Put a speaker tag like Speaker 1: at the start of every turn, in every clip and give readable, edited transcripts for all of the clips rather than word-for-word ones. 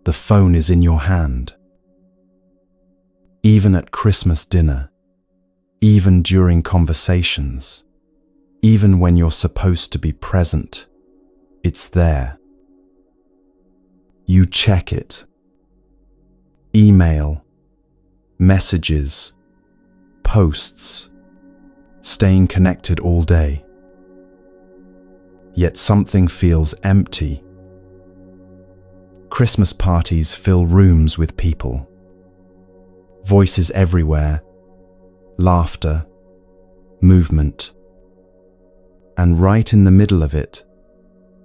Speaker 1: the phone is in your hand. Even at Christmas dinner, even during conversations, even when you're supposed to be present, it's there. You check it. Email, messages, posts, staying connected all day. Yet something feels empty. Christmas parties fill rooms with people. Voices everywhere, laughter, movement. And right in the middle of it,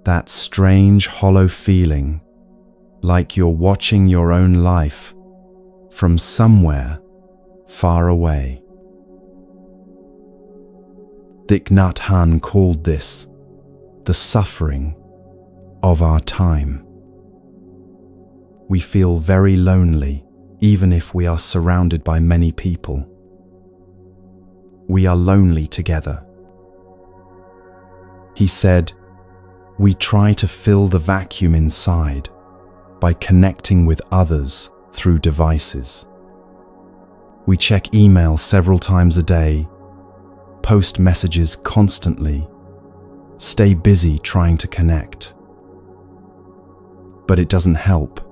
Speaker 1: that strange hollow feeling, like you're watching your own life from somewhere far away. Thich Nhat Hanh called this the suffering of our time. We feel very lonely, even if we are surrounded by many people. We are lonely together. He said, we try to fill the vacuum inside by connecting with others through devices. We check email several times a day, post messages constantly, stay busy trying to connect. But it doesn't help.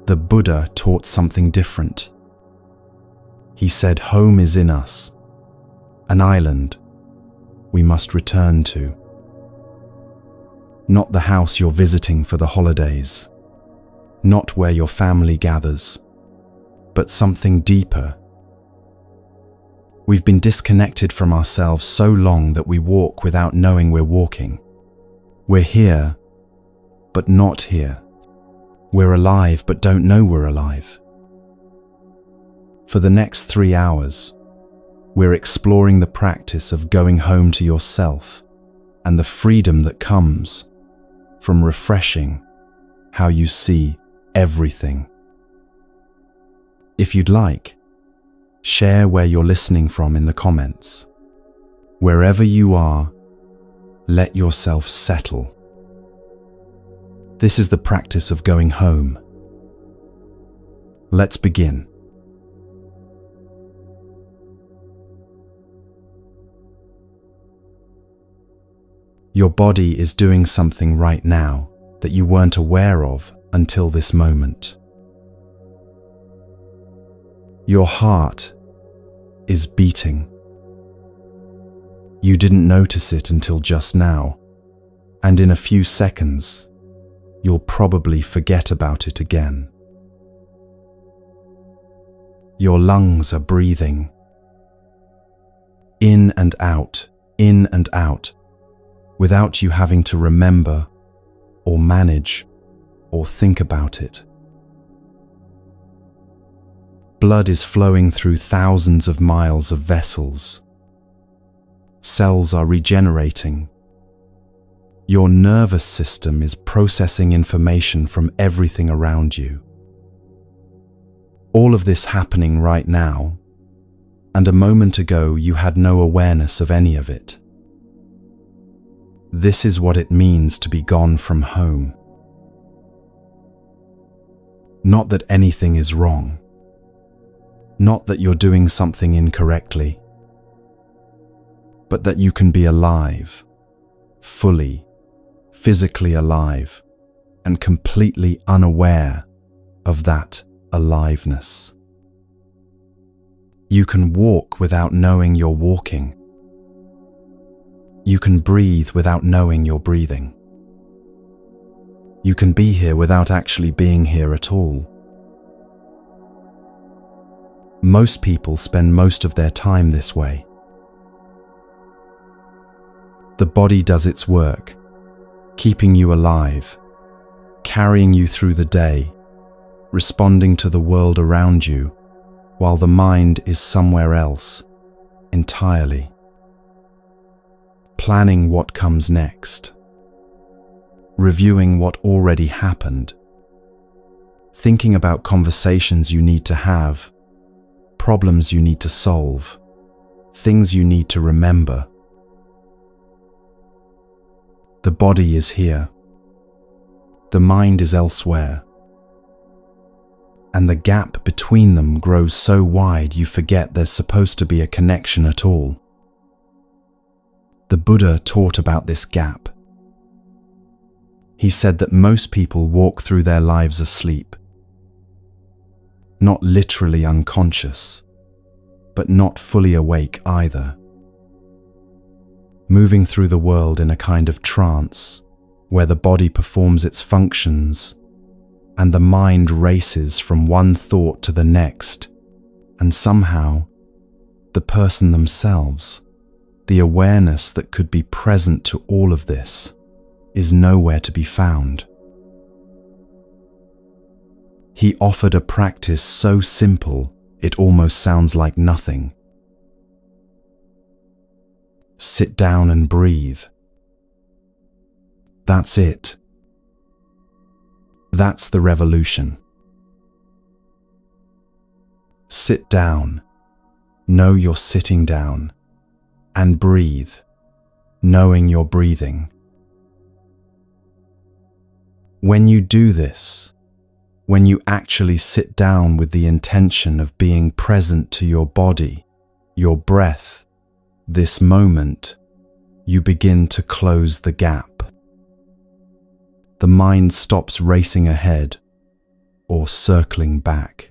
Speaker 1: The Buddha taught something different. He said home is in us, an island we must return to. Not the house you're visiting for the holidays, not where your family gathers, but something deeper. We've been disconnected from ourselves so long that we walk without knowing we're walking. We're here, but not here. We're alive, but don't know we're alive. For the next 3 hours, we're exploring the practice of going home to yourself and the freedom that comes from refreshing how you see everything. If you'd like, share where you're listening from in the comments. Wherever you are, let yourself settle. This is the practice of going home. Let's begin. Your body is doing something right now that you weren't aware of until this moment. Your heart is beating. You didn't notice it until just now, and in a few seconds, you'll probably forget about it again. Your lungs are breathing. In and out, without you having to remember or manage or think about it. Blood is flowing through thousands of miles of vessels. Cells are regenerating. Your nervous system is processing information from everything around you. All of this happening right now, and a moment ago you had no awareness of any of it. This is what it means to be gone from home. Not that anything is wrong. Not that you're doing something incorrectly. But that you can be alive, fully, physically alive, and completely unaware of that aliveness. You can walk without knowing you're walking. You can breathe without knowing you're breathing. You can be here without actually being here at all. Most people spend most of their time this way. The body does its work, keeping you alive, carrying you through the day, responding to the world around you, while the mind is somewhere else, entirely. Planning what comes next, reviewing what already happened, thinking about conversations you need to have, problems you need to solve, things you need to remember. The body is here. the mind is elsewhere. And the gap between them grows so wide you forget there's supposed to be a connection at all. The Buddha taught about this gap. He said that most people walk through their lives asleep, not literally unconscious, but not fully awake either, moving through the world in a kind of trance where the body performs its functions and the mind races from one thought to the next, and somehow the person themselves, the awareness that could be present to all of this, is nowhere to be found. He offered a practice so simple it almost sounds like nothing. Sit down and breathe. That's it. That's the revolution. Sit down, know you're sitting down, and breathe, knowing you're breathing. When you do this, when you actually sit down with the intention of being present to your body, your breath, this moment, you begin to close the gap. The mind stops racing ahead or circling back.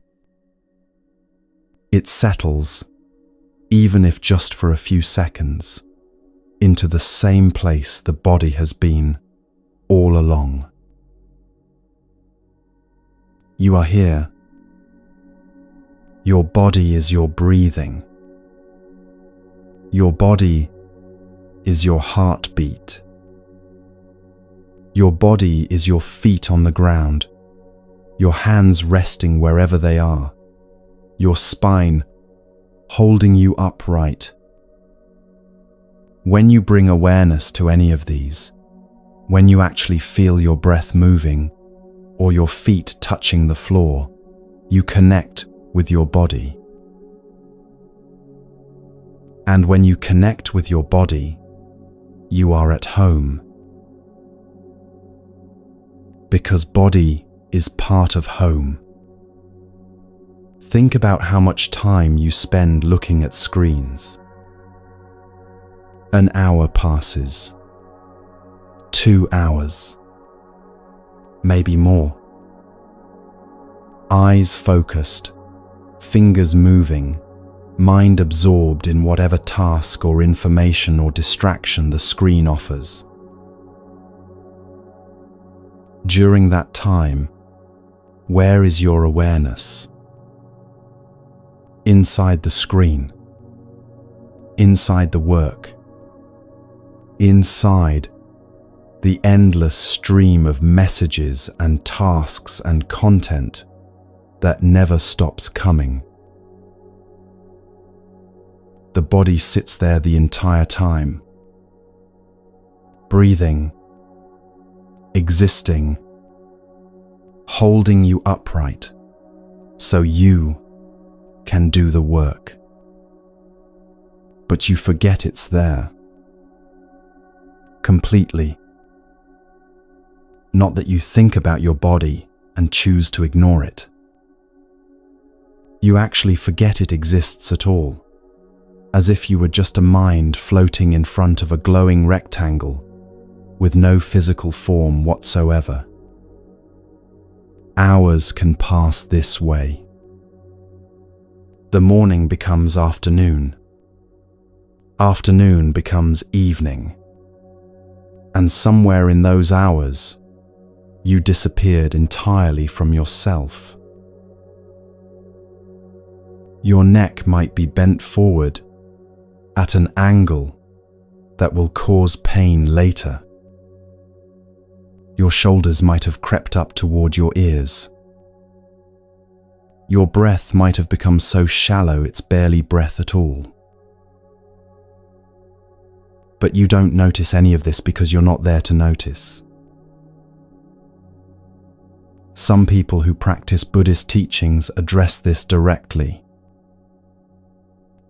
Speaker 1: It settles, even if just for a few seconds, into the same place the body has been all along. You are here. Your body is your breathing. Your body is your heartbeat. Your body is your feet on the ground, your hands resting wherever they are, your spine holding you upright. When you bring awareness to any of these, when you actually feel your breath moving or your feet touching the floor, you connect with your body. And when you connect with your body, you are at home. Because body is part of home. Think about how much time you spend looking at screens. An hour passes. 2 hours. Maybe more. Eyes focused, fingers moving, mind absorbed in whatever task or information or distraction the screen offers. During that time, where is your awareness? Inside the screen, inside the work, inside the endless stream of messages and tasks and content that never stops coming. The body sits there the entire time, breathing, existing, holding you upright so you can do the work. But you forget it's there. Completely. Not that you think about your body and choose to ignore it. You actually forget it exists at all, as if you were just a mind floating in front of a glowing rectangle with no physical form whatsoever. Hours can pass this way. The morning becomes afternoon. Afternoon becomes evening. And somewhere in those hours, you disappeared entirely from yourself. Your neck might be bent forward at an angle that will cause pain later. Your shoulders might have crept up toward your ears. Your breath might have become so shallow it's barely breath at all. But you don't notice any of this because you're not there to notice. Some people who practice Buddhist teachings address this directly.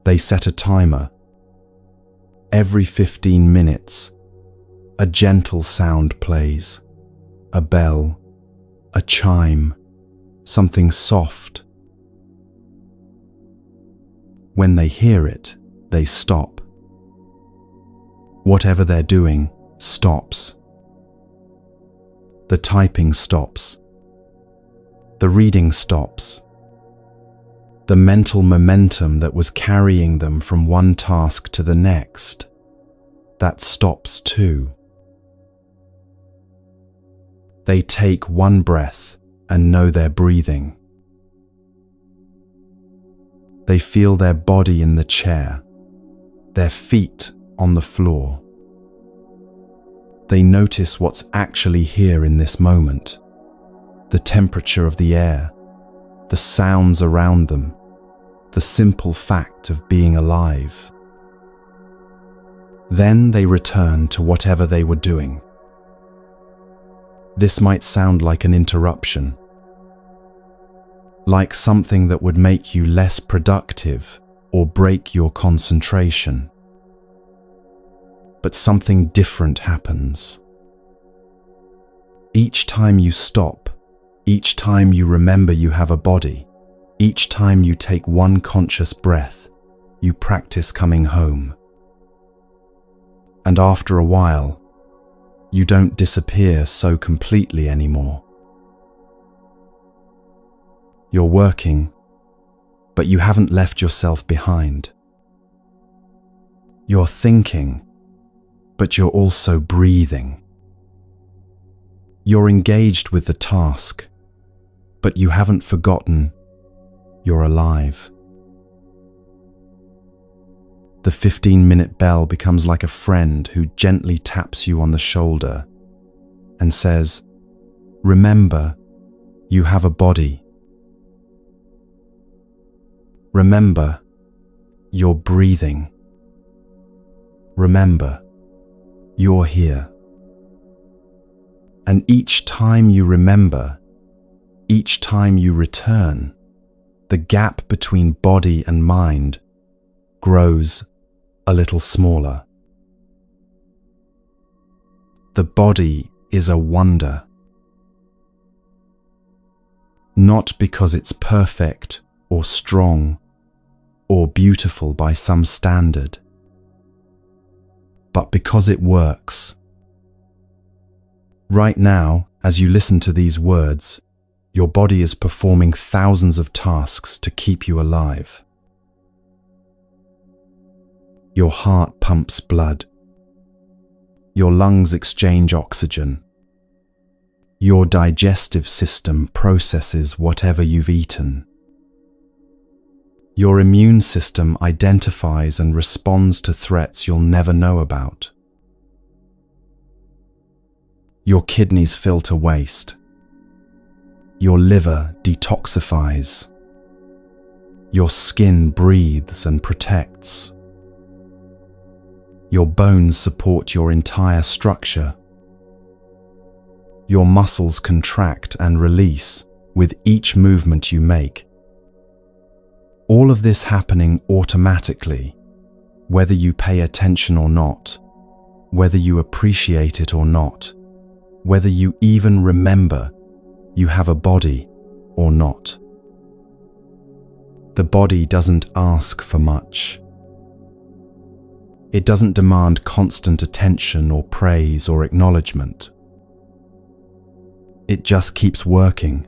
Speaker 1: They set a timer. Every 15 minutes, a gentle sound plays. a bell, a chime, something soft. When they hear it, they stop. Whatever they're doing stops. The typing stops. The reading stops. The mental momentum that was carrying them from one task to the next, that stops too. They take one breath and know they're breathing. They feel their body in the chair, their feet on the floor. They notice what's actually here in this moment, the temperature of the air, the sounds around them, the simple fact of being alive. Then they return to whatever they were doing. This might sound like an interruption, like something that would make you less productive or break your concentration. But something different happens. Each time you stop, each time you remember you have a body, each time you take one conscious breath, you practice coming home. And after a while, you don't disappear so completely anymore. You're working, but you haven't left yourself behind. You're thinking, but you're also breathing. You're engaged with the task, but you haven't forgotten you're alive. The 15-minute bell becomes like a friend who gently taps you on the shoulder and says, "Remember, you have a body. Remember, you're breathing. Remember, you're here." And each time you remember, each time you return, the gap between body and mind grows a little smaller. The body is a wonder. Not because it's perfect or strong or beautiful by some standard, but because it works. Right now, as you listen to these words, your body is performing thousands of tasks to keep you alive. Your heart pumps blood. Your lungs exchange oxygen. Your digestive system processes whatever you've eaten. Your immune system identifies and responds to threats you'll never know about. Your kidneys filter waste. Your liver detoxifies. Your skin breathes and protects. Your bones support your entire structure. Your muscles contract and release with each movement you make. All of this happening automatically, whether you pay attention or not, whether you appreciate it or not, whether you even remember you have a body or not. The body doesn't ask for much. It doesn't demand constant attention or praise or acknowledgement. It just keeps working,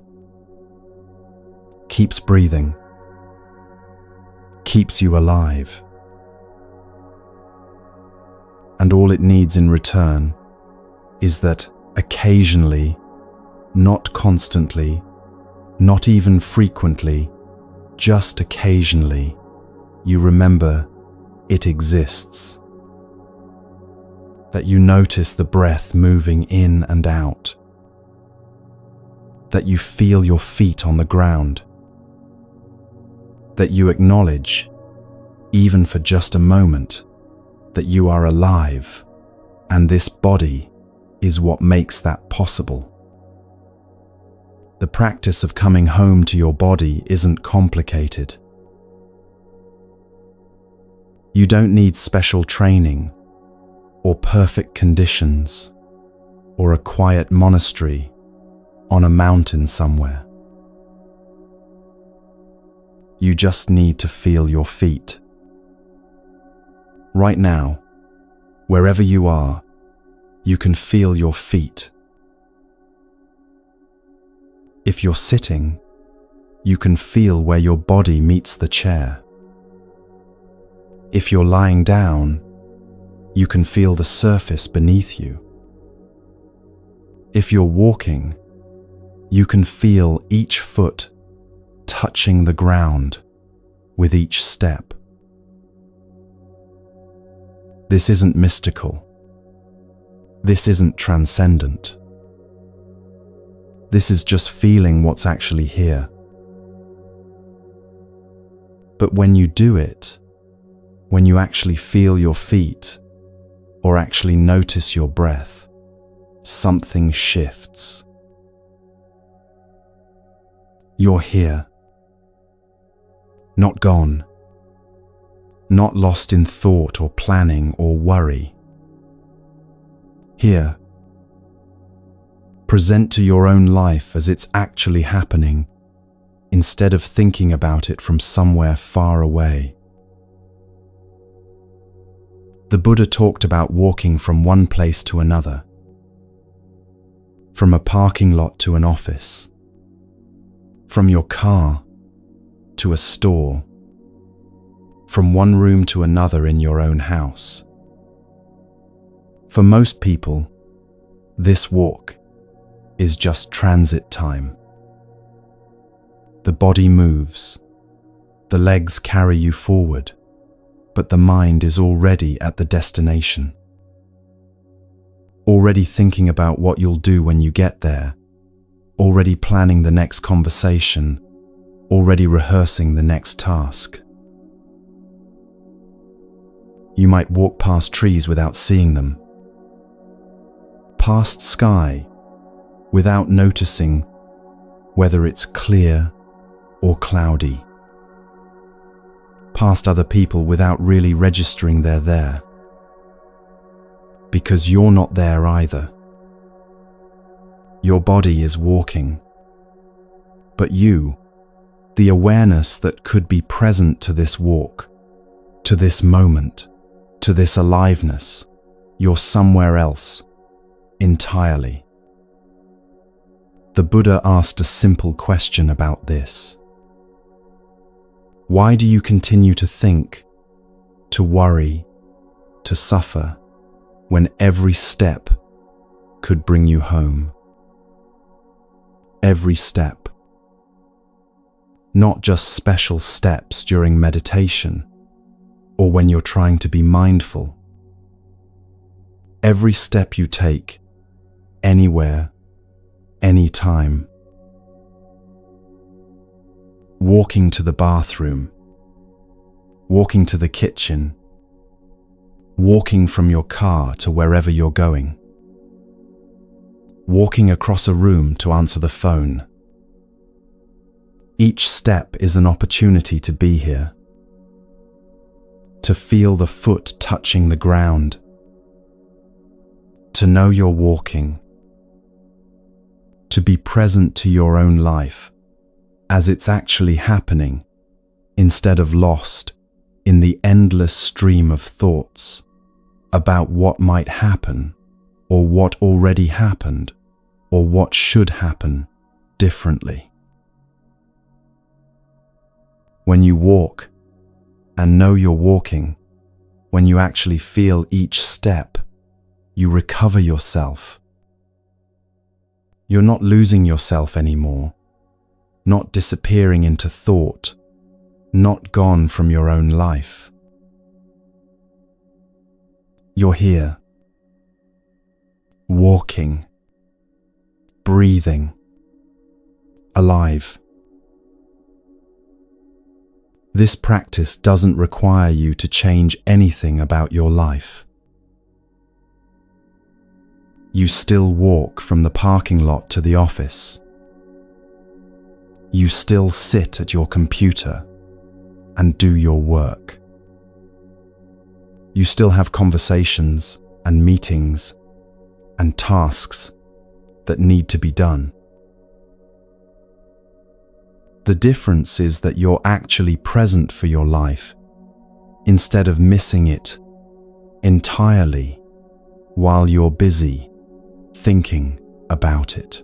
Speaker 1: keeps breathing, keeps you alive. And all it needs in return is that occasionally, not constantly, not even frequently, just occasionally, you remember it exists. That you notice the breath moving in and out. That you feel your feet on the ground. That you acknowledge, even for just a moment, that you are alive, and this body is what makes that possible. The practice of coming home to your body isn't complicated. You don't need special training, or perfect conditions, or a quiet monastery on a mountain somewhere. You just need to feel your feet. Right now, wherever you are, you can feel your feet. If you're sitting, you can feel where your body meets the chair. If you're lying down, you can feel the surface beneath you. If you're walking, you can feel each foot touching the ground with each step. This isn't mystical. This isn't transcendent. This is just feeling what's actually here. But when you do it, when you actually feel your feet or actually notice your breath, something shifts. You're here. Not gone. Not lost in thought or planning or worry. Here. Present to your own life as it's actually happening, instead of thinking about it from somewhere far away. The Buddha talked about walking from one place to another, from a parking lot to an office, from your car to a store, from one room to another in your own house. For most people, this walk is just transit time. The body moves, the legs carry you forward, but the mind is already at the destination. Already thinking about what you'll do when you get there, already planning the next conversation, already rehearsing the next task. You might walk past trees without seeing them, past sky without noticing whether it's clear or cloudy, past other people without really registering they're there, because you're not there either. Your body is walking, but you, the awareness that could be present to this walk, to this moment, to this aliveness, you're somewhere else, entirely. The Buddha asked a simple question about this. Why do you continue to think, to worry, to suffer, when every step could bring you home? Every step. Not just special steps during meditation or when you're trying to be mindful. Every step you take, anywhere, anytime. Walking to the bathroom, walking to the kitchen, walking from your car to wherever you're going, walking across a room to answer the phone. Each step is an opportunity to be here, to feel the foot touching the ground, to know you're walking, to be present to your own life as it's actually happening, instead of lost in the endless stream of thoughts about what might happen, or what already happened, or what should happen differently. When you walk and know you're walking, when you actually feel each step, you recover yourself. You're not losing yourself anymore, not disappearing into thought, not gone from your own life. You're here, walking, breathing, alive. This practice doesn't require you to change anything about your life. You still walk from the parking lot to the office. You still sit at your computer and do your work. You still have conversations and meetings and tasks that need to be done. The difference is that you're actually present for your life instead of missing it entirely while you're busy thinking about it.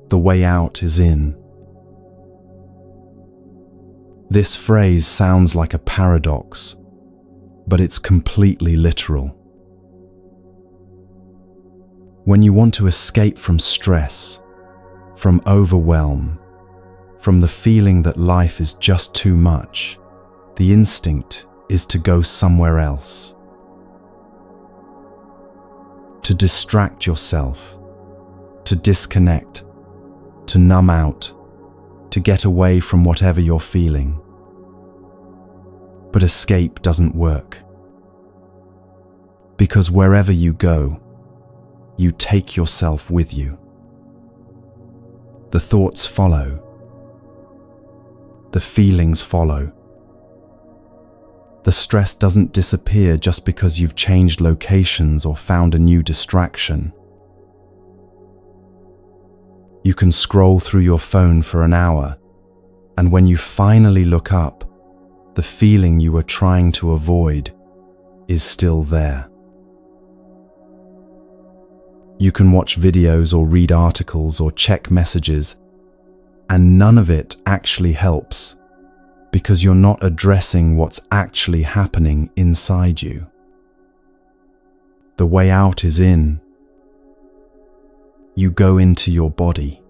Speaker 1: The way out is in. This phrase sounds like a paradox, but it's completely literal. When you want to escape from stress, from overwhelm, from the feeling that life is just too much, the instinct is to go somewhere else. To distract yourself, to disconnect, to numb out, to get away from whatever you're feeling. But escape doesn't work. Because wherever you go, you take yourself with you. The thoughts follow. The feelings follow. The stress doesn't disappear just because you've changed locations or found a new distraction. You can scroll through your phone for an hour, and when you finally look up, the feeling you were trying to avoid is still there. You can watch videos or read articles or check messages, and none of it actually helps because you're not addressing what's actually happening inside you. The way out is in. You go into your body,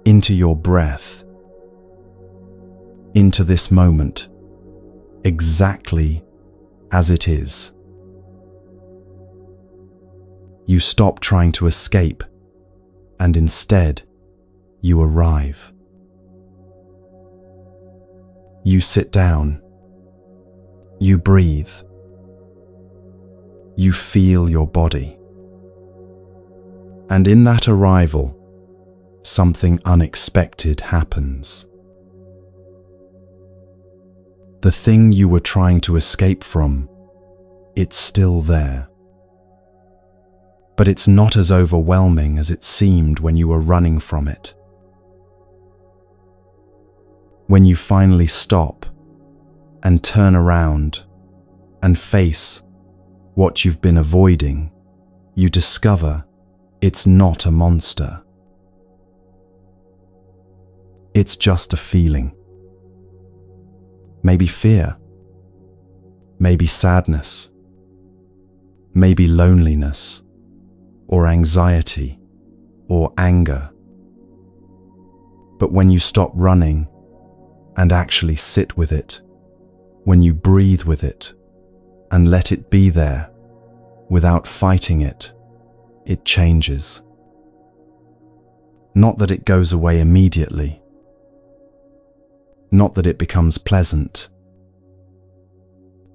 Speaker 1: into your breath, into this moment, exactly as it is. You stop trying to escape, and instead, you arrive. You sit down. You breathe. You feel your body. And in that arrival, something unexpected happens. The thing you were trying to escape from, it's still there. But it's not as overwhelming as it seemed when you were running from it. When you finally stop and turn around and face what you've been avoiding, you discover it's not a monster. It's just a feeling. Maybe fear, maybe sadness, maybe loneliness, or anxiety, or anger. But when you stop running and actually sit with it, when you breathe with it and let it be there without fighting it, it changes. Not that it goes away immediately, not that it becomes pleasant,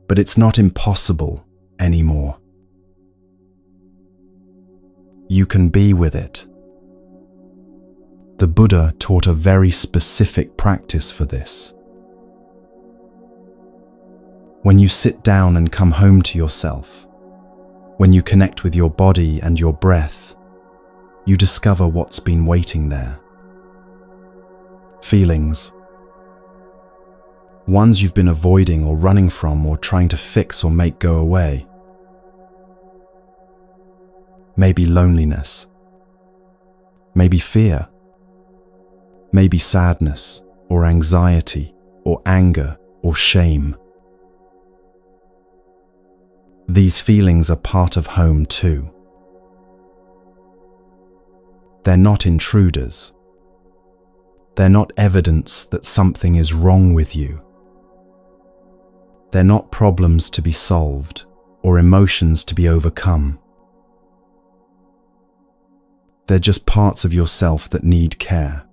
Speaker 1: but it's not impossible anymore. You can be with it. The Buddha taught a very specific practice for this. When you sit down and come home to yourself, when you connect with your body and your breath, you discover what's been waiting there. Feelings. Ones you've been avoiding or running from or trying to fix or make go away. Maybe loneliness. Maybe fear. Maybe sadness or anxiety or anger or shame. These feelings are part of home too. They're not intruders. They're not evidence that something is wrong with you. They're not problems to be solved or emotions to be overcome. They're just parts of yourself that need care.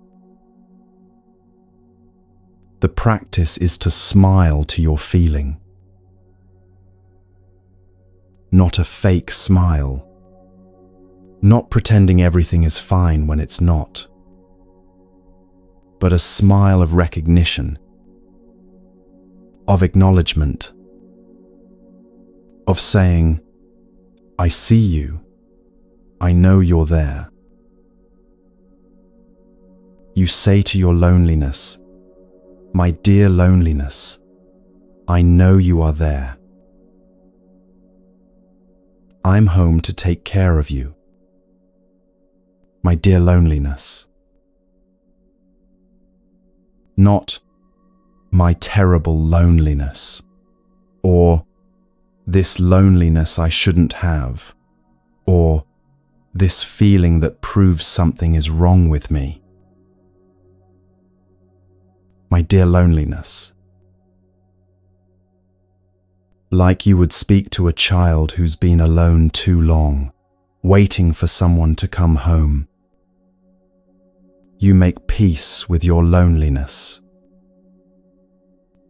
Speaker 1: The practice is to smile to your feeling. Not a fake smile. Not pretending everything is fine when it's not. But a smile of recognition, of acknowledgement, of saying, I see you. I know you're there. You say to your loneliness, my dear loneliness, I know you are there. I'm home to take care of you. My dear loneliness. Not my terrible loneliness, or this loneliness I shouldn't have, or this feeling that proves something is wrong with me. My dear loneliness. Like you would speak to a child who's been alone too long, waiting for someone to come home. You make peace with your loneliness.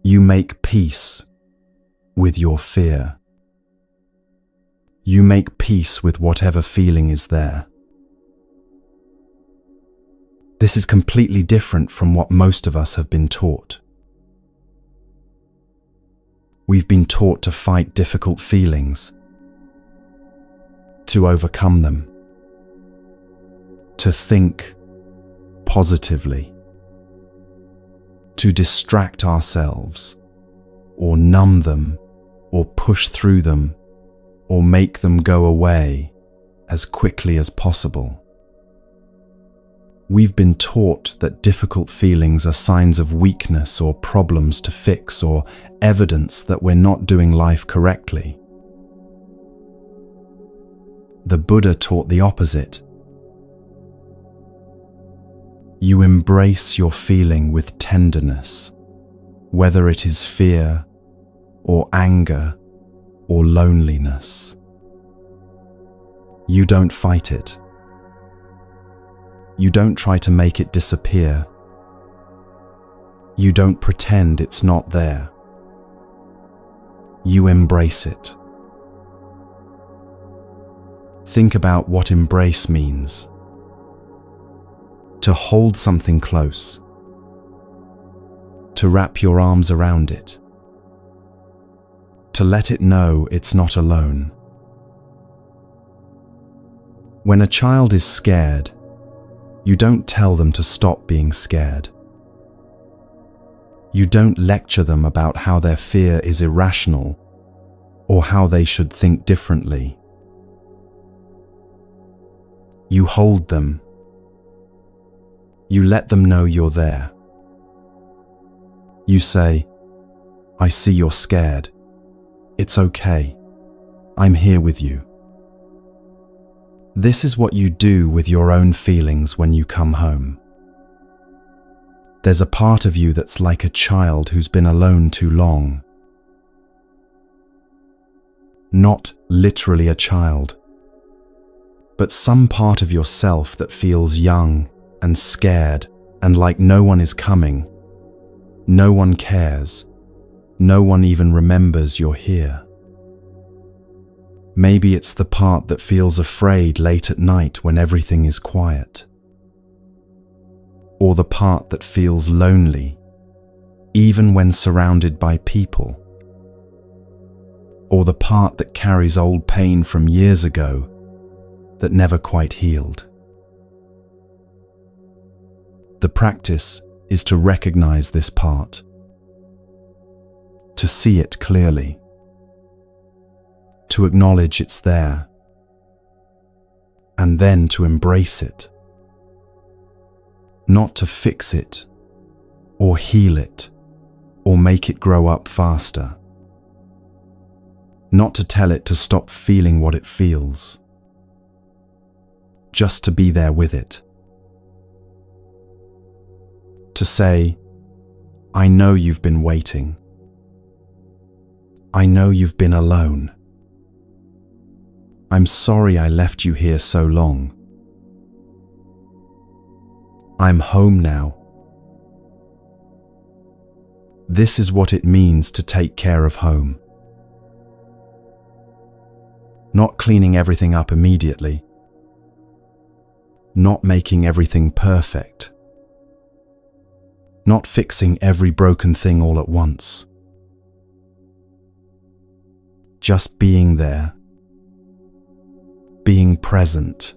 Speaker 1: You make peace with your fear. You make peace with whatever feeling is there. This is completely different from what most of us have been taught. We've been taught to fight difficult feelings, to overcome them, to think positively, to distract ourselves, or numb them, or push through them, or make them go away as quickly as possible. We've been taught that difficult feelings are signs of weakness or problems to fix or evidence that we're not doing life correctly. The Buddha taught the opposite. You embrace your feeling with tenderness, whether it is fear or anger or loneliness. You don't fight it. You don't try to make it disappear. You don't pretend it's not there. You embrace it. Think about what embrace means. To hold something close. To wrap your arms around it. To let it know it's not alone. When a child is scared, you don't tell them to stop being scared. You don't lecture them about how their fear is irrational or how they should think differently. You hold them. You let them know you're there. You say, I see you're scared. It's okay. I'm here with you. This is what you do with your own feelings when you come home. There's a part of you that's like a child who's been alone too long. Not literally a child, but some part of yourself that feels young and scared and like no one is coming. No one cares. No one even remembers you're here. Maybe it's the part that feels afraid late at night when everything is quiet. Or the part that feels lonely, even when surrounded by people. Or the part that carries old pain from years ago that never quite healed. The practice is to recognize this part, to see it clearly, to acknowledge it's there, and then to embrace it. Not to fix it, or heal it, or make it grow up faster. Not to tell it to stop feeling what it feels. Just to be there with it. To say, I know you've been waiting. I know you've been alone. I'm sorry I left you here so long. I'm home now. This is what it means to take care of home. Not cleaning everything up immediately. Not making everything perfect. Not fixing every broken thing all at once. Just being there. being present,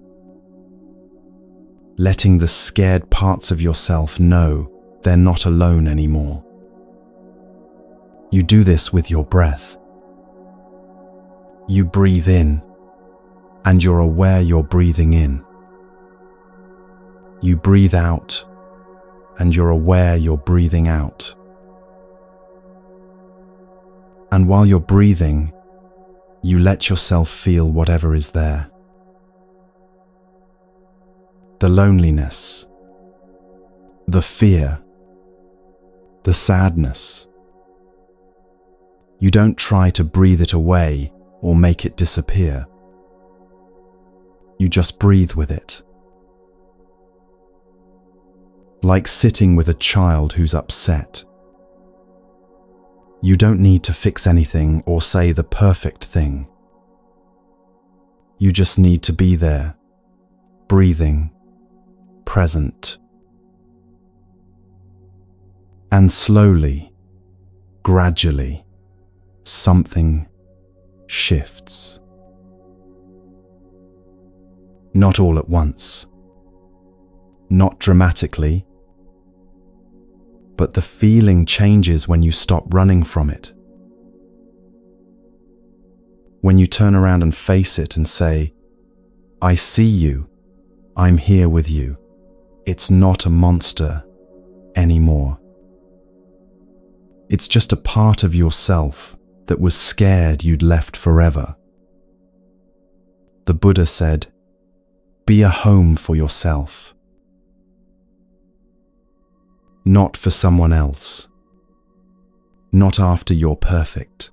Speaker 1: letting the scared parts of yourself know they're not alone anymore. You do this with your breath. You breathe in, and you're aware you're breathing in. You breathe out, and you're aware you're breathing out. And while you're breathing, you let yourself feel whatever is there. The loneliness, the fear, the sadness. You don't try to breathe it away or make it disappear. You just breathe with it. Like sitting with a child who's upset. You don't need to fix anything or say the perfect thing. You just need to be there, breathing, present. And slowly, gradually, something shifts. Not all at once, not dramatically, but the feeling changes when you stop running from it. When you turn around and face it and say, I see you, I'm here with you. It's not a monster anymore. It's just a part of yourself that was scared you'd left forever. The Buddha said, be a home for yourself. Not for someone else. Not after you're perfect.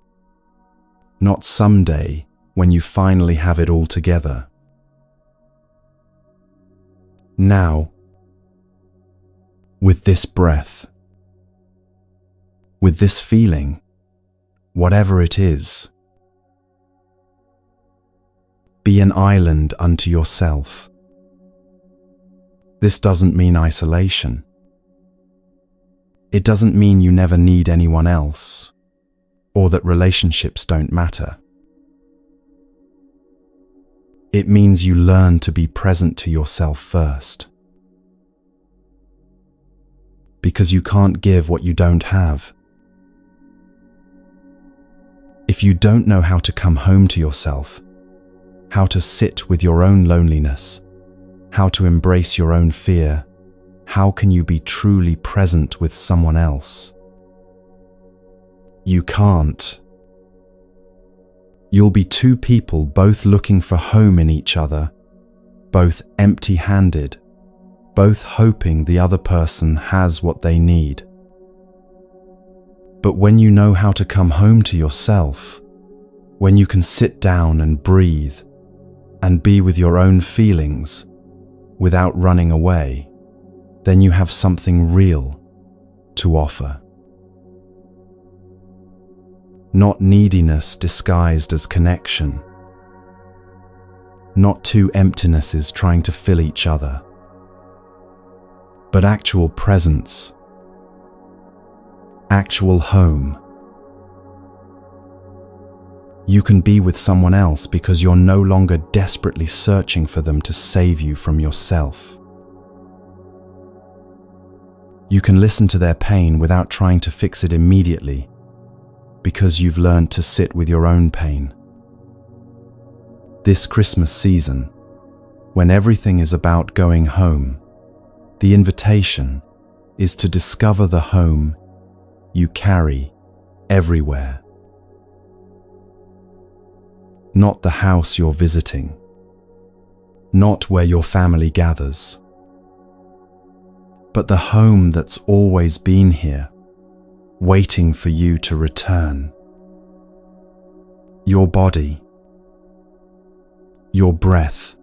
Speaker 1: Not someday when you finally have it all together. Now, with this breath, with this feeling, whatever it is, be an island unto yourself. This doesn't mean isolation. It doesn't mean you never need anyone else, or that relationships don't matter. It means you learn to be present to yourself first. Because you can't give what you don't have. If you don't know how to come home to yourself, how to sit with your own loneliness, how to embrace your own fear, how can you be truly present with someone else? You can't. You'll be two people both looking for home in each other, both empty-handed, both hoping the other person has what they need. But when you know how to come home to yourself, when you can sit down and breathe and be with your own feelings without running away, then you have something real to offer. Not neediness disguised as connection. Not two emptinesses trying to fill each other. But actual presence. Actual home. You can be with someone else because you're no longer desperately searching for them to save you from yourself. You can listen to their pain without trying to fix it immediately, because you've learned to sit with your own pain. This Christmas season, when everything is about going home, the invitation is to discover the home you carry everywhere. Not the house you're visiting, not where your family gathers, but the home that's always been here, waiting for you to return. Your body, your breath,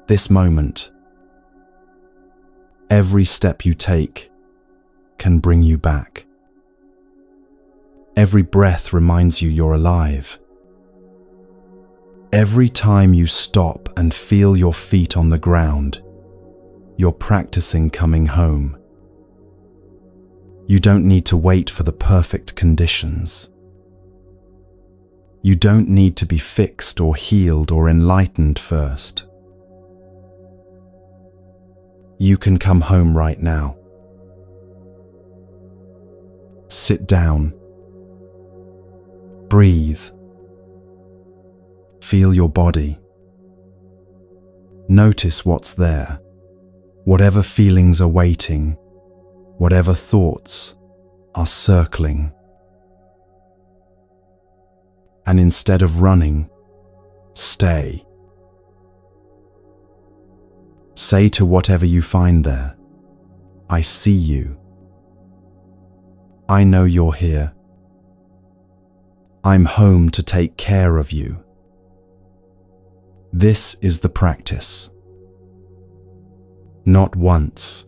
Speaker 1: this moment, every step you take can bring you back. Every breath reminds you you're alive. Every time you stop and feel your feet on the ground, you're practicing coming home. You don't need to wait for the perfect conditions. You don't need to be fixed or healed or enlightened first. You can come home right now. Sit down. Breathe. Feel your body. Notice what's there. Whatever feelings are waiting, whatever thoughts are circling. And instead of running, stay. Say to whatever you find there, I see you. I know you're here. I'm home to take care of you. This is the practice. Not once,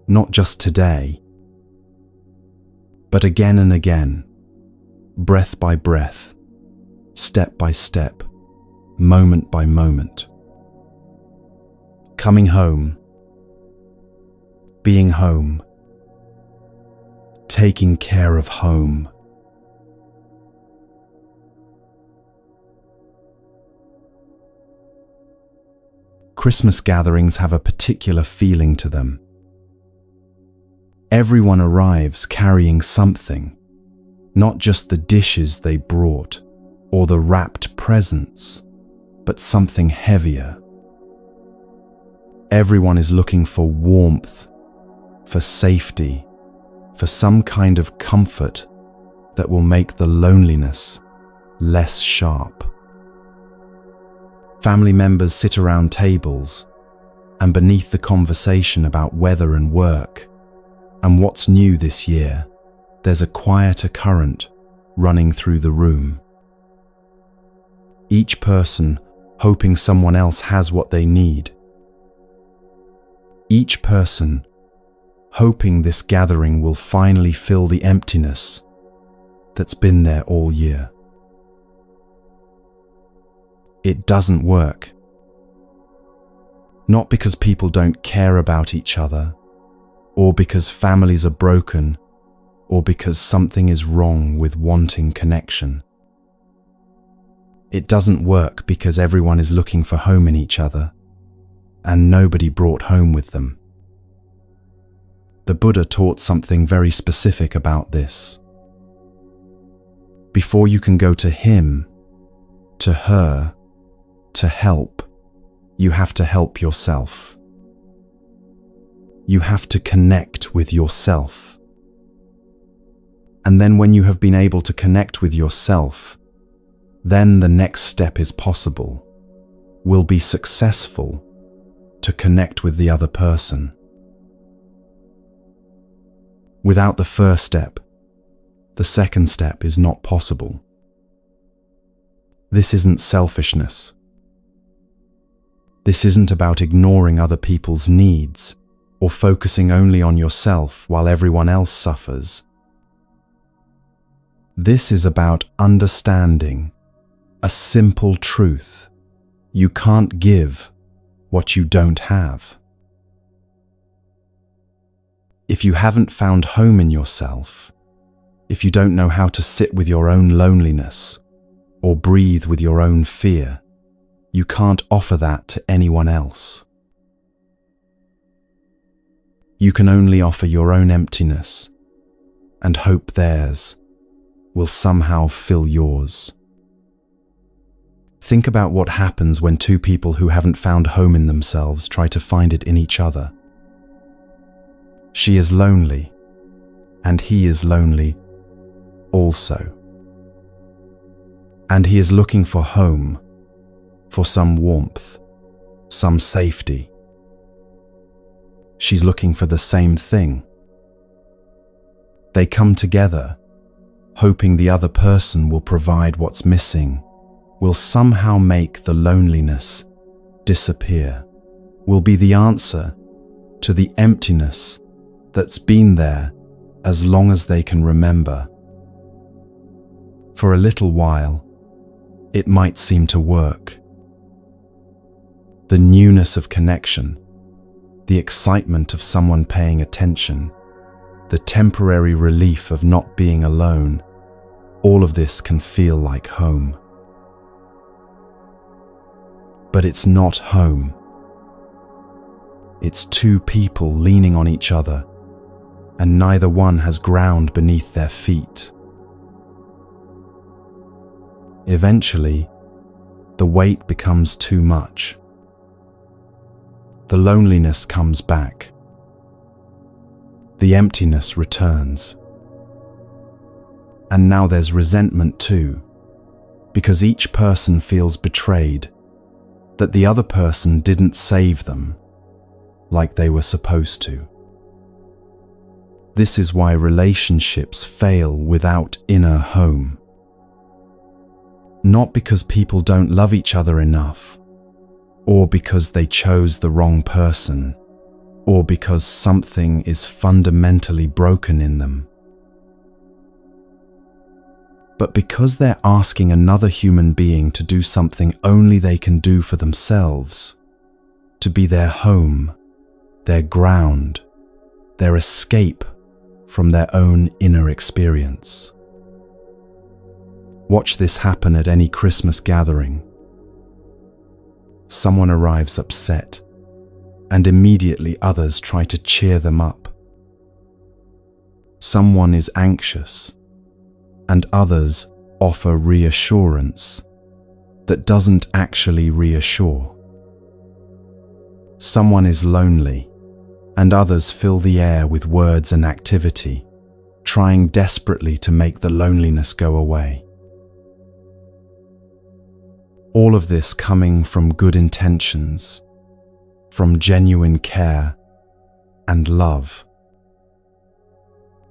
Speaker 1: not just today, but again and again, breath by breath, step by step, moment by moment. Coming home, being home, taking care of home. Christmas gatherings have a particular feeling to them. Everyone arrives carrying something, not just the dishes they brought or the wrapped presents, but something heavier. Everyone is looking for warmth, for safety, for some kind of comfort that will make the loneliness less sharp. Family members sit around tables, and beneath the conversation about weather and work, and what's new this year, there's a quieter current running through the room. Each person hoping someone else has what they need. Each person hoping this gathering will finally fill the emptiness that's been there all year. It doesn't work. Not because people don't care about each other, or because families are broken, or because something is wrong with wanting connection. It doesn't work because everyone is looking for home in each other, and nobody brought home with them. The Buddha taught something very specific about this. Before you can go to him, to her, to help, you have to help yourself. You have to connect with yourself. And then when you have been able to connect with yourself, then the next step is possible, will be successful to connect with the other person. Without the first step, the second step is not possible. This isn't selfishness. This isn't about ignoring other people's needs or focusing only on yourself while everyone else suffers. This is about understanding a simple truth. You can't give what you don't have. If you haven't found home in yourself, if you don't know how to sit with your own loneliness or breathe with your own fear, you can't offer that to anyone else. You can only offer your own emptiness and hope theirs will somehow fill yours. Think about what happens when two people who haven't found home in themselves try to find it in each other. She is lonely, and he is lonely also. And he is looking for home, for some warmth, some safety. She's looking for the same thing. They come together, hoping the other person will provide what's missing, will somehow make the loneliness disappear, will be the answer to the emptiness that's been there as long as they can remember. For a little while, it might seem to work. The newness of connection, the excitement of someone paying attention, the temporary relief of not being alone, all of this can feel like home. But it's not home. It's two people leaning on each other, and neither one has ground beneath their feet. Eventually, the weight becomes too much. The loneliness comes back. The emptiness returns. And now there's resentment too, because each person feels betrayed, that the other person didn't save them like they were supposed to. This is why relationships fail without inner home. Not because people don't love each other enough, or because they chose the wrong person, or because something is fundamentally broken in them, but because they're asking another human being to do something only they can do for themselves, to be their home, their ground, their escape from their own inner experience. Watch this happen at any Christmas gathering. Someone arrives upset, and immediately others try to cheer them up. Someone is anxious, and others offer reassurance that doesn't actually reassure. Someone is lonely, and others fill the air with words and activity, trying desperately to make the loneliness go away. All of this coming from good intentions, from genuine care and love.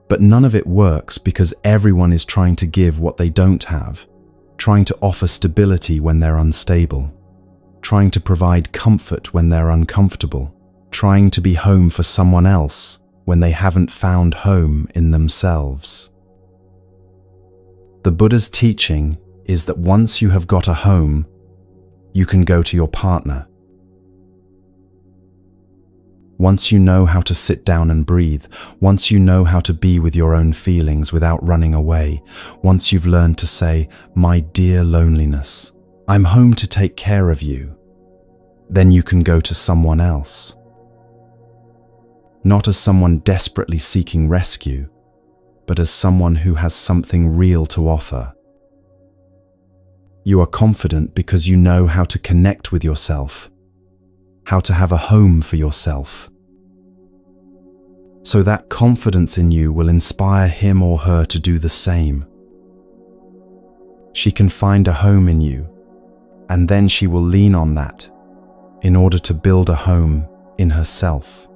Speaker 1: But none of it works because everyone is trying to give what they don't have, trying to offer stability when they're unstable, trying to provide comfort when they're uncomfortable, trying to be home for someone else when they haven't found home in themselves. The Buddha's teaching is that once you have got a home, you can go to your partner. Once you know how to sit down and breathe, once you know how to be with your own feelings without running away, once you've learned to say, "My dear loneliness, I'm home to take care of you," then you can go to someone else. Not as someone desperately seeking rescue, but as someone who has something real to offer. You are confident because you know how to connect with yourself, how to have a home for yourself. So that confidence in you will inspire him or her to do the same. She can find a home in you, and then she will lean on that in order to build a home in herself.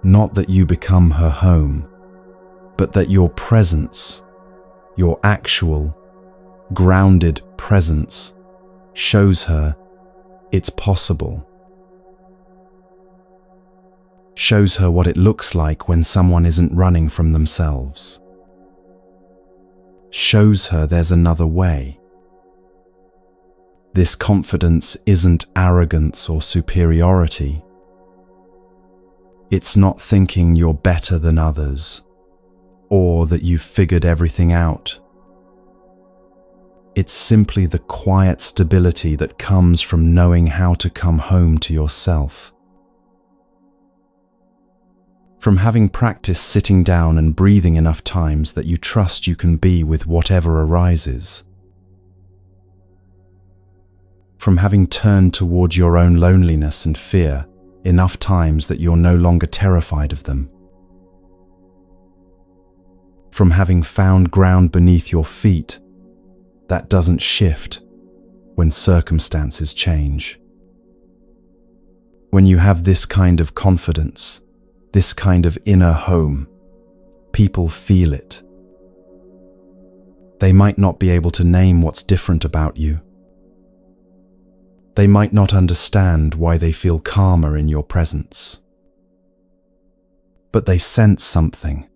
Speaker 1: Not that you become her home, but that your presence, your actual, grounded presence, shows her it's possible. Shows her what it looks like when someone isn't running from themselves. Shows her there's another way. This confidence isn't arrogance or superiority. It's not thinking you're better than others, or that you've figured everything out. It's simply the quiet stability that comes from knowing how to come home to yourself. From having practiced sitting down and breathing enough times that you trust you can be with whatever arises. From having turned toward your own loneliness and fear enough times that you're no longer terrified of them. From having found ground beneath your feet that doesn't shift when circumstances change. When you have this kind of confidence, this kind of inner home, people feel it. They might not be able to name what's different about you. They might not understand why they feel calmer in your presence. But they sense something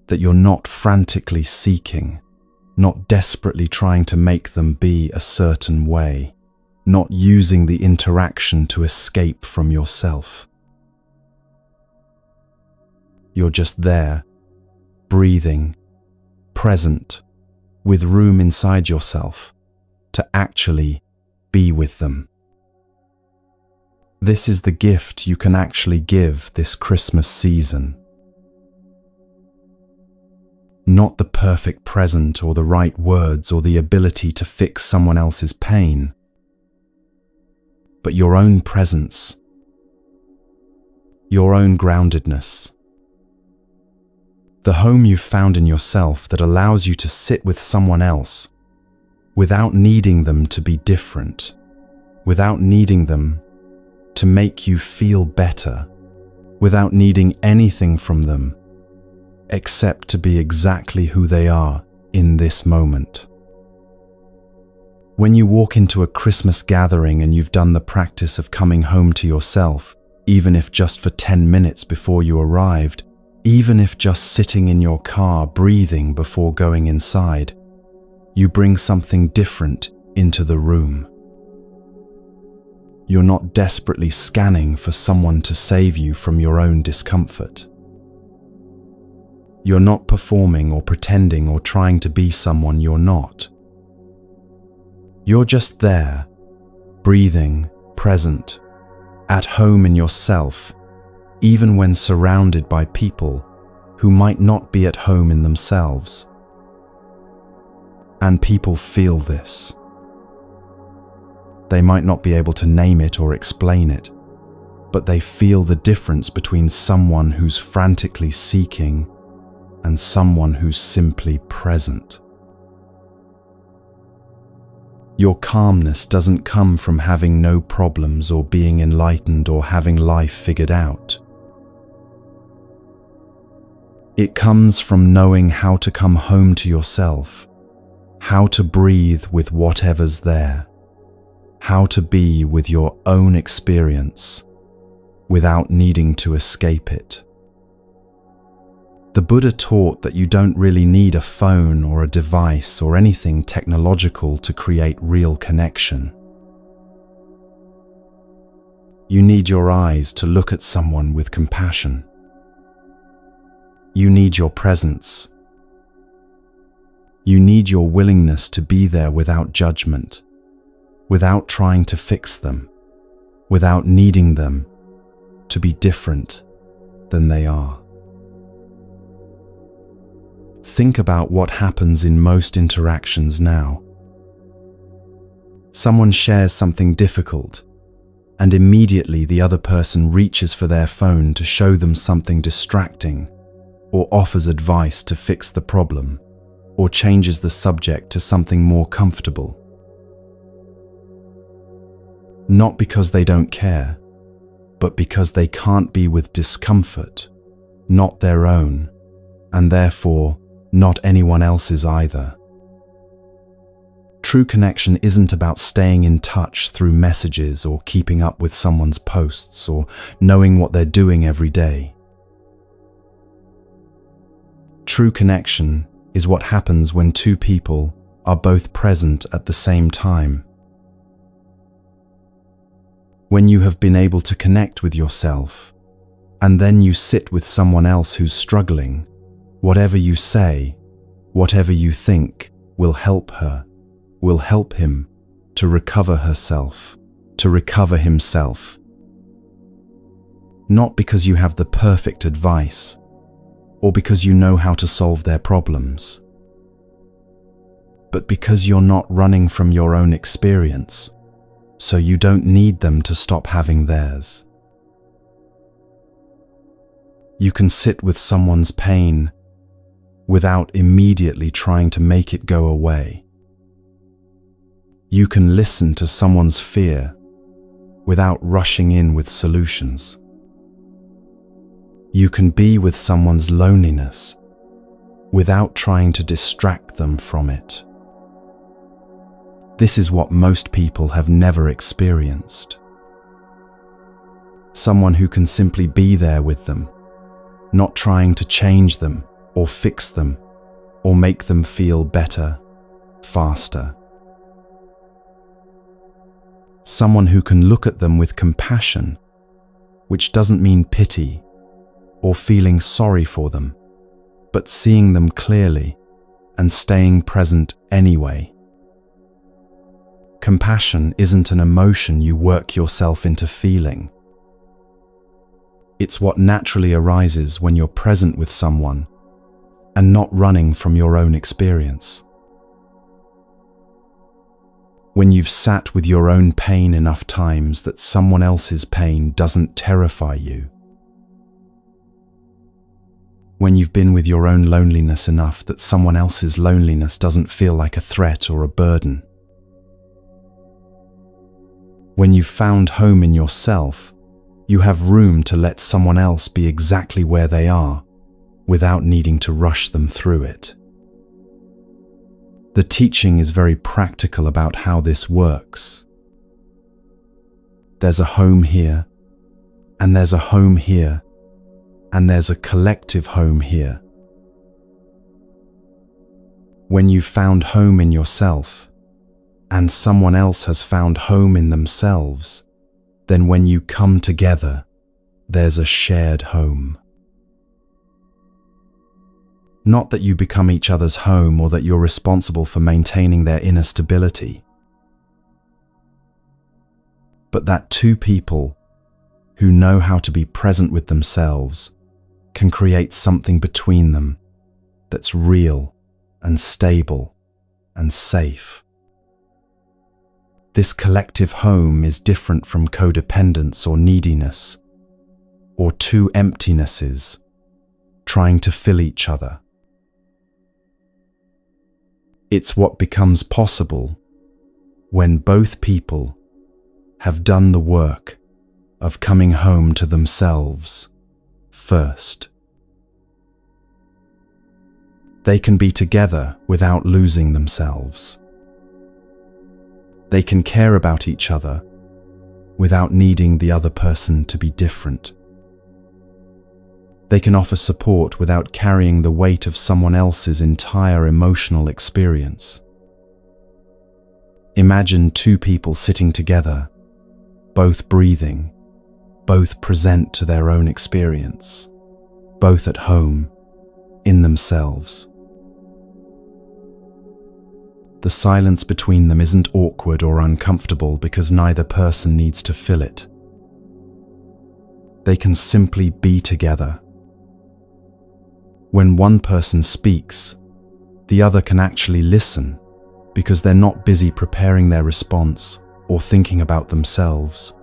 Speaker 1: that you're not frantically seeking, not desperately trying to make them be a certain way, not using the interaction to escape from yourself. You're just there, breathing present, with room inside yourself to actually be with them. This is the gift you can actually give this Christmas season. Not the perfect present or the right words or the ability to fix someone else's pain, but your own presence, your own groundedness. The home you've found in yourself that allows you to sit with someone else without needing them to be different, without needing them to make you feel better, without needing anything from them except to be exactly who they are in this moment. When you walk into a Christmas gathering and you've done the practice of coming home to yourself, even if just for 10 minutes before you arrived, even if just sitting in your car breathing before going inside, you bring something different into the room. You're not desperately scanning for someone to save you from your own discomfort. You're not performing or pretending or trying to be someone you're not. You're just there, breathing, present, at home in yourself, even when surrounded by people who might not be at home in themselves. And people feel this. They might not be able to name it or explain it, but they feel the difference between someone who's frantically seeking and someone who's simply present. Your calmness doesn't come from having no problems or being enlightened or having life figured out. It comes from knowing how to come home to yourself, how to breathe with whatever's there, how to be with your own experience without needing to escape it. The Buddha taught that you don't really need a phone or a device or anything technological to create real connection. You need your eyes to look at someone with compassion. You need your presence. You need your willingness to be there without judgment, without trying to fix them, without needing them to be different than they are. Think about what happens in most interactions now. Someone shares something difficult, and immediately the other person reaches for their phone to show them something distracting, or offers advice to fix the problem, or changes the subject to something more comfortable. Not because they don't care, but because they can't be with discomfort, not their own, and therefore not anyone else's either. True connection isn't about staying in touch through messages or keeping up with someone's posts or knowing what they're doing every day. True connection is what happens when two people are both present at the same time. When you have been able to connect with yourself, and then you sit with someone else who's struggling, whatever you say, whatever you think will help her, will help him to recover herself, to recover himself. Not because you have the perfect advice, or because you know how to solve their problems, but because you're not running from your own experience, so you don't need them to stop having theirs. You can sit with someone's pain without immediately trying to make it go away. You can listen to someone's fear without rushing in with solutions. You can be with someone's loneliness without trying to distract them from it. This is what most people have never experienced. Someone who can simply be there with them, not trying to change them or fix them or make them feel better, faster. Someone who can look at them with compassion, which doesn't mean pity or feeling sorry for them, but seeing them clearly and staying present anyway. Compassion isn't an emotion you work yourself into feeling. It's what naturally arises when you're present with someone and not running from your own experience. When you've sat with your own pain enough times that someone else's pain doesn't terrify you. When you've been with your own loneliness enough that someone else's loneliness doesn't feel like a threat or a burden. When you've found home in yourself, you have room to let someone else be exactly where they are without needing to rush them through it. The teaching is very practical about how this works. There's a home here, and there's a home here, and there's a collective home here. When you've found home in yourself, and someone else has found home in themselves, then when you come together, there's a shared home. Not that you become each other's home or that you're responsible for maintaining their inner stability, but that two people who know how to be present with themselves can create something between them that's real and stable and safe. This collective home is different from codependence or neediness, or two emptinesses trying to fill each other. It's what becomes possible when both people have done the work of coming home to themselves first. They can be together without losing themselves. They can care about each other without needing the other person to be different. They can offer support without carrying the weight of someone else's entire emotional experience. Imagine two people sitting together, both breathing, both present to their own experience, both at home, in themselves. The silence between them isn't awkward or uncomfortable because neither person needs to fill it. They can simply be together. When one person speaks, the other can actually listen because they're not busy preparing their response or thinking about themselves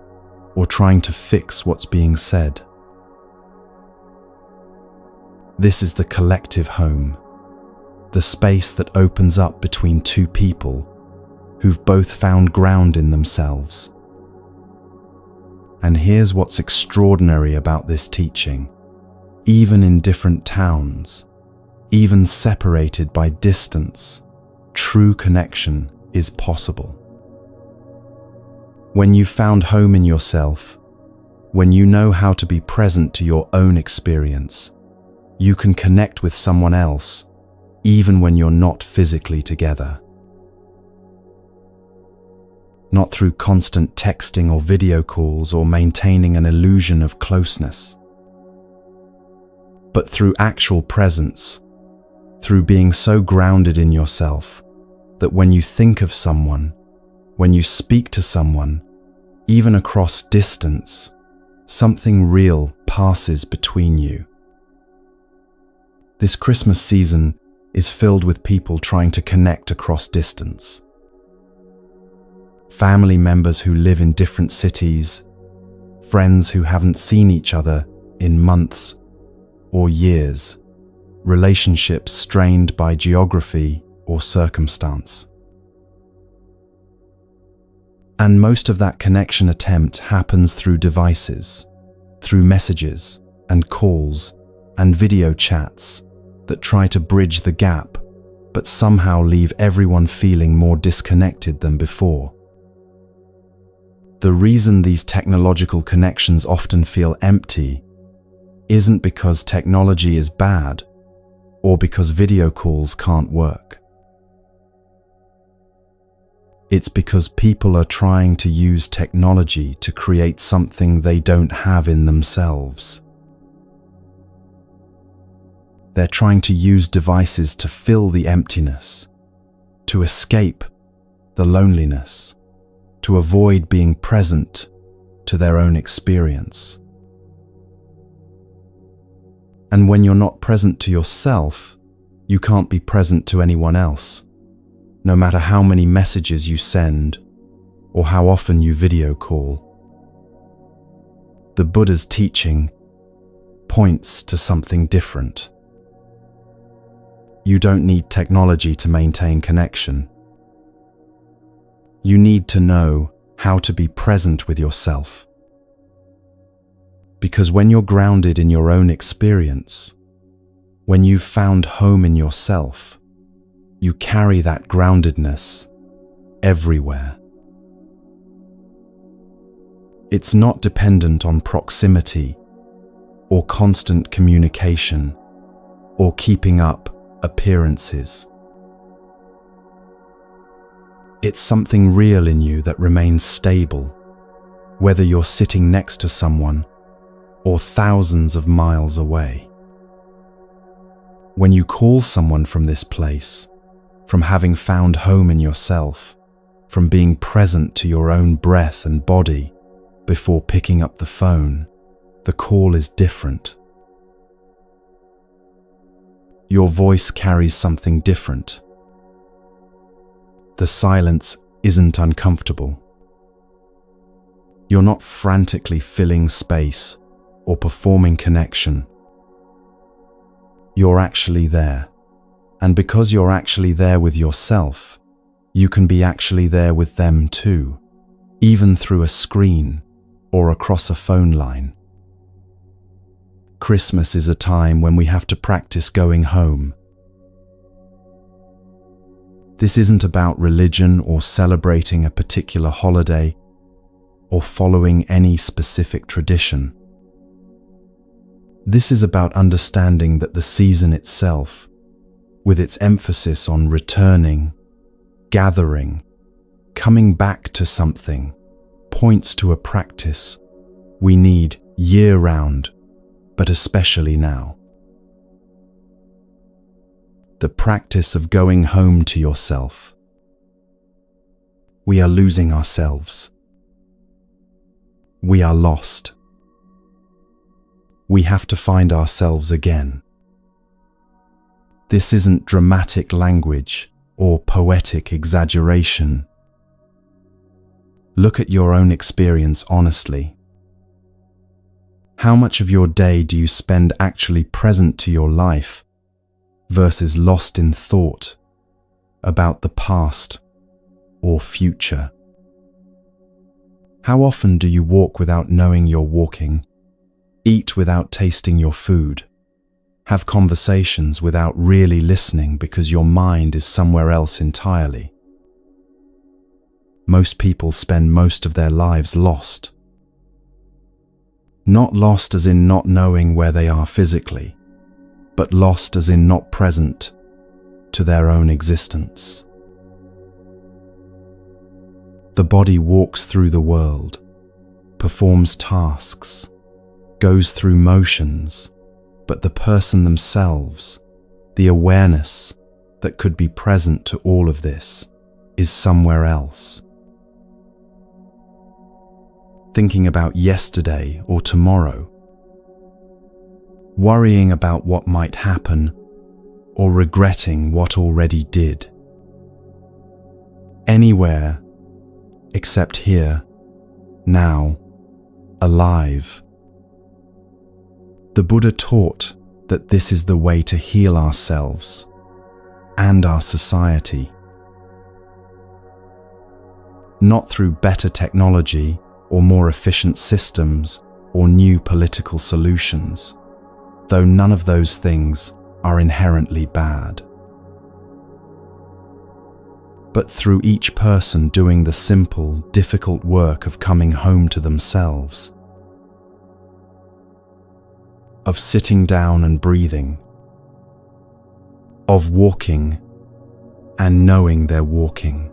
Speaker 1: or trying to fix what's being said. This is the collective home, the space that opens up between two people who've both found ground in themselves. And here's what's extraordinary about this teaching. Even in different towns, even separated by distance, true connection is possible. When you've found home in yourself, when you know how to be present to your own experience, you can connect with someone else, even when you're not physically together. Not through constant texting or video calls or maintaining an illusion of closeness, but through actual presence, through being so grounded in yourself that when you think of someone, when you speak to someone, even across distance, something real passes between you. This Christmas season is filled with people trying to connect across distance. Family members who live in different cities, friends who haven't seen each other in months or years, relationships strained by geography or circumstance. And most of that connection attempt happens through devices, through messages and calls and video chats that try to bridge the gap, but somehow leave everyone feeling more disconnected than before. The reason these technological connections often feel empty isn't because technology is bad or because video calls can't work. It's because people are trying to use technology to create something they don't have in themselves. They're trying to use devices to fill the emptiness, to escape the loneliness, to avoid being present to their own experience. And when you're not present to yourself, you can't be present to anyone else, no matter how many messages you send or how often you video call. The Buddha's teaching points to something different. You don't need technology to maintain connection. You need to know how to be present with yourself. Because when you're grounded in your own experience, when you've found home in yourself, you carry that groundedness everywhere. It's not dependent on proximity or constant communication or keeping up appearances. It's something real in you that remains stable, whether you're sitting next to someone or thousands of miles away. When you call someone from this place, from having found home in yourself, from being present to your own breath and body before picking up the phone, the call is different. Your voice carries something different. The silence isn't uncomfortable. You're not frantically filling space or performing connection. You're actually there. And because you're actually there with yourself, you can be actually there with them too, even through a screen or across a phone line. Christmas is a time when we have to practice going home. This isn't about religion or celebrating a particular holiday or following any specific tradition. This is about understanding that the season itself, with its emphasis on returning, gathering, coming back to something, points to a practice we need year-round, but especially now. The practice of going home to yourself. We are losing ourselves. We are lost. We have to find ourselves again. This isn't dramatic language or poetic exaggeration. Look at your own experience honestly. How much of your day do you spend actually present to your life versus lost in thought about the past or future? How often do you walk without knowing you're walking, eat without tasting your food, have conversations without really listening because your mind is somewhere else entirely? Most people spend most of their lives lost. Not lost as in not knowing where they are physically, but lost as in not present to their own existence. The body walks through the world, performs tasks, goes through motions, but the person themselves, the awareness that could be present to all of this, is somewhere else. Thinking about yesterday or tomorrow, worrying about what might happen, or regretting what already did. Anywhere except here, now, alive. The Buddha taught that this is the way to heal ourselves and our society. Not through better technology or more efficient systems or new political solutions, though none of those things are inherently bad. But through each person doing the simple, difficult work of coming home to themselves, of sitting down and breathing, of walking and knowing they're walking,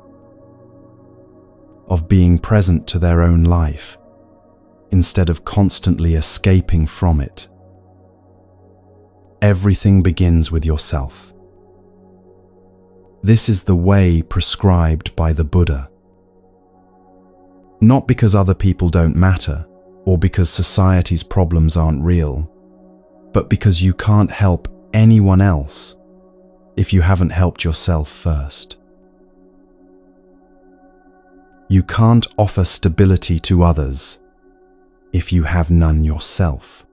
Speaker 1: of being present to their own life instead of constantly escaping from it. everything begins with yourself. This is the way prescribed by the Buddha. Not because other people don't matter, or because society's problems aren't real, but because you can't help anyone else if you haven't helped yourself first. You can't offer stability to others if you have none yourself.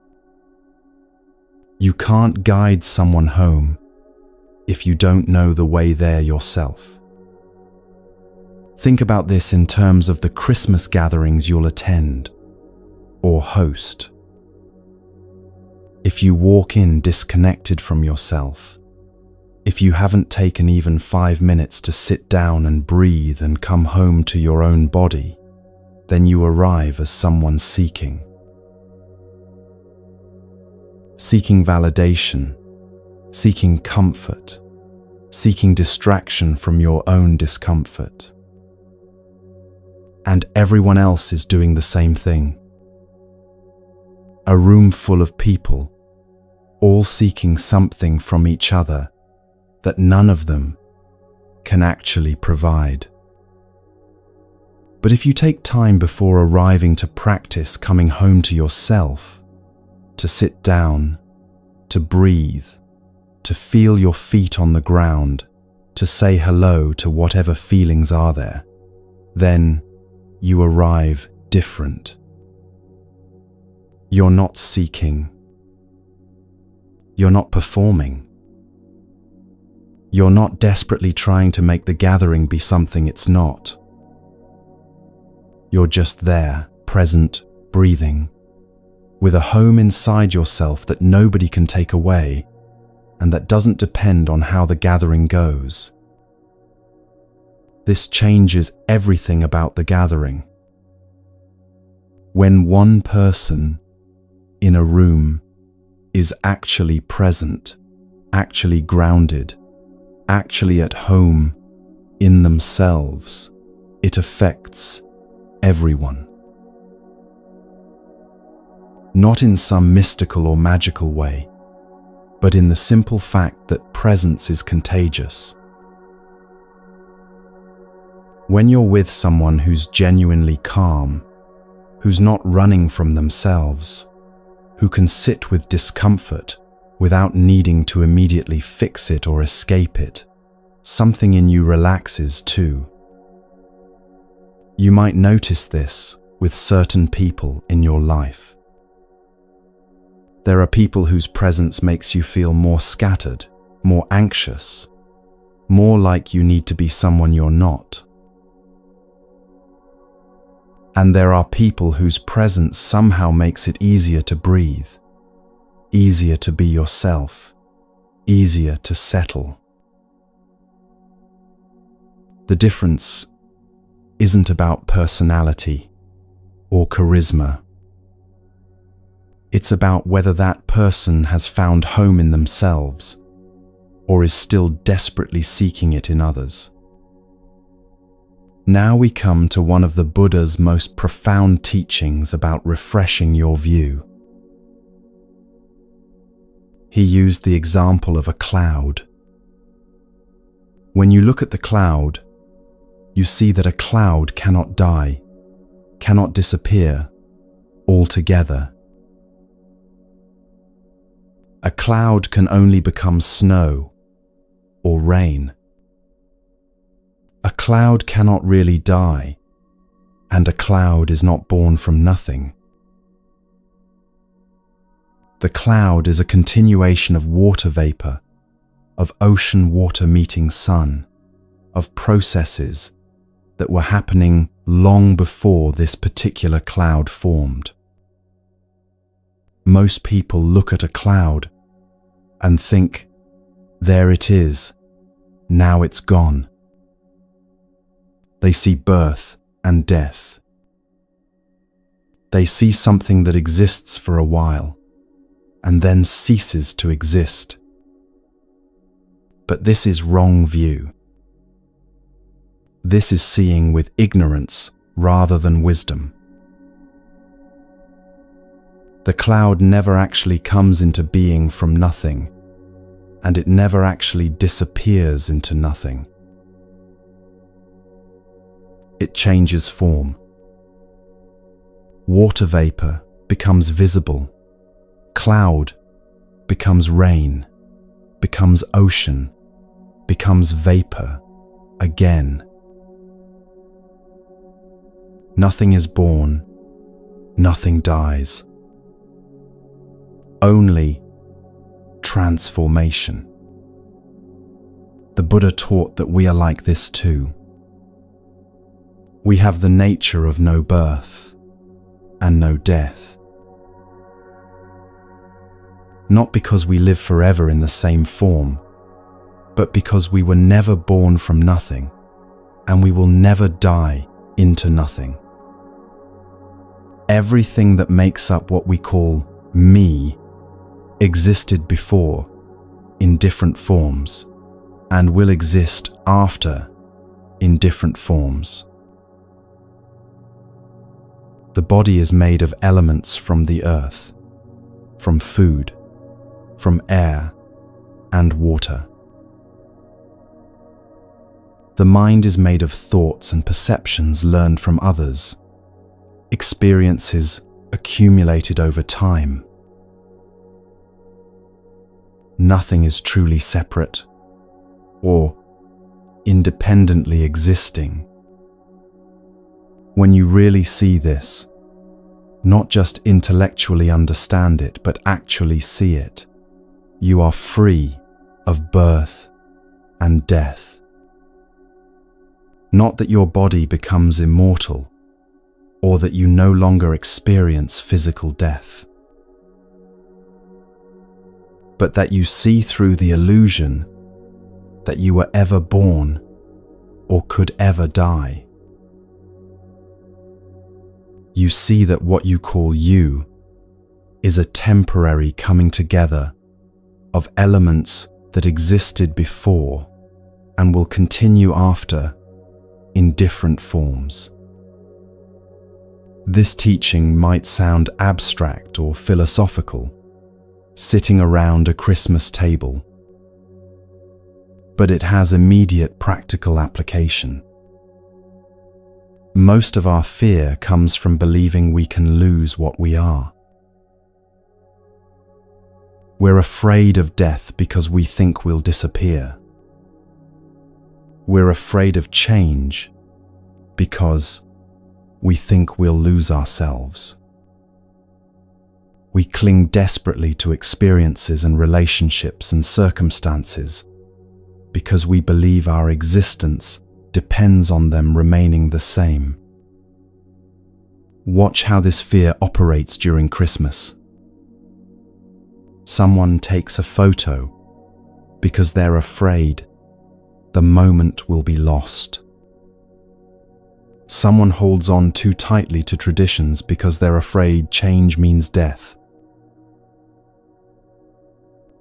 Speaker 1: You can't guide someone home if you don't know the way there yourself. Think about this in terms of the Christmas gatherings you'll attend or host. If you walk in disconnected from yourself, if you haven't taken even 5 minutes to sit down and breathe and come home to your own body, then you arrive as someone seeking. Seeking validation, seeking comfort, seeking distraction from your own discomfort. And everyone else is doing the same thing. A room full of people, all seeking something from each other that none of them can actually provide. But if you take time before arriving to practice coming home to yourself, to sit down, to breathe, to feel your feet on the ground, to say hello to whatever feelings are there, then you arrive different. You're not seeking. You're not performing. You're not desperately trying to make the gathering be something it's not. You're just there, present, breathing, with a home inside yourself that nobody can take away and that doesn't depend on how the gathering goes. This changes everything about the gathering. When one person in a room is actually present, actually grounded, actually at home in themselves, it affects everyone. Not in some mystical or magical way, but in the simple fact that presence is contagious. When you're with someone who's genuinely calm, who's not running from themselves, who can sit with discomfort without needing to immediately fix it or escape it, something in you relaxes too. You might notice this with certain people in your life. There are people whose presence makes you feel more scattered, more anxious, more like you need to be someone you're not. And there are people whose presence somehow makes it easier to breathe, easier to be yourself, easier to settle. The difference isn't about personality or charisma. It's about whether that person has found home in themselves or is still desperately seeking it in others. Now we come to one of the Buddha's most profound teachings about refreshing your view. He used the example of a cloud. When you look at the cloud, you see that a cloud cannot die, cannot disappear altogether. A cloud can only become snow or rain. A cloud cannot really die, and a cloud is not born from nothing. The cloud is a continuation of water vapor, of ocean water meeting sun, of processes that were happening long before this particular cloud formed. Most people look at a cloud and think, there it is, now it's gone. They see birth and death. They see something that exists for a while and then ceases to exist. But this is wrong view. This is seeing with ignorance rather than wisdom. The cloud never actually comes into being from nothing, and it never actually disappears into nothing. It changes form. Water vapor becomes visible. Cloud becomes rain, becomes ocean, becomes vapor again. Nothing is born, nothing dies. Only transformation. The Buddha taught that we are like this too. We have the nature of no birth and no death. Not because we live forever in the same form, but because we were never born from nothing, and we will never die into nothing. Everything that makes up what we call me existed before in different forms and will exist after in different forms. The body is made of elements from the earth, from food, from air and water. The mind is made of thoughts and perceptions learned from others, experiences accumulated over time. Nothing is truly separate or independently existing. When you really see this, not just intellectually understand it, but actually see it, you are free of birth and death. Not that your body becomes immortal, or that you no longer experience physical death, but that you see through the illusion that you were ever born or could ever die. You see that what you call you is a temporary coming together of elements that existed before and will continue after in different forms. This teaching might sound abstract or philosophical, sitting around a Christmas table, but it has immediate practical application. Most of our fear comes from believing we can lose what we are. We're afraid of death because we think we'll disappear. We're afraid of change because we think we'll lose ourselves. We cling desperately to experiences and relationships and circumstances because we believe our existence depends on them remaining the same. Watch how this fear operates during Christmas. Someone takes a photo because they're afraid the moment will be lost. Someone holds on too tightly to traditions because they're afraid change means death.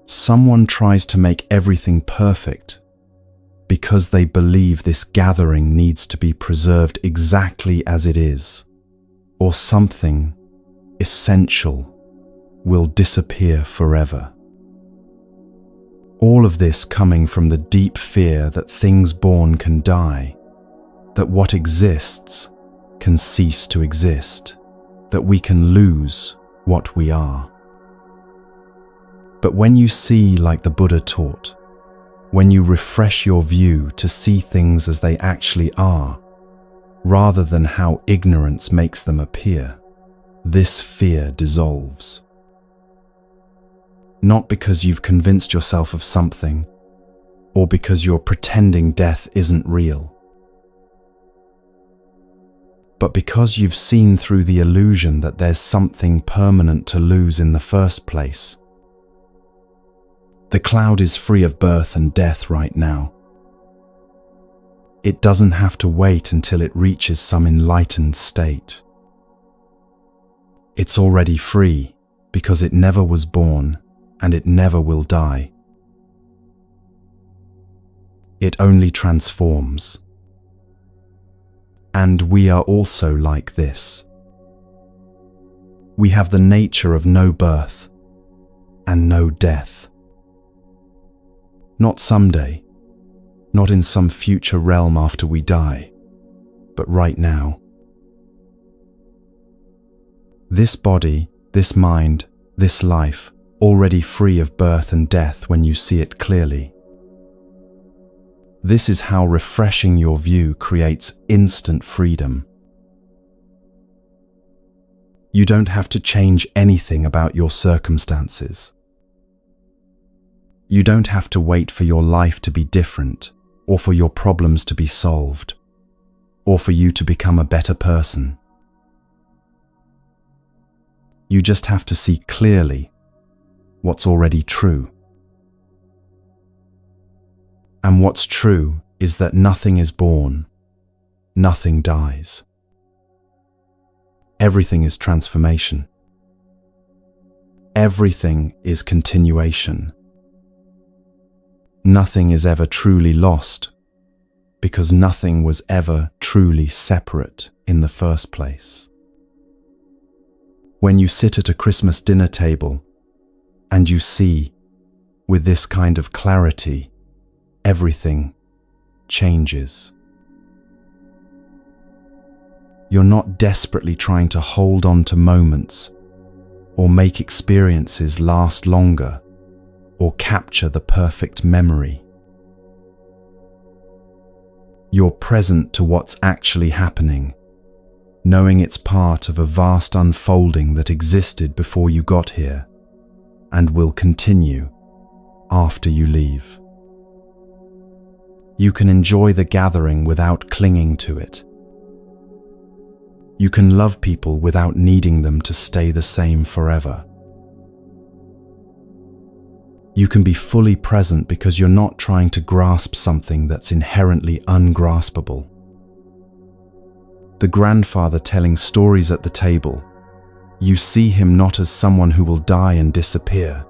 Speaker 1: Someone tries to make everything perfect because they believe this gathering needs to be preserved exactly as it is, or something essential will disappear forever. All of this coming from the deep fear that things born can die, that what exists can cease to exist, that we can lose what we are. But when you see like the Buddha taught, when you refresh your view to see things as they actually are, rather than how ignorance makes them appear, this fear dissolves. Not because you've convinced yourself of something, or because you're pretending death isn't real, but because you've seen through the illusion that there's something permanent to lose in the first place. The cloud is free of birth and death right now. It doesn't have to wait until it reaches some enlightened state. It's already free because it never was born and it never will die. It only transforms. And we are also like this. We have the nature of no birth and no death. Not someday, not in some future realm after we die, but right now. This body, this mind, this life, already free of birth and death when you see it clearly. This is how refreshing your view creates instant freedom. You don't have to change anything about your circumstances. You don't have to wait for your life to be different, or for your problems to be solved, or for you to become a better person. You just have to see clearly what's already true. And what's true is that nothing is born, nothing dies. Everything is transformation. Everything is continuation. Nothing is ever truly lost, because nothing was ever truly separate in the first place. When you sit at a Christmas dinner table and you see, with this kind of clarity, everything changes. You're not desperately trying to hold on to moments or make experiences last longer or capture the perfect memory. You're present to what's actually happening, knowing it's part of a vast unfolding that existed before you got here and will continue after you leave. You can enjoy the gathering without clinging to it. You can love people without needing them to stay the same forever. You can be fully present because you're not trying to grasp something that's inherently ungraspable. The grandfather telling stories at the table, you see him not as someone who will die and disappear,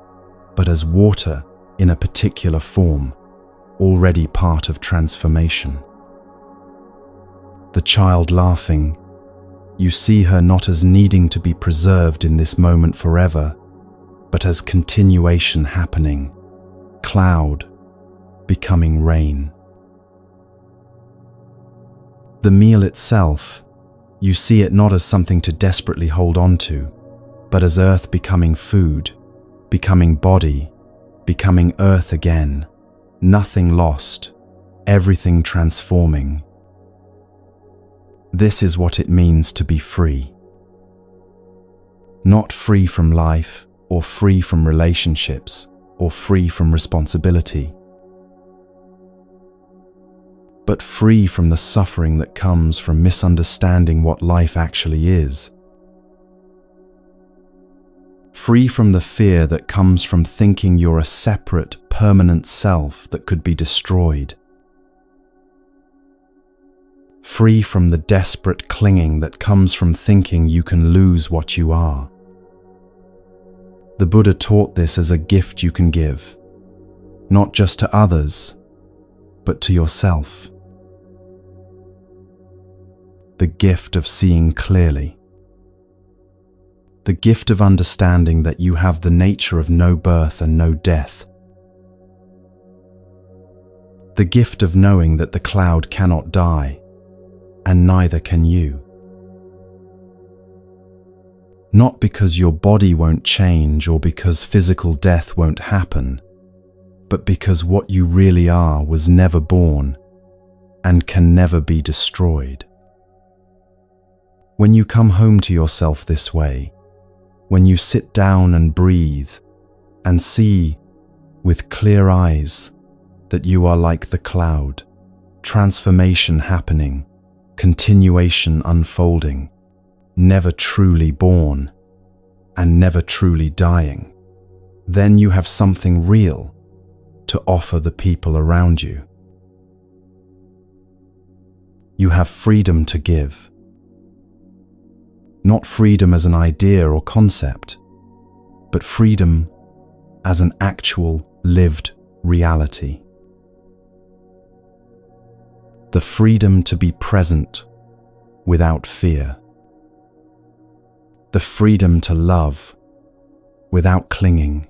Speaker 1: but as water in a particular form, already part of transformation. The child laughing, you see her not as needing to be preserved in this moment forever, but as continuation happening, cloud becoming rain. The meal itself, you see it not as something to desperately hold on to, but as earth becoming food, becoming body, becoming earth again, nothing lost, everything transforming. This is what it means to be free. Not free from life, or free from relationships, or free from responsibility, but free from the suffering that comes from misunderstanding what life actually is. Free from the fear that comes from thinking you're a separate, permanent self that could be destroyed. Free from the desperate clinging that comes from thinking you can lose what you are. The Buddha taught this as a gift you can give, not just to others, but to yourself. The gift of seeing clearly. The gift of understanding that you have the nature of no birth and no death. The gift of knowing that the cloud cannot die, and neither can you. Not because your body won't change or because physical death won't happen, but because what you really are was never born and can never be destroyed. When you come home to yourself this way, when you sit down and breathe and see with clear eyes that you are like the cloud, transformation happening, continuation unfolding, never truly born and never truly dying, then you have something real to offer the people around you. You have freedom to give. Not freedom as an idea or concept, but freedom as an actual lived reality. The freedom to be present without fear. The freedom to love without clinging.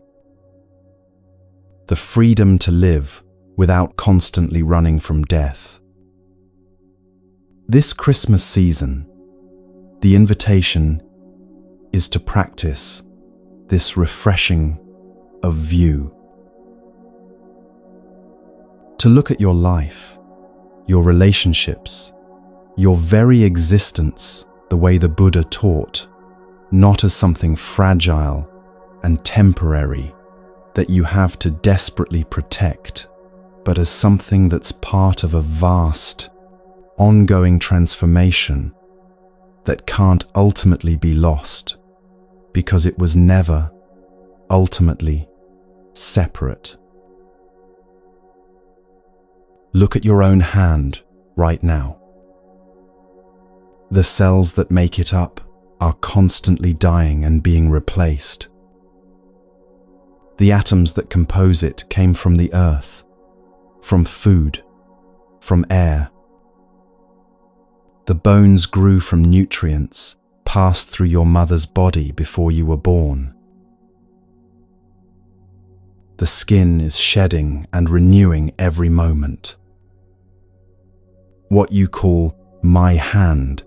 Speaker 1: The freedom to live without constantly running from death. This Christmas season, the invitation is to practice this refreshing of view. To look at your life, your relationships, your very existence the way the Buddha taught, not as something fragile and temporary that you have to desperately protect, but as something that's part of a vast, ongoing transformation that can't ultimately be lost because it was never ultimately separate. Look at your own hand right now. The cells that make it up are constantly dying and being replaced. The atoms that compose it came from the earth, from food, from air. The bones grew from nutrients passed through your mother's body before you were born. The skin is shedding and renewing every moment. What you call my hand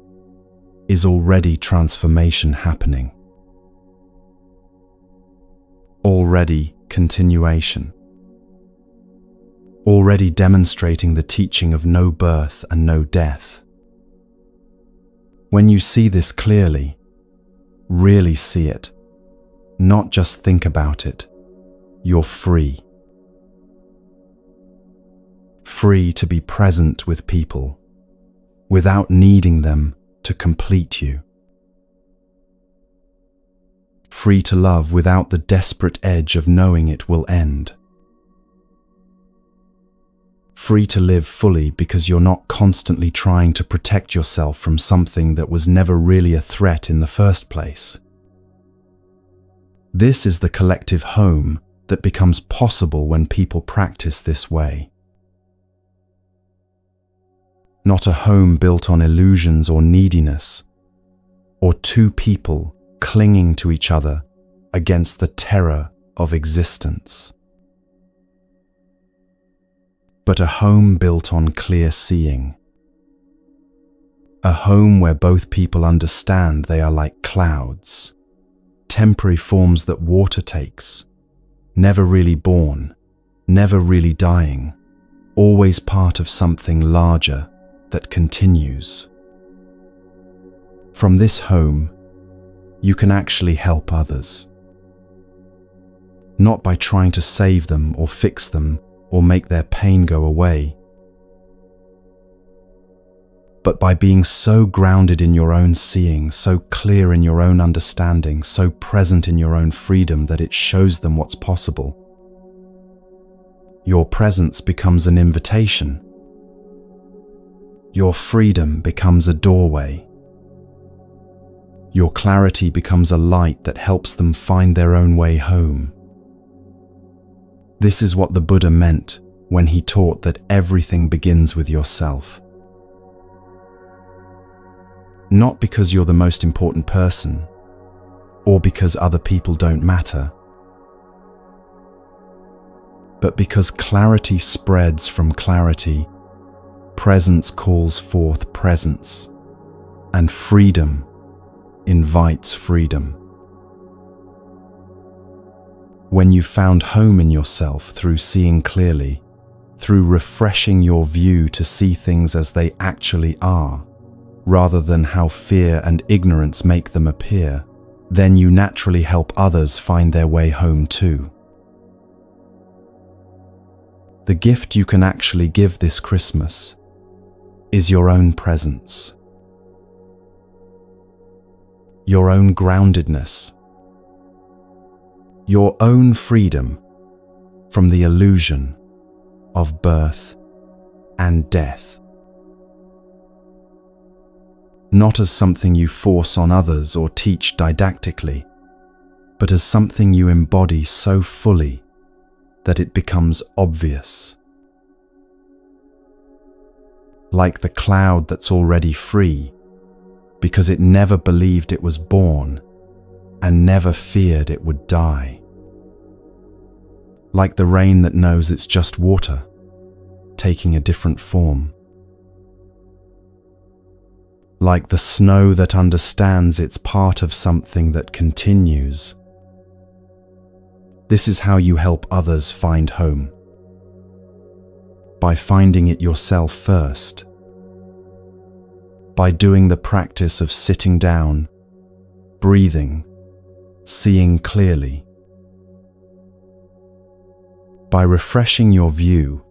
Speaker 1: is already transformation happening. Already continuation. Already demonstrating the teaching of no birth and no death. When you see this clearly, really see it, not just think about it, you're free. Free to be present with people without needing them to complete you. Free to love without the desperate edge of knowing it will end. Free to live fully because you're not constantly trying to protect yourself from something that was never really a threat in the first place. This is the collective home that becomes possible when people practice this way. Not a home built on illusions or neediness, or two people clinging to each other against the terror of existence. But a home built on clear seeing. A home where both people understand they are like clouds, temporary forms that water takes, never really born, never really dying, always part of something larger that continues. From this home, you can actually help others. Not by trying to save them or fix them or make their pain go away, but by being so grounded in your own seeing, so clear in your own understanding, so present in your own freedom that it shows them what's possible. Your presence becomes an invitation. Your freedom becomes a doorway. Your clarity becomes a light that helps them find their own way home. This is what the Buddha meant when he taught that everything begins with yourself. Not because you're the most important person, or because other people don't matter, but because clarity spreads from clarity, presence calls forth presence, and freedom invites freedom. When you've found home in yourself through seeing clearly, through refreshing your view to see things as they actually are, rather than how fear and ignorance make them appear, then you naturally help others find their way home too. The gift you can actually give this Christmas is your own presence, your own groundedness, your own freedom from the illusion of birth and death. Not as something you force on others or teach didactically, but as something you embody so fully that it becomes obvious. Like the cloud that's already free, because it never believed it was born and never feared it would die. Like the rain that knows it's just water, taking a different form. Like the snow that understands it's part of something that continues. This is how you help others find home. By finding it yourself first. By doing the practice of sitting down, breathing, seeing clearly. By refreshing your view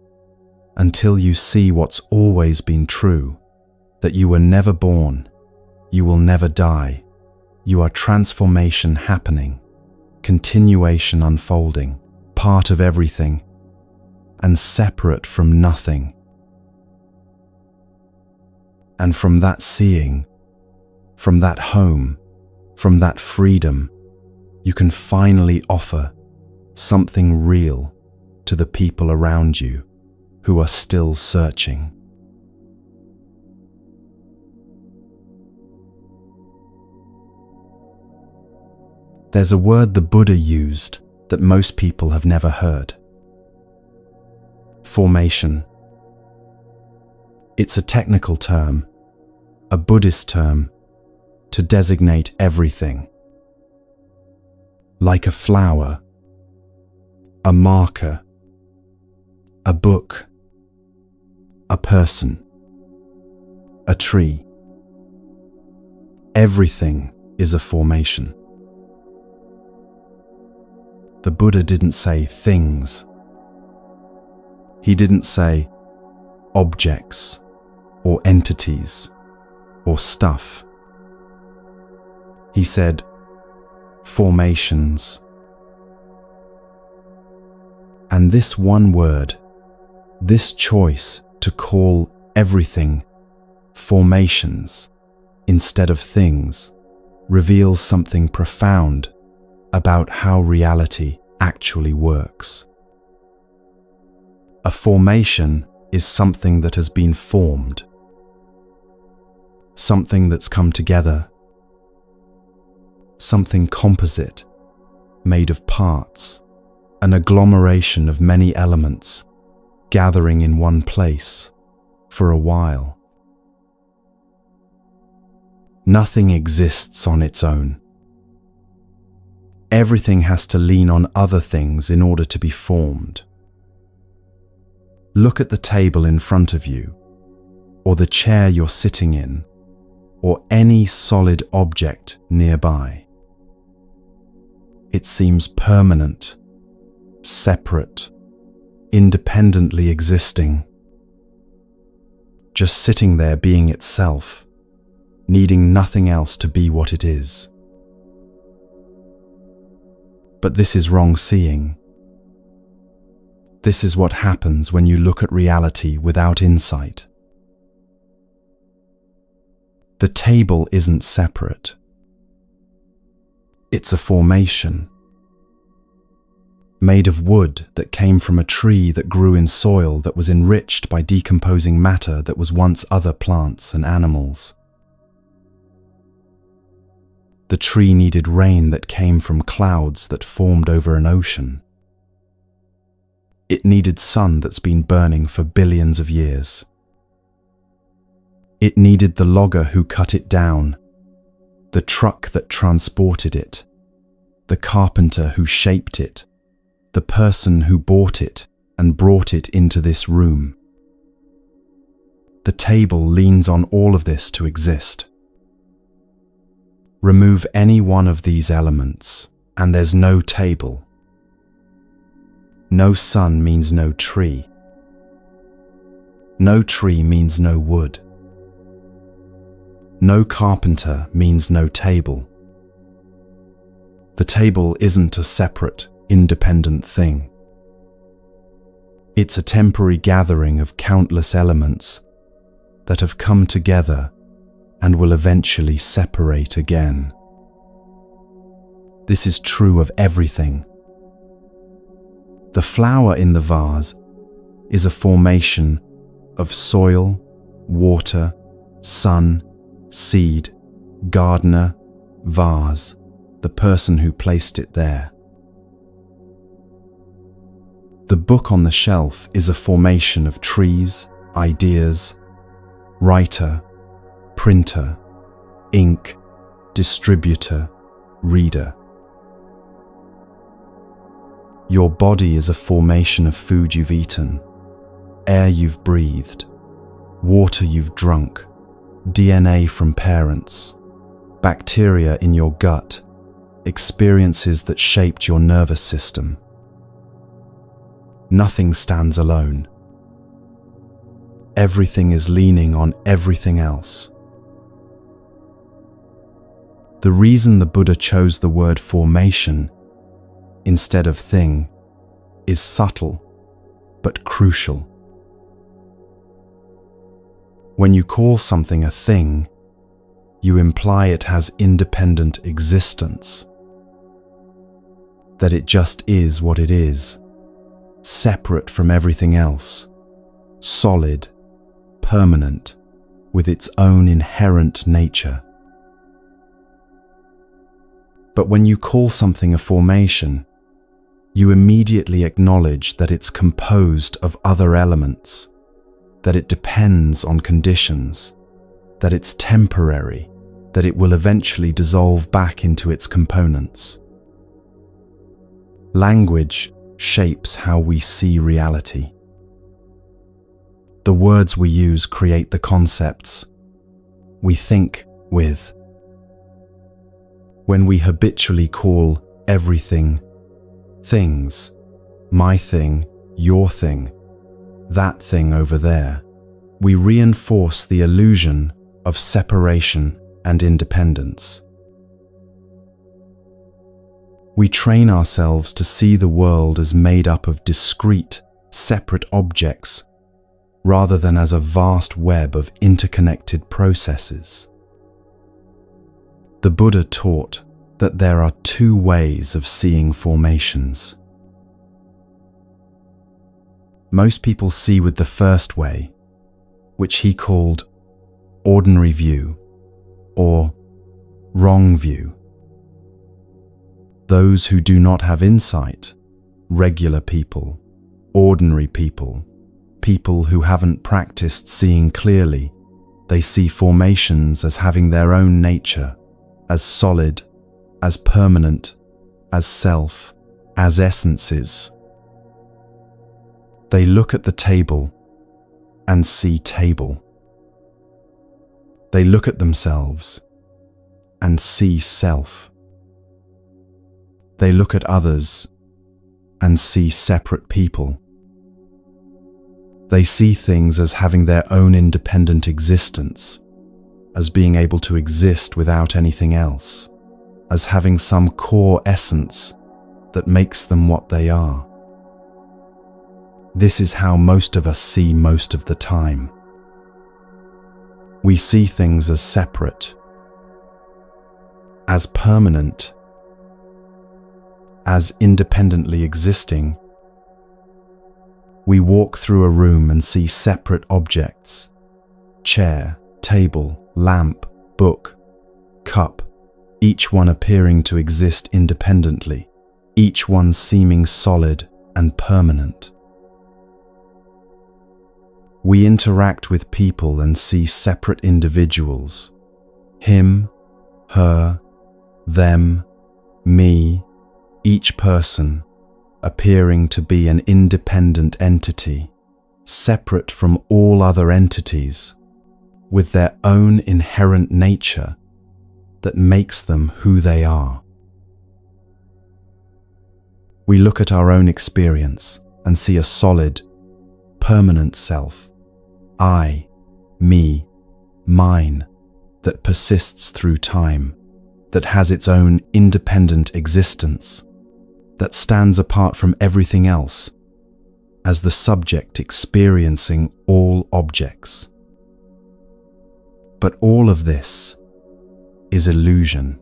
Speaker 1: until you see what's always been true, that you were never born, you will never die, you are transformation happening, continuation unfolding, part of everything, and separate from nothing. And from that seeing, from that home, from that freedom, you can finally offer something real to the people around you who are still searching. There's a word the Buddha used that most people have never heard. Formation. It's a technical term, a Buddhist term, to designate everything. Like a flower, a marker, a book, a person, a tree. Everything is a formation. The Buddha didn't say things. He didn't say objects or entities or stuff. He said formations. And this one word, this choice to call everything formations instead of things, reveals something profound about how reality actually works. A formation is something that has been formed, something that's come together, something composite, made of parts, an agglomeration of many elements, gathering in one place for a while. Nothing exists on its own. Everything has to lean on other things in order to be formed. Look at the table in front of you, or the chair you're sitting in, or any solid object nearby. It seems permanent, separate, independently existing, just sitting there being itself, needing nothing else to be what it is. But this is wrong seeing. This is what happens when you look at reality without insight. The table isn't separate. It's a formation, made of wood that came from a tree that grew in soil that was enriched by decomposing matter that was once other plants and animals. The tree needed rain that came from clouds that formed over an ocean. It needed sun that's been burning for billions of years. It needed the logger who cut it down, the truck that transported it, the carpenter who shaped it, the person who bought it and brought it into this room. The table leans on all of this to exist. Remove any one of these elements, and there's no table. No sun means no tree. No tree means no wood. No carpenter means no table. The table isn't a separate, independent thing. It's a temporary gathering of countless elements that have come together and will eventually separate again. This is true of everything. The flower in the vase is a formation of soil, water, sun, seed, gardener, vase, the person who placed it there. The book on the shelf is a formation of trees, ideas, writer, printer, ink, distributor, reader. Your body is a formation of food you've eaten, air you've breathed, water you've drunk, DNA from parents, bacteria in your gut, experiences that shaped your nervous system. Nothing stands alone. Everything is leaning on everything else. The reason the Buddha chose the word formation instead of thing is subtle but crucial. When you call something a thing, you imply it has independent existence, that it just is what it is, separate from everything else, solid, permanent, with its own inherent nature. But when you call something a formation, you immediately acknowledge that it's composed of other elements, that it depends on conditions, that it's temporary, that it will eventually dissolve back into its components. Language shapes how we see reality. The words we use create the concepts we think with. When we habitually call everything things, my thing, your thing, that thing over there, we reinforce the illusion of separation and independence. We train ourselves to see the world as made up of discrete, separate objects rather than as a vast web of interconnected processes. The Buddha taught that there are two ways of seeing formations. Most people see with the first way, which he called ordinary view or wrong view. Those who do not have insight, regular people, ordinary people, people who haven't practiced seeing clearly, they see formations as having their own nature, as solid, as permanent, as self, as essences. They look at the table and see table. They look at themselves and see self. They look at others and see separate people. They see things as having their own independent existence, as being able to exist without anything else, as having some core essence that makes them what they are. This is how most of us see most of the time. We see things as separate, as permanent, as independently existing. We walk through a room and see separate objects: chair, table, lamp, book, cup, each one appearing to exist independently, each one seeming solid and permanent. We interact with people and see separate individuals: him, her, them, me, each person appearing to be an independent entity, separate from all other entities, with their own inherent nature that makes them who they are. We look at our own experience and see a solid, permanent self, I, me, mine, that persists through time, that has its own independent existence, that stands apart from everything else, as the subject experiencing all objects. But all of this is illusion,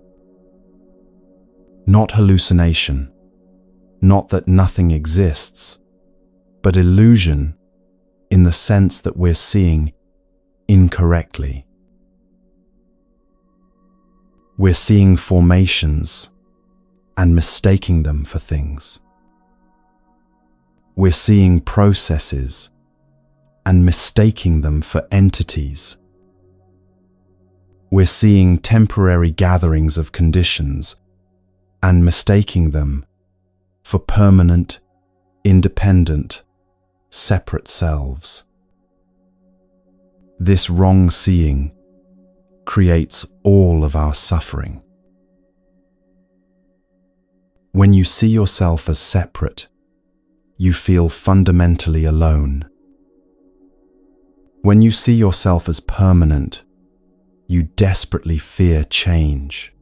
Speaker 1: not hallucination, not that nothing exists, but illusion in the sense that we're seeing incorrectly. We're seeing formations and mistaking them for things. We're seeing processes and mistaking them for entities. We're seeing temporary gatherings of conditions and mistaking them for permanent, independent, separate selves. This wrong seeing creates all of our suffering. When you see yourself as separate, you feel fundamentally alone. When you see yourself as permanent, you desperately fear change.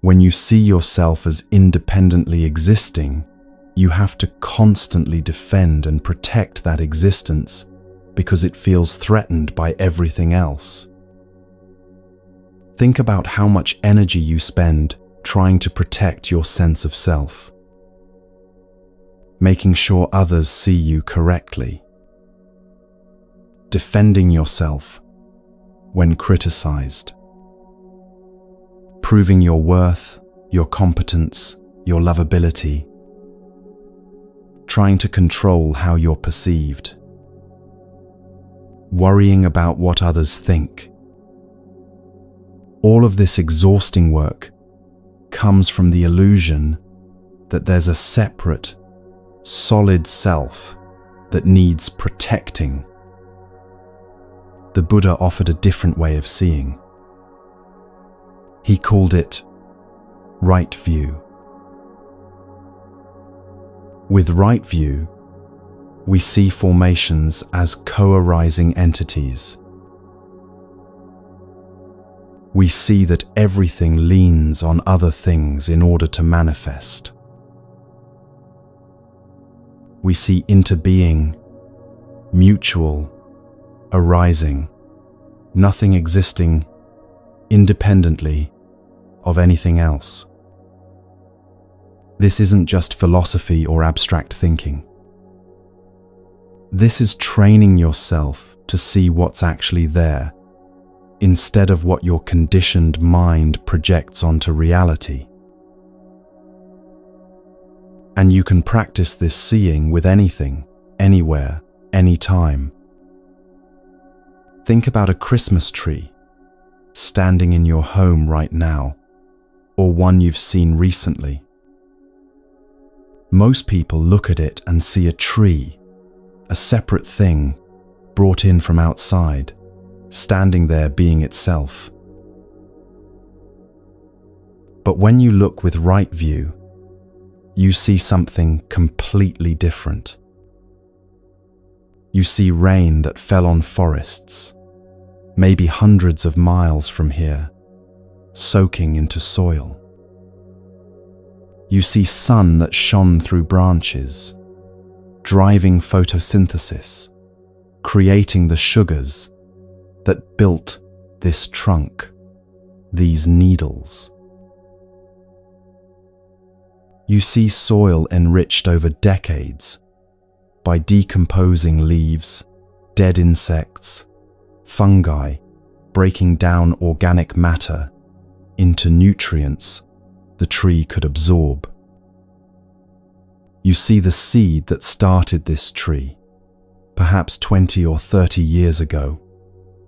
Speaker 1: When you see yourself as independently existing, you have to constantly defend and protect that existence because it feels threatened by everything else. Think about how much energy you spend trying to protect your sense of self, making sure others see you correctly, defending yourself when criticized, proving your worth, your competence, your lovability, trying to control how you're perceived, worrying about what others think. All of this exhausting work comes from the illusion that there's a separate, solid self that needs protecting. The Buddha offered a different way of seeing. He called it right view. With right view, we see formations as co-arising entities. We see that everything leans on other things in order to manifest. We see interbeing, mutual, arising, nothing existing independently of anything else. This isn't just philosophy or abstract thinking. This is training yourself to see what's actually there, instead of what your conditioned mind projects onto reality. And you can practice this seeing with anything, anywhere, anytime. Think about a Christmas tree standing in your home right now, or one you've seen recently. Most people look at it and see a tree, a separate thing brought in from outside, standing there being itself. But when you look with right view, you see something completely different. You see rain that fell on forests, maybe hundreds of miles from here, soaking into soil. You see sun that shone through branches, driving photosynthesis, creating the sugars that built this trunk, these needles. You see soil enriched over decades by decomposing leaves, dead insects, fungi breaking down organic matter into nutrients the tree could absorb. You see the seed that started this tree, perhaps 20 or 30 years ago,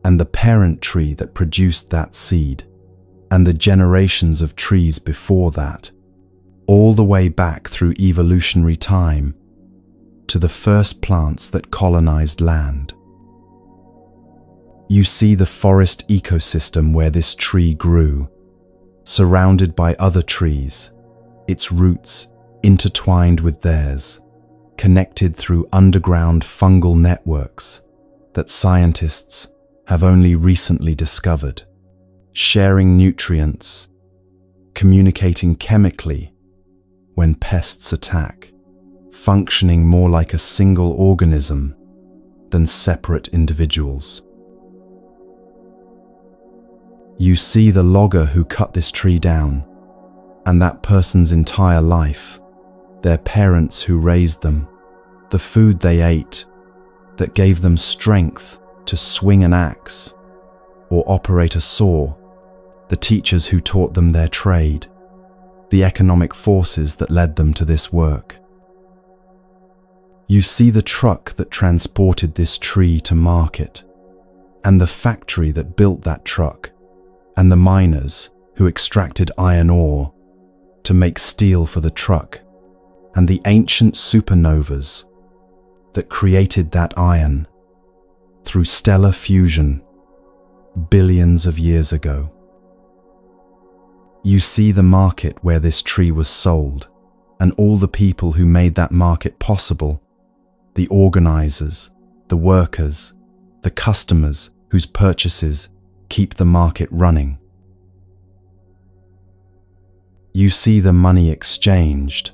Speaker 1: and the parent tree that produced that seed, and the generations of trees before that, all the way back through evolutionary time to the first plants that colonized land. You see the forest ecosystem where this tree grew, surrounded by other trees, its roots intertwined with theirs, connected through underground fungal networks that scientists have only recently discovered, sharing nutrients, communicating chemically when pests attack, functioning more like a single organism than separate individuals. You see the logger who cut this tree down, and that person's entire life, their parents who raised them, the food they ate that gave them strength to swing an axe or operate a saw, the teachers who taught them their trade, the economic forces that led them to this work. You see the truck that transported this tree to market, and the factory that built that truck, and the miners who extracted iron ore to make steel for the truck, and the ancient supernovas that created that iron through stellar fusion billions of years ago. You see the market where this tree was sold, and all the people who made that market possible, the organizers, the workers, the customers whose purchases keep the market running. You see the money exchanged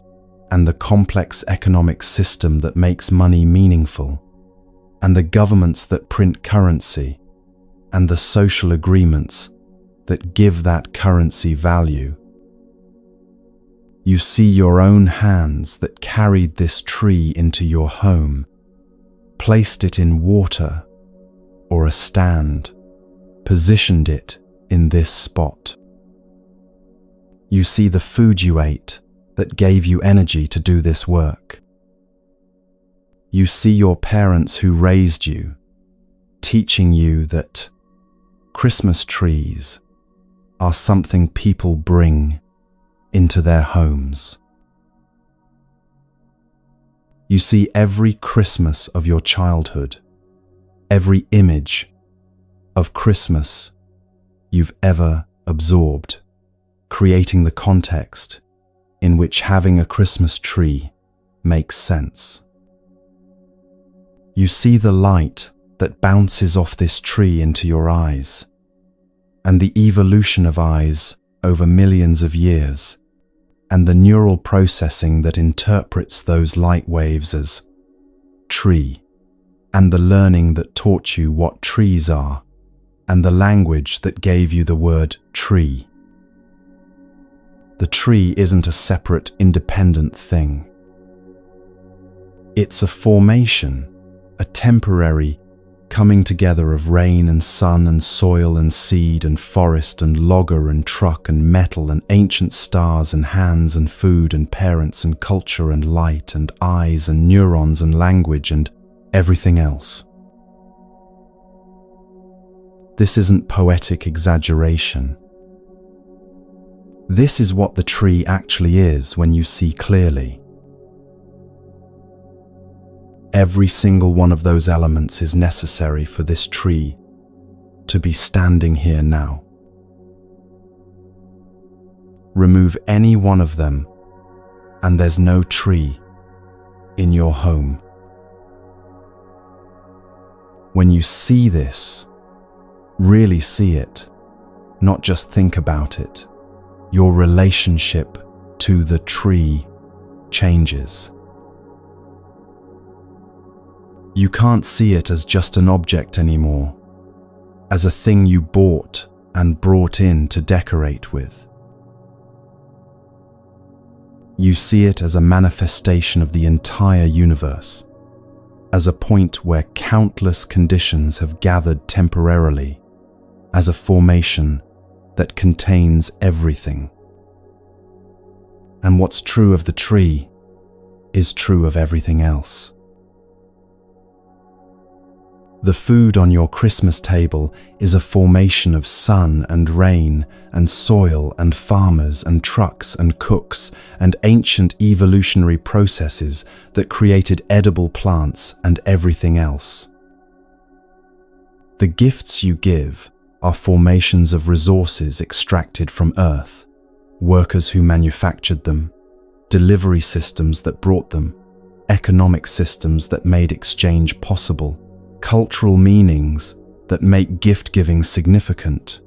Speaker 1: and the complex economic system that makes money meaningful, and the governments that print currency, and the social agreements that give that currency value. You see your own hands that carried this tree into your home, placed it in water or a stand, positioned it in this spot. You see the food you ate that gave you energy to do this work. You see your parents who raised you, teaching you that Christmas trees are something people bring into their homes. You see every Christmas of your childhood, every image of Christmas you've ever absorbed, creating the context in which having a Christmas tree makes sense. You see the light that bounces off this tree into your eyes, and the evolution of eyes over millions of years, and the neural processing that interprets those light waves as tree, and the learning that taught you what trees are, and the language that gave you the word tree. The tree isn't a separate, independent thing. It's a formation, a temporary coming together of rain and sun and soil and seed and forest and logger and truck and metal and ancient stars and hands and food and parents and culture and light and eyes and neurons and language and everything else. This isn't poetic exaggeration. This is what the tree actually is when you see clearly. Every single one of those elements is necessary for this tree to be standing here now. Remove any one of them, and there's no tree in your home. When you see this, really see it, not just think about it, your relationship to the tree changes. You can't see it as just an object anymore, as a thing you bought and brought in to decorate with. You see it as a manifestation of the entire universe, as a point where countless conditions have gathered temporarily, as a formation that contains everything. And what's true of the tree is true of everything else. The food on your Christmas table is a formation of sun and rain and soil and farmers and trucks and cooks and ancient evolutionary processes that created edible plants and everything else. The gifts you give are formations of resources extracted from Earth, workers who manufactured them, delivery systems that brought them, economic systems that made exchange possible, cultural meanings that make gift-giving significant.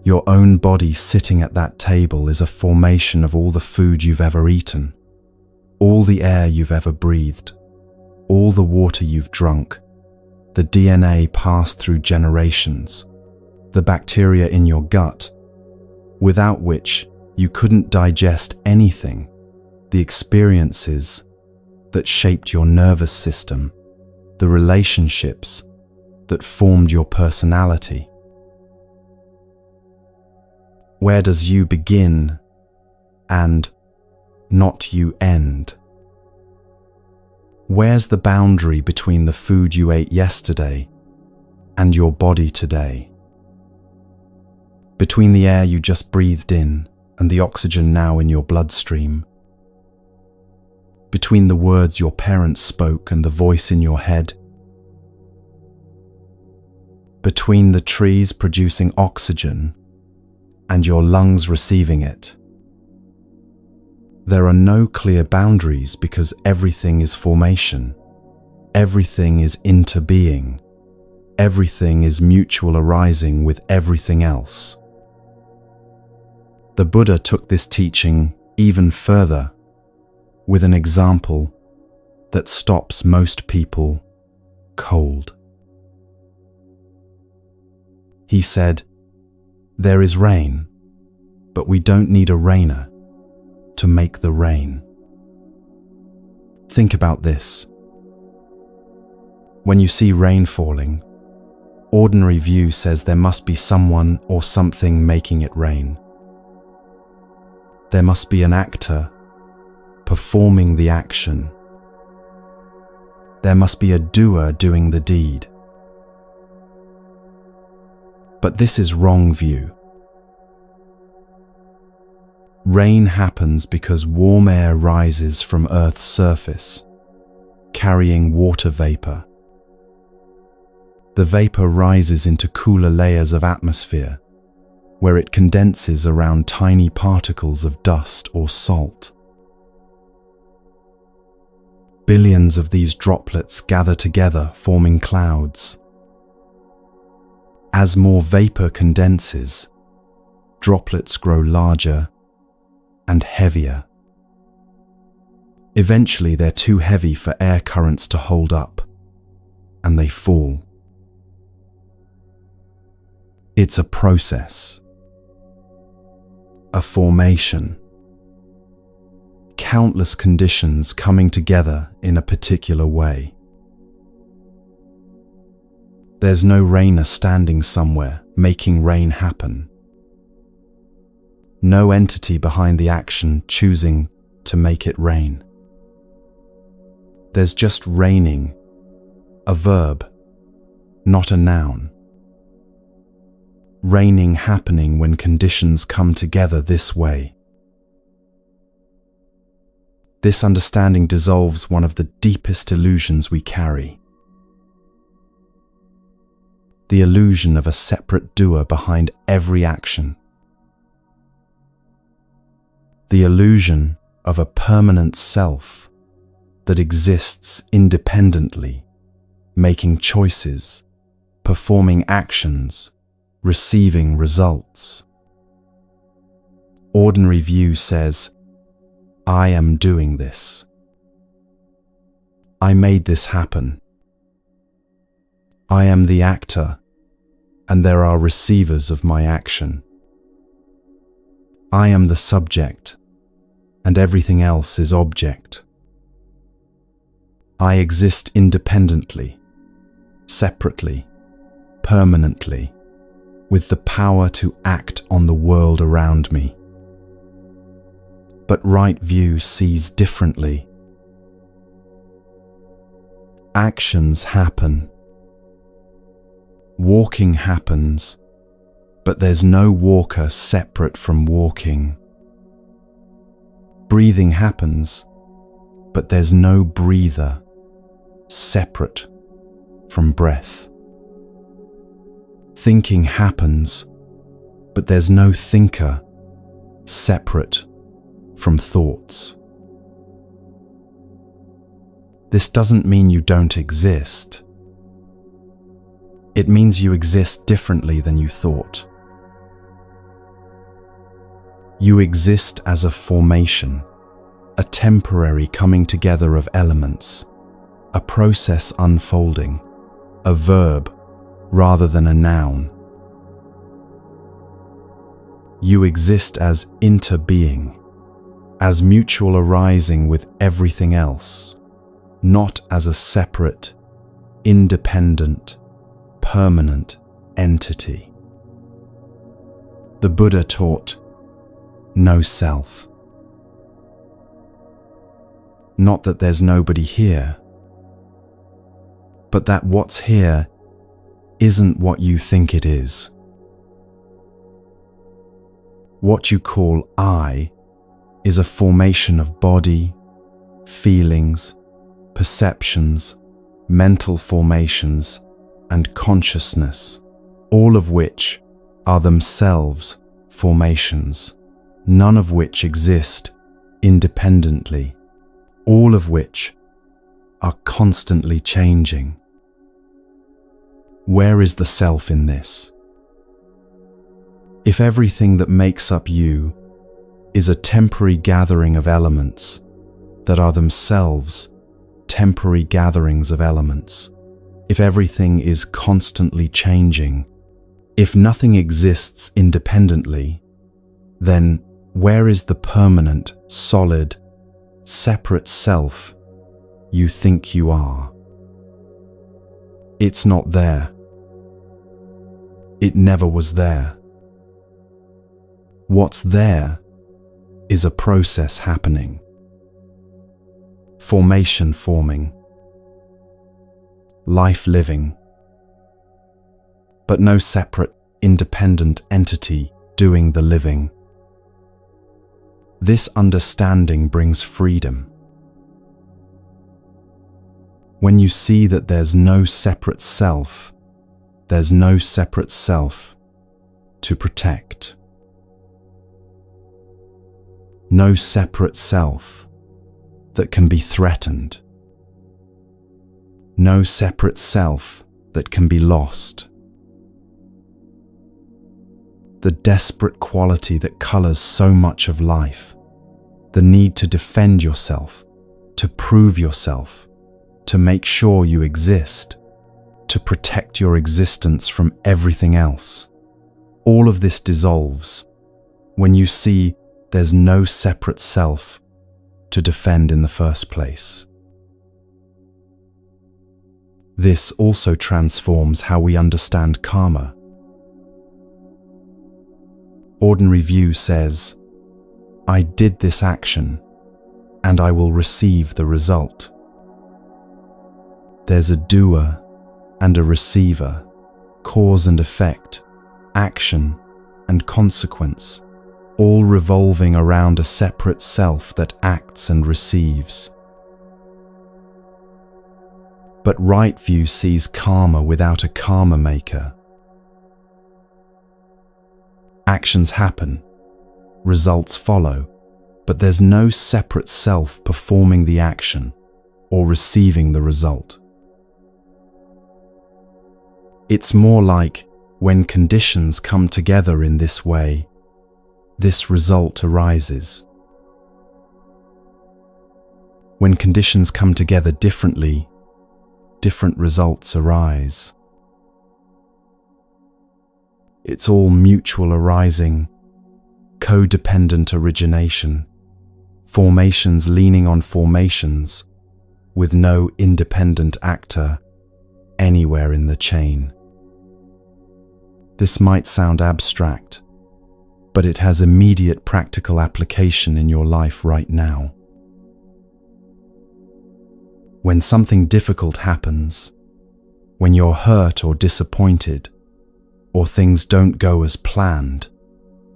Speaker 1: Your own body sitting at that table is a formation of all the food you've ever eaten, all the air you've ever breathed, all the water you've drunk, the DNA passed through generations, the bacteria in your gut, without which you couldn't digest anything, the experiences that shaped your nervous system, the relationships that formed your personality. Where does you begin and not you end? Where's the boundary between the food you ate yesterday and your body today? Between the air you just breathed in and the oxygen now in your bloodstream? Between the words your parents spoke and the voice in your head? Between the trees producing oxygen and your lungs receiving it? There are no clear boundaries because everything is formation. Everything is interbeing. Everything is mutual arising with everything else. The Buddha took this teaching even further with an example that stops most people cold. He said, "There is rain, but we don't need a rainer to make the rain." Think about this. When you see rain falling, ordinary view says there must be someone or something making it rain. There must be an actor performing the action. There must be a doer doing the deed. But this is wrong view. Rain happens because warm air rises from Earth's surface, carrying water vapor. The vapor rises into cooler layers of atmosphere, where it condenses around tiny particles of dust or salt. Billions of these droplets gather together, forming clouds. As more vapor condenses, droplets grow larger and heavier. Eventually, they're too heavy for air currents to hold up, and they fall. It's a process, a formation, countless conditions coming together in a particular way. There's no rainer standing somewhere making rain happen. No entity behind the action choosing to make it rain. There's just raining, a verb, not a noun. Raining happening when conditions come together this way. This understanding dissolves one of the deepest illusions we carry. The illusion of a separate doer behind every action. The illusion of a permanent self that exists independently, making choices, performing actions, receiving results. Ordinary view says, "I am doing this. I made this happen. I am the actor, and there are receivers of my action. I am the subject, and everything else is object. I exist independently, separately, permanently, with the power to act on the world around me." But right view sees differently. Actions happen. Walking happens, but there's no walker separate from walking. Breathing happens, but there's no breather separate from breath. Thinking happens, but there's no thinker separate from thoughts. This doesn't mean you don't exist. It means you exist differently than you thought. You exist as a formation, a temporary coming together of elements, a process unfolding, a verb rather than a noun. You exist as interbeing, as mutual arising with everything else, not as a separate, independent, permanent entity. The Buddha taught no self. Not that there's nobody here, but that what's here isn't what you think it is. What you call I is a formation of body, feelings, perceptions, mental formations, and consciousness, all of which are themselves formations, none of which exist independently, all of which are constantly changing. Where is the self in this? If everything that makes up you is a temporary gathering of elements that are themselves temporary gatherings of elements, if everything is constantly changing, if nothing exists independently, then where is the permanent, solid, separate self you think you are? It's not there. It never was there. What's there is a process happening. Formation forming. Life living. But no separate, independent entity doing the living. This understanding brings freedom. When you see that there's no separate self, there's no separate self to protect. No separate self that can be threatened. No separate self that can be lost. The desperate quality that colors so much of life, the need to defend yourself, to prove yourself, to make sure you exist, to protect your existence from everything else. All of this dissolves when you see there's no separate self to defend in the first place. This also transforms how we understand karma. Ordinary view says, I did this action and I will receive the result. There's a doer and a receiver, cause and effect, action and consequence, all revolving around a separate self that acts and receives. But right view sees karma without a karma maker. Actions happen, results follow, but there's no separate self performing the action or receiving the result. It's more like when conditions come together in this way, this result arises. When conditions come together differently, different results arise. It's all mutual arising, codependent origination, formations leaning on formations, with no independent actor anywhere in the chain. This might sound abstract, but it has immediate practical application in your life right now. When something difficult happens, when you're hurt or disappointed, or things don't go as planned,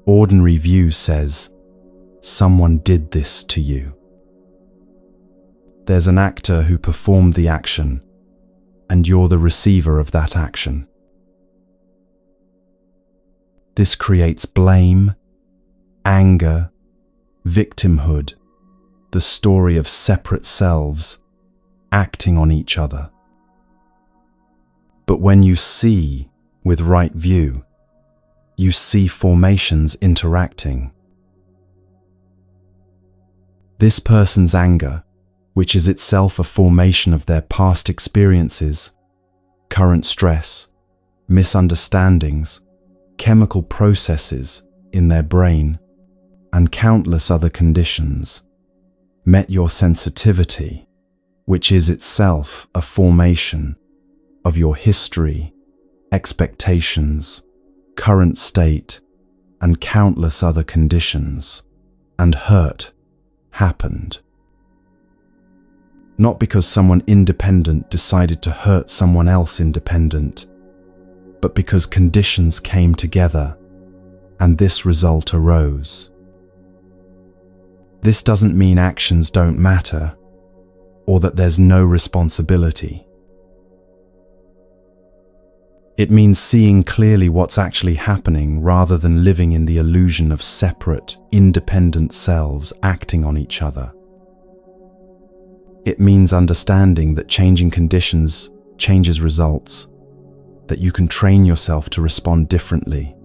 Speaker 1: ordinary view says, someone did this to you. There's an actor who performed the action, and you're the receiver of that action. This creates blame, anger, victimhood, the story of separate selves acting on each other. But when you see with right view, you see formations interacting. This person's anger, which is itself a formation of their past experiences, current stress, misunderstandings, chemical processes in their brain, and countless other conditions, met your sensitivity, which is itself a formation of your history, expectations, current state, and countless other conditions, and hurt happened. Not because someone independent decided to hurt someone else independent, but because conditions came together and this result arose. This doesn't mean actions don't matter or that there's no responsibility. It means seeing clearly what's actually happening rather than living in the illusion of separate, independent selves acting on each other. It means understanding that changing conditions changes results, that you can train yourself to respond differently,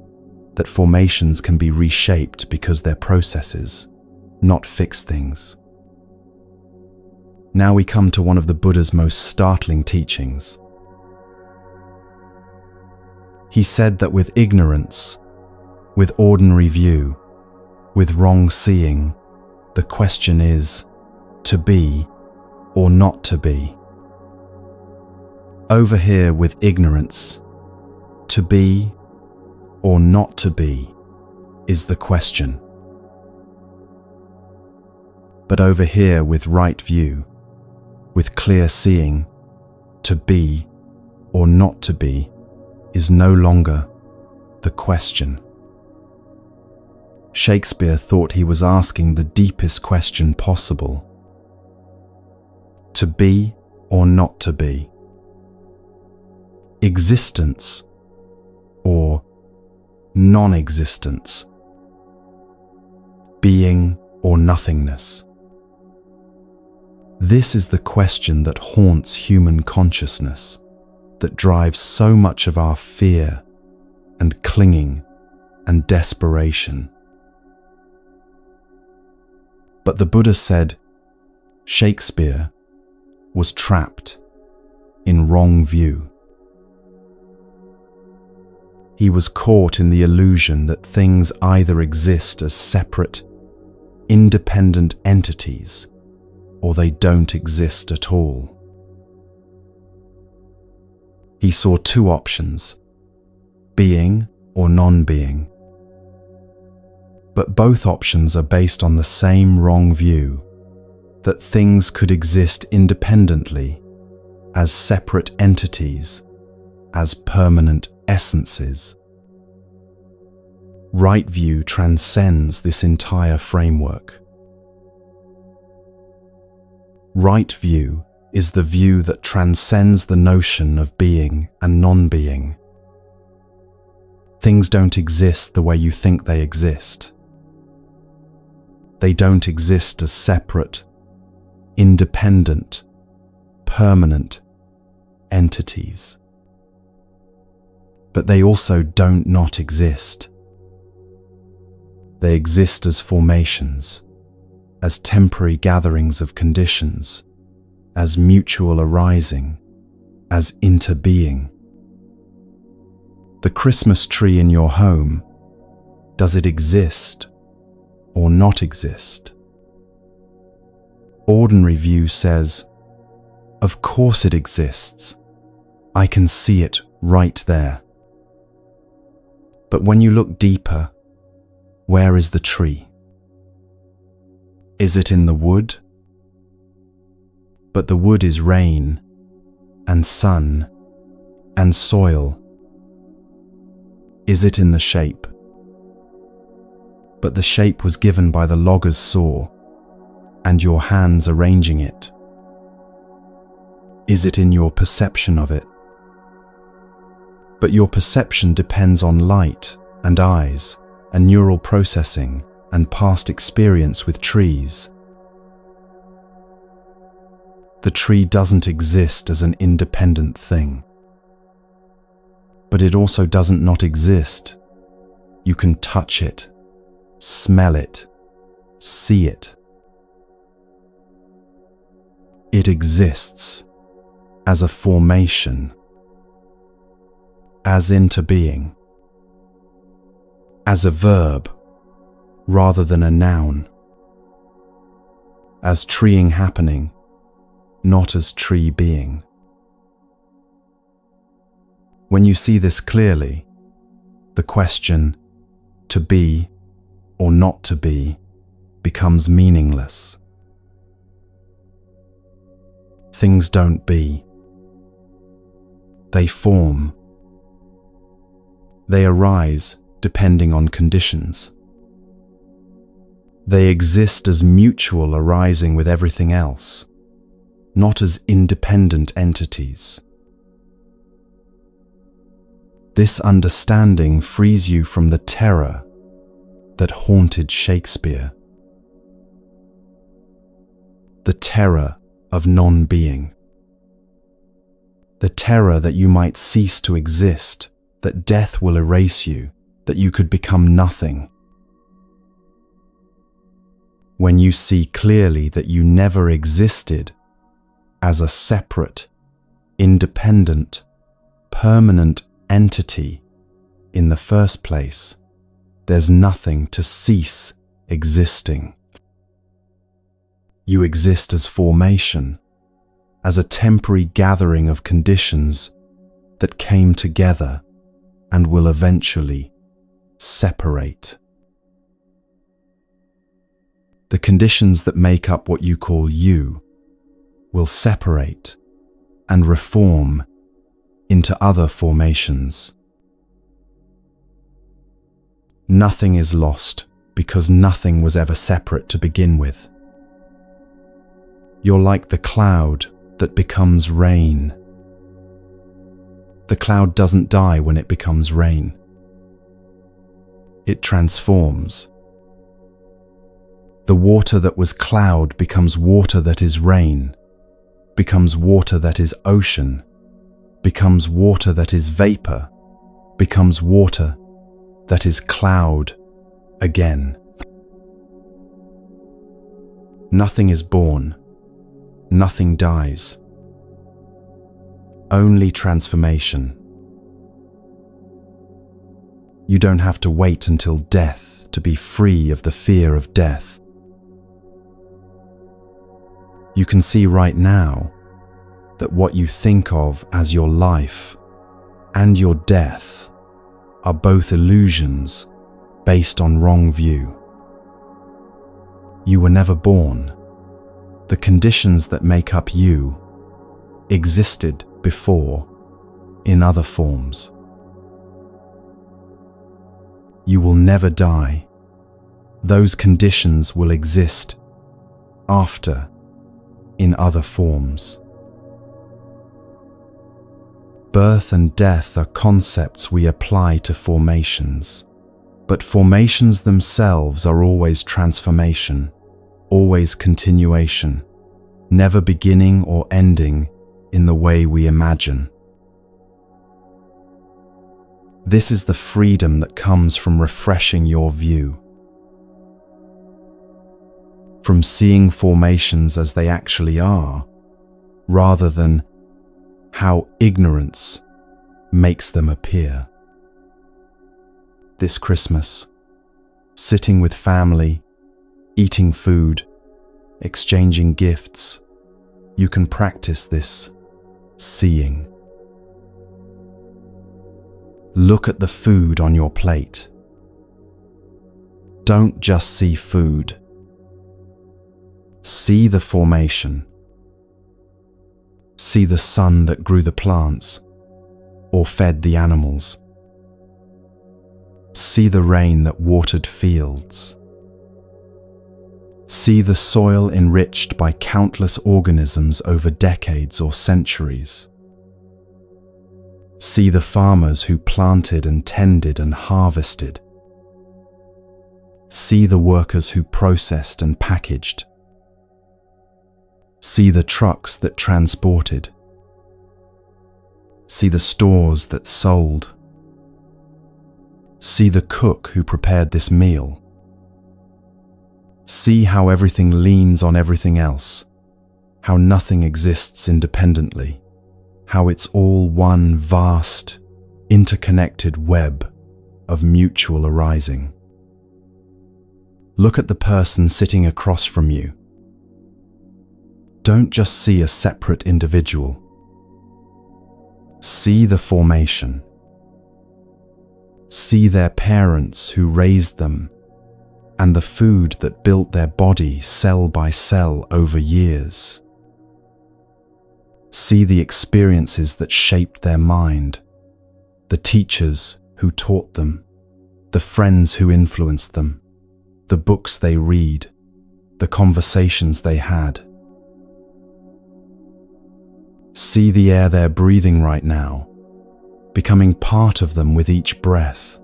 Speaker 1: that formations can be reshaped because they're processes, not fixed things. Now we come to one of the Buddha's most startling teachings. He said that with ignorance, with ordinary view, with wrong seeing, the question is, to be or not to be. Over here with ignorance, to be or not to be is the question. But over here with right view, with clear seeing, to be or not to be is no longer the question. Shakespeare thought he was asking the deepest question possible. To be or not to be. Existence or non-existence. Being or nothingness. This is the question that haunts human consciousness, that drives so much of our fear and clinging and desperation. But the Buddha said Shakespeare was trapped in wrong view. He was caught in the illusion that things either exist as separate, independent entities, or they don't exist at all. He saw two options, being or non-being. But both options are based on the same wrong view, that things could exist independently, as separate entities, as permanent essences. Right view transcends this entire framework. Right view is the view that transcends the notion of being and non-being. Things don't exist the way you think they exist. They don't exist as separate, independent, permanent entities. But they also don't not exist. They exist as formations, as temporary gatherings of conditions, as mutual arising, as interbeing. The Christmas tree in your home, does it exist or not exist? Ordinary view says, of course it exists. I can see it right there. But when you look deeper, where is the tree? Is it in the wood? But the wood is rain and sun and soil. Is it in the shape? But the shape was given by the logger's saw and your hands arranging it. Is it in your perception of it? But your perception depends on light and eyes and neural processing and past experience with trees. The tree doesn't exist as an independent thing. But it also doesn't not exist. You can touch it, smell it, see it. It exists as a formation, as interbeing, as a verb rather than a noun, as treeing happening, not as tree being. When you see this clearly, the question, to be or not to be, becomes meaningless. Things don't be. They form. They arise depending on conditions. They exist as mutual arising with everything else, not as independent entities. This understanding frees you from the terror that haunted Shakespeare. The terror of non-being. The terror that you might cease to exist, that death will erase you, that you could become nothing. When you see clearly that you never existed as a separate, independent, permanent entity in the first place, there's nothing to cease existing. You exist as formation, as a temporary gathering of conditions that came together and will eventually separate. The conditions that make up what you call you will separate and reform into other formations. Nothing is lost because nothing was ever separate to begin with. You're like the cloud that becomes rain. The cloud doesn't die when it becomes rain. It transforms. The water that was cloud becomes water that is rain, becomes water that is ocean, becomes water that is vapor, becomes water that is cloud again. Nothing is born, nothing dies. Only transformation. You don't have to wait until death to be free of the fear of death. You can see right now that what you think of as your life and your death are both illusions based on wrong view. You were never born. The conditions that make up you existed before in other forms. You will never die. Those conditions will exist after in other forms. Birth and death are concepts we apply to formations, but formations themselves are always transformation, always continuation, never beginning or ending in the way we imagine. This is the freedom that comes from refreshing your view, from seeing formations as they actually are, rather than how ignorance makes them appear. This Christmas, sitting with family, eating food, exchanging gifts, you can practice this seeing. Look at the food on your plate. Don't just see food. See the formation. See the sun that grew the plants or fed the animals. See the rain that watered fields. See the soil enriched by countless organisms over decades or centuries. See the farmers who planted and tended and harvested. See the workers who processed and packaged. See the trucks that transported. See the stores that sold. See the cook who prepared this meal. See how everything leans on everything else, how nothing exists independently, how it's all one vast, interconnected web of mutual arising. Look at the person sitting across from you. Don't just see a separate individual. See the formation. See their parents who raised them and the food that built their body cell by cell over years. See the experiences that shaped their mind, the teachers who taught them, the friends who influenced them, the books they read, the conversations they had. See the air they're breathing right now, becoming part of them with each breath.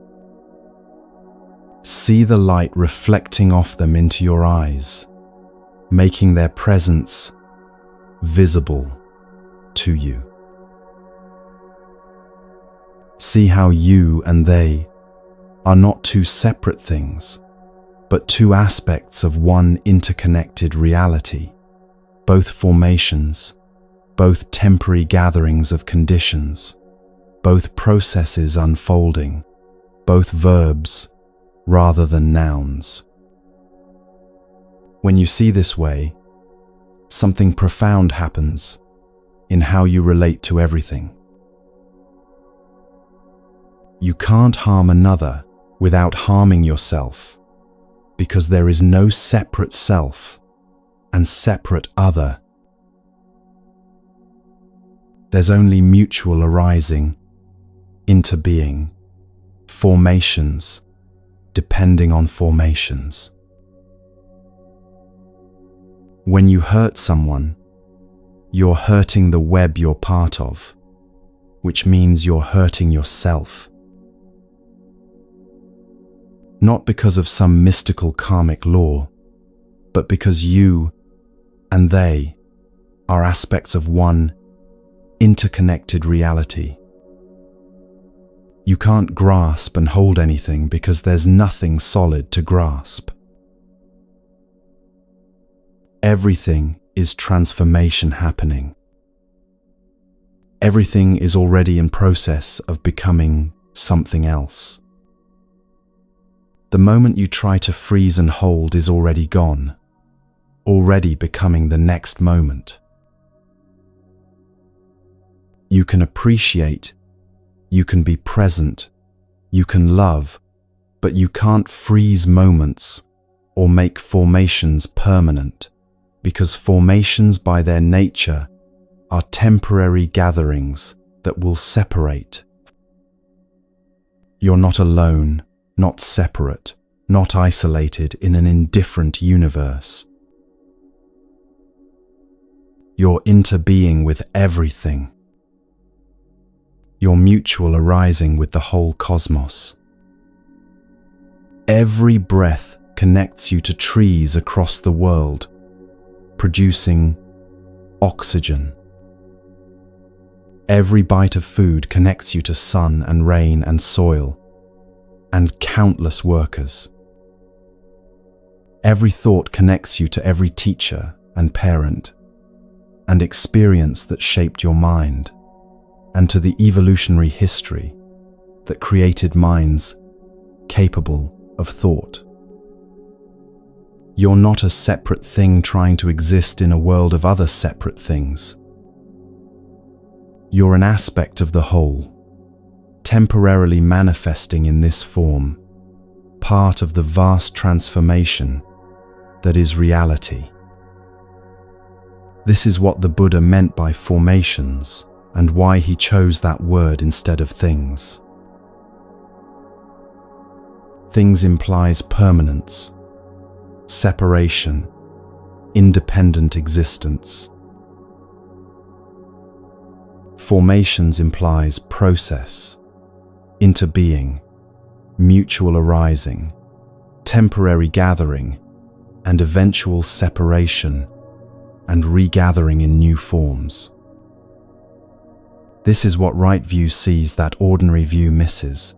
Speaker 1: See the light reflecting off them into your eyes, making their presence visible to you. See how you and they are not two separate things, but two aspects of one interconnected reality, both formations, both temporary gatherings of conditions, both processes unfolding, both verbs rather than nouns. When you see this way, something profound happens in how you relate to everything. You can't harm another without harming yourself, because there is no separate self and separate other. There's only mutual arising, interbeing, formations, depending on formations. When you hurt someone, you're hurting the web you're part of, which means you're hurting yourself. Not because of some mystical karmic law, but because you and they are aspects of one interconnected reality. You can't grasp and hold anything because there's nothing solid to grasp. Everything is transformation happening. Everything is already in process of becoming something else. The moment you try to freeze and hold is already gone, already becoming the next moment. You can appreciate, you can be present, you can love, but you can't freeze moments or make formations permanent, because formations by their nature are temporary gatherings that will separate. You're not alone, not separate, not isolated in an indifferent universe. You're interbeing with everything. You're mutual arising with the whole cosmos. Every breath connects you to trees across the world, producing oxygen. Every bite of food connects you to sun and rain and soil, and countless workers. Every thought connects you to every teacher and parent, and experience that shaped your mind, and to the evolutionary history that created minds capable of thought. You're not a separate thing trying to exist in a world of other separate things. You're an aspect of the whole, temporarily manifesting in this form, part of the vast transformation that is reality. This is what the Buddha meant by formations and why he chose that word instead of things. Things implies permanence, separation, independent existence. Formations implies process, interbeing, mutual arising, temporary gathering, and eventual separation and regathering in new forms. This is what right view sees that ordinary view misses.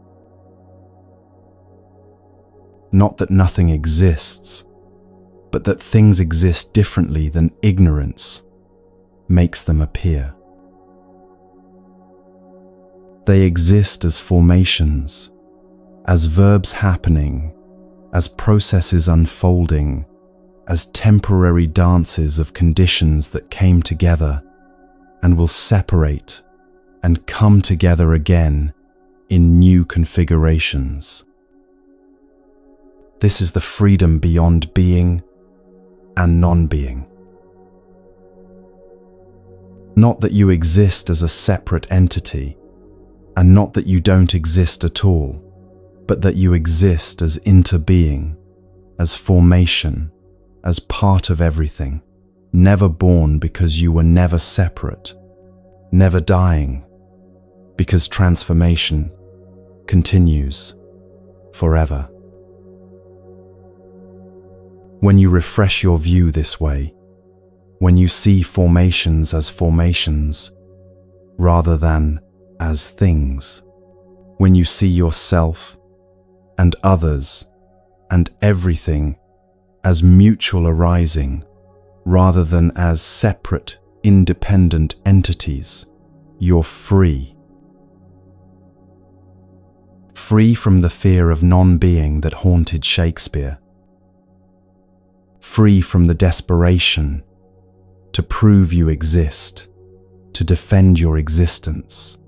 Speaker 1: Not that nothing exists, but that things exist differently than ignorance makes them appear. They exist as formations, as verbs happening, as processes unfolding, as temporary dances of conditions that came together and will separate and come together again in new configurations. This is the freedom beyond being and non-being. Not that you exist as a separate entity, and not that you don't exist at all, but that you exist as interbeing, as formation, as part of everything, never born because you were never separate, never dying, because transformation continues forever. When you refresh your view this way, when you see formations as formations rather than as things, when you see yourself and others and everything as mutual arising rather than as separate, independent entities, you're free. Free from the fear of non-being that haunted Shakespeare. Free from the desperation to prove you exist, to defend your existence,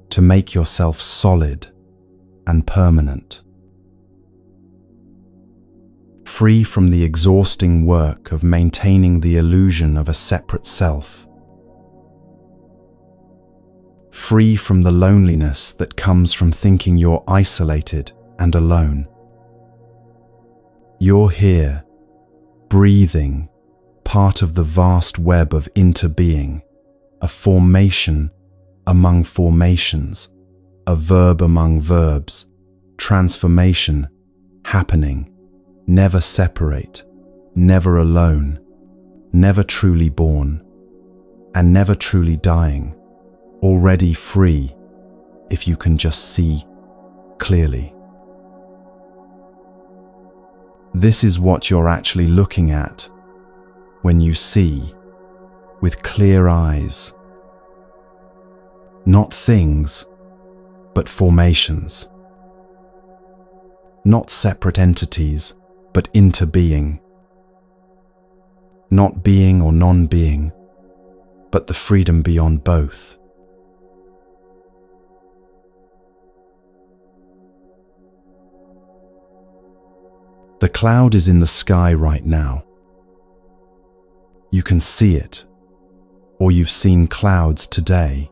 Speaker 1: to make yourself solid and permanent. Free from the exhausting work of maintaining the illusion of a separate self. Free from the loneliness that comes from thinking you're isolated and alone. You're here, breathing, part of the vast web of interbeing, a formation among formations, a verb among verbs, transformation happening, never separate, never alone, never truly born, and never truly dying, already free if you can just see clearly. This is what you're actually looking at when you see with clear eyes. Not things, but formations. Not separate entities, but interbeing. Not being or non-being, but the freedom beyond both. The cloud is in the sky right now. You can see it, or you've seen clouds today,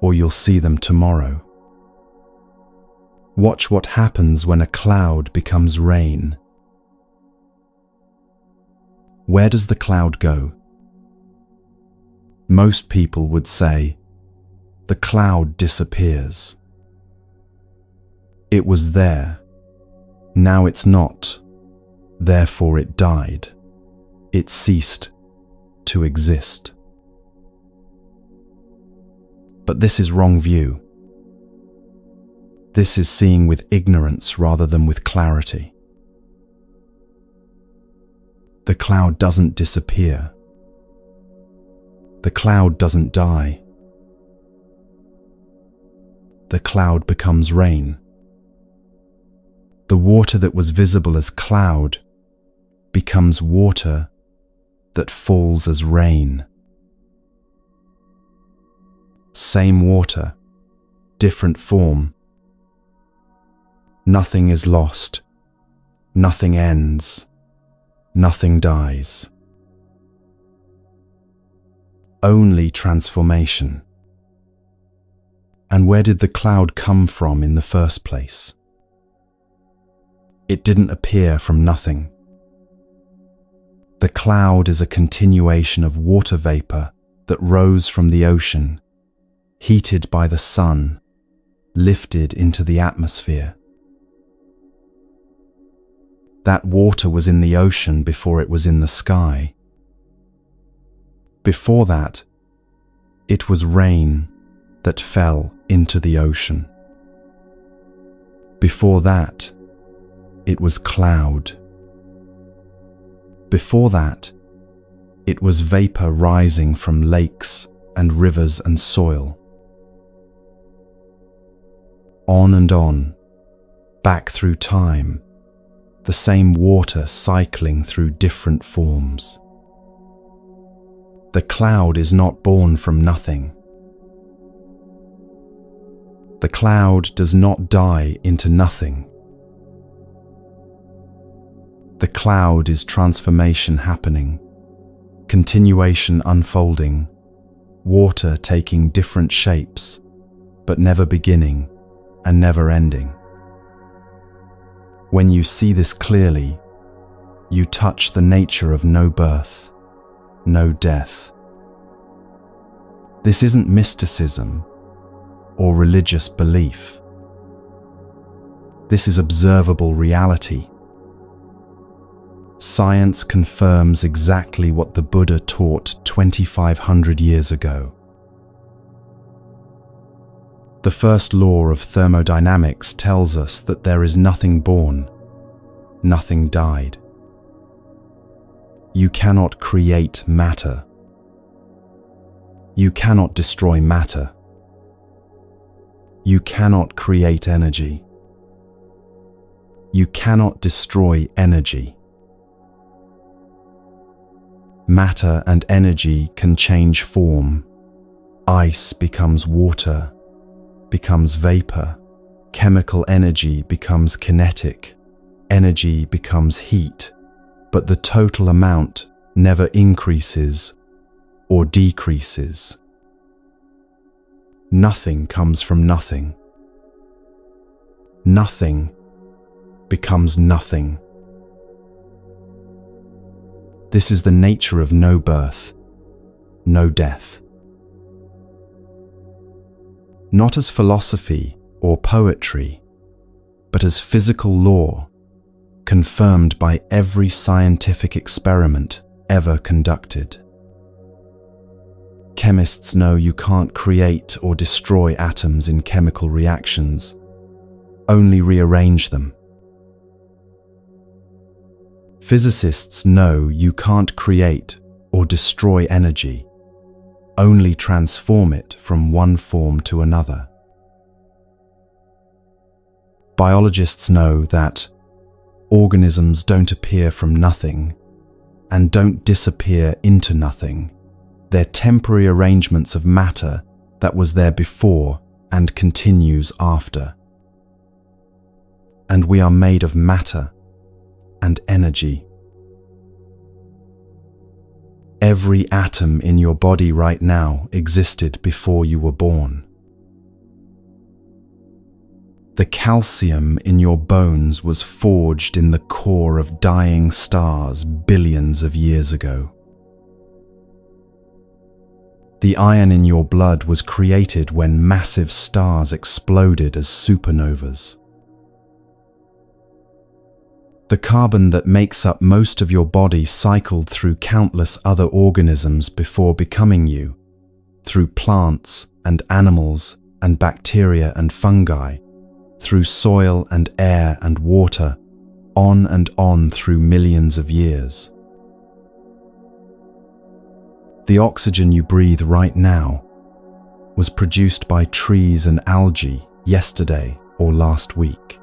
Speaker 1: or you'll see them tomorrow. Watch what happens when a cloud becomes rain. Where does the cloud go? Most people would say, the cloud disappears. It was there. Now it's not. Therefore it died. It ceased to exist. But this is wrong view. This is seeing with ignorance rather than with clarity. The cloud doesn't disappear. The cloud doesn't die. The cloud becomes rain. The water that was visible as cloud becomes water that falls as rain. Same water, different form. Nothing is lost. Nothing ends. Nothing dies. Only transformation. And where did the cloud come from in the first place? It didn't appear from nothing. The cloud is a continuation of water vapor that rose from the ocean, heated by the sun, lifted into the atmosphere. That water was in the ocean before it was in the sky. Before that, it was rain that fell into the ocean. Before that, it was cloud. Before that, it was vapor rising from lakes and rivers and soil. On and on, back through time, the same water cycling through different forms. The cloud is not born from nothing. The cloud does not die into nothing. The cloud is transformation happening, continuation unfolding, water taking different shapes, but never beginning and never ending. When you see this clearly, you touch the nature of no birth, no death. This isn't mysticism or religious belief. This is observable reality. Science confirms exactly what the Buddha taught 2,500 years ago. The first law of thermodynamics tells us that there is nothing born, nothing died. You cannot create matter. You cannot destroy matter. You cannot create energy. You cannot destroy energy. Matter and energy can change form. Ice becomes water, becomes vapor. Chemical energy becomes kinetic. Energy becomes heat. But the total amount never increases or decreases. Nothing comes from nothing. Nothing becomes nothing. This is the nature of no birth, no death. Not as philosophy or poetry, but as physical law, confirmed by every scientific experiment ever conducted. Chemists know you can't create or destroy atoms in chemical reactions, only rearrange them. Physicists know you can't create or destroy energy, only transform it from one form to another. Biologists know that organisms don't appear from nothing and don't disappear into nothing. They're temporary arrangements of matter that was there before and continues after. And we are made of matter and energy. Every atom in your body right now existed before you were born. The calcium in your bones was forged in the core of dying stars billions of years ago. The iron in your blood was created when massive stars exploded as supernovas. The carbon that makes up most of your body cycled through countless other organisms before becoming you, through plants and animals and bacteria and fungi, through soil and air and water, on through millions of years. The oxygen you breathe right now was produced by trees and algae yesterday or last week.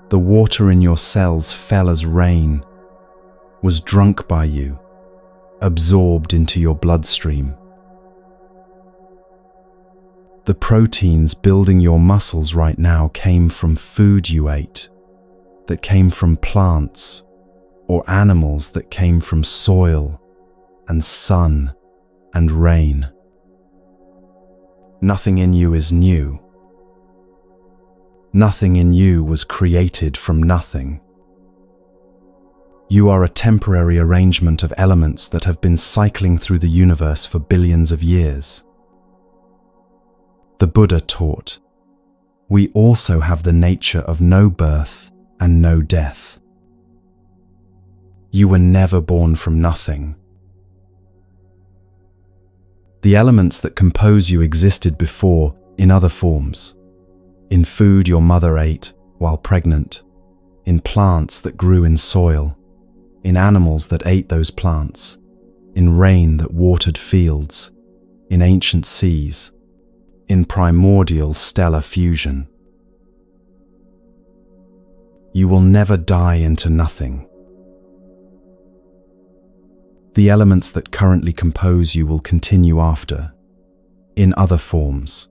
Speaker 1: The water in your cells fell as rain, was drunk by you, absorbed into your bloodstream. The proteins building your muscles right now came from food you ate, that came from plants, or animals that came from soil and sun and rain. Nothing in you is new. Nothing in you was created from nothing. You are a temporary arrangement of elements that have been cycling through the universe for billions of years. The Buddha taught, we also have the nature of no birth and no death. You were never born from nothing. The elements that compose you existed before in other forms. In food your mother ate while pregnant, in plants that grew in soil, in animals that ate those plants, in rain that watered fields, in ancient seas, in primordial stellar fusion. You will never die into nothing. The elements that currently compose you will continue after, in other forms,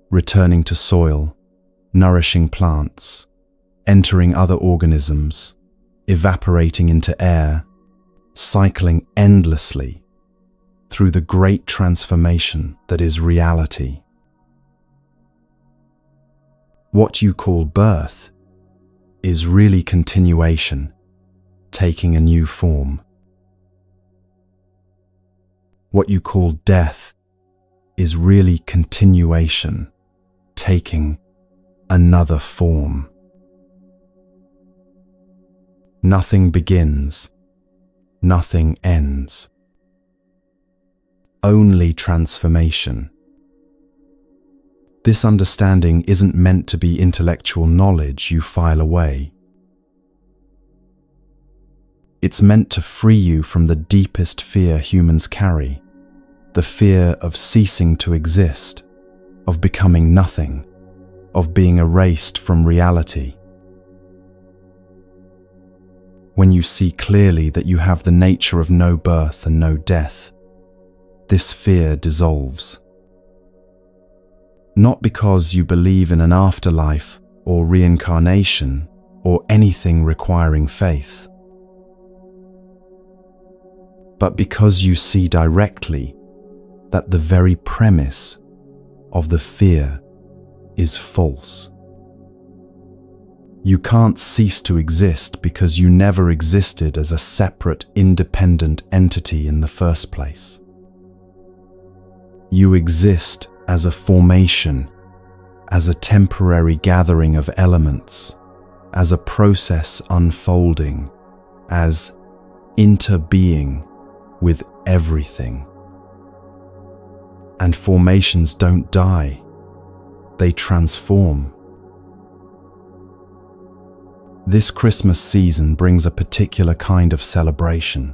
Speaker 1: returning to soil, nourishing plants, entering other organisms, evaporating into air, cycling endlessly, through the great transformation that is reality. What you call birth is really continuation, taking a new form. What you call death is really continuation, taking another form. Nothing begins, nothing ends. Only transformation. This understanding isn't meant to be intellectual knowledge you file away. It's meant to free you from the deepest fear humans carry, the fear of ceasing to exist, of becoming nothing, of being erased from reality. When you see clearly that you have the nature of no birth and no death, this fear dissolves. Not because you believe in an afterlife or reincarnation or anything requiring faith, but because you see directly that the very premise of the fear is false. You can't cease to exist because you never existed as a separate, independent entity in the first place. You exist as a formation, as a temporary gathering of elements, as a process unfolding, as interbeing with everything. And formations don't die, they transform. This Christmas season brings a particular kind of celebration.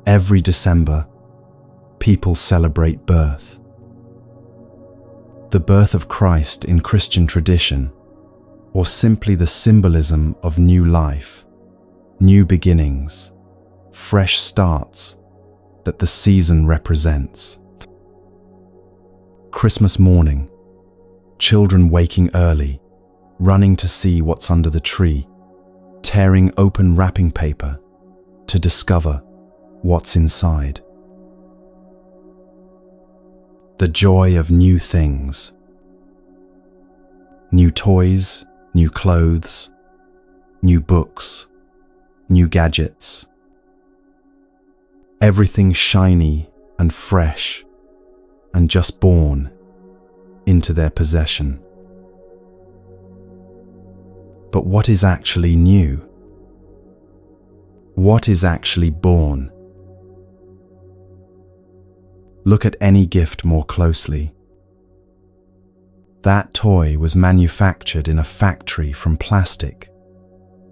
Speaker 1: Every December, people celebrate birth. The birth of Christ in Christian tradition, or simply the symbolism of new life, new beginnings, fresh starts that the season represents. Christmas morning, children waking early, running to see what's under the tree, tearing open wrapping paper to discover what's inside. The joy of new things. New toys, new clothes, new books, new gadgets. Everything shiny and fresh and just born into their possession. But what is actually new? What is actually born? Look at any gift more closely. That toy was manufactured in a factory from plastic,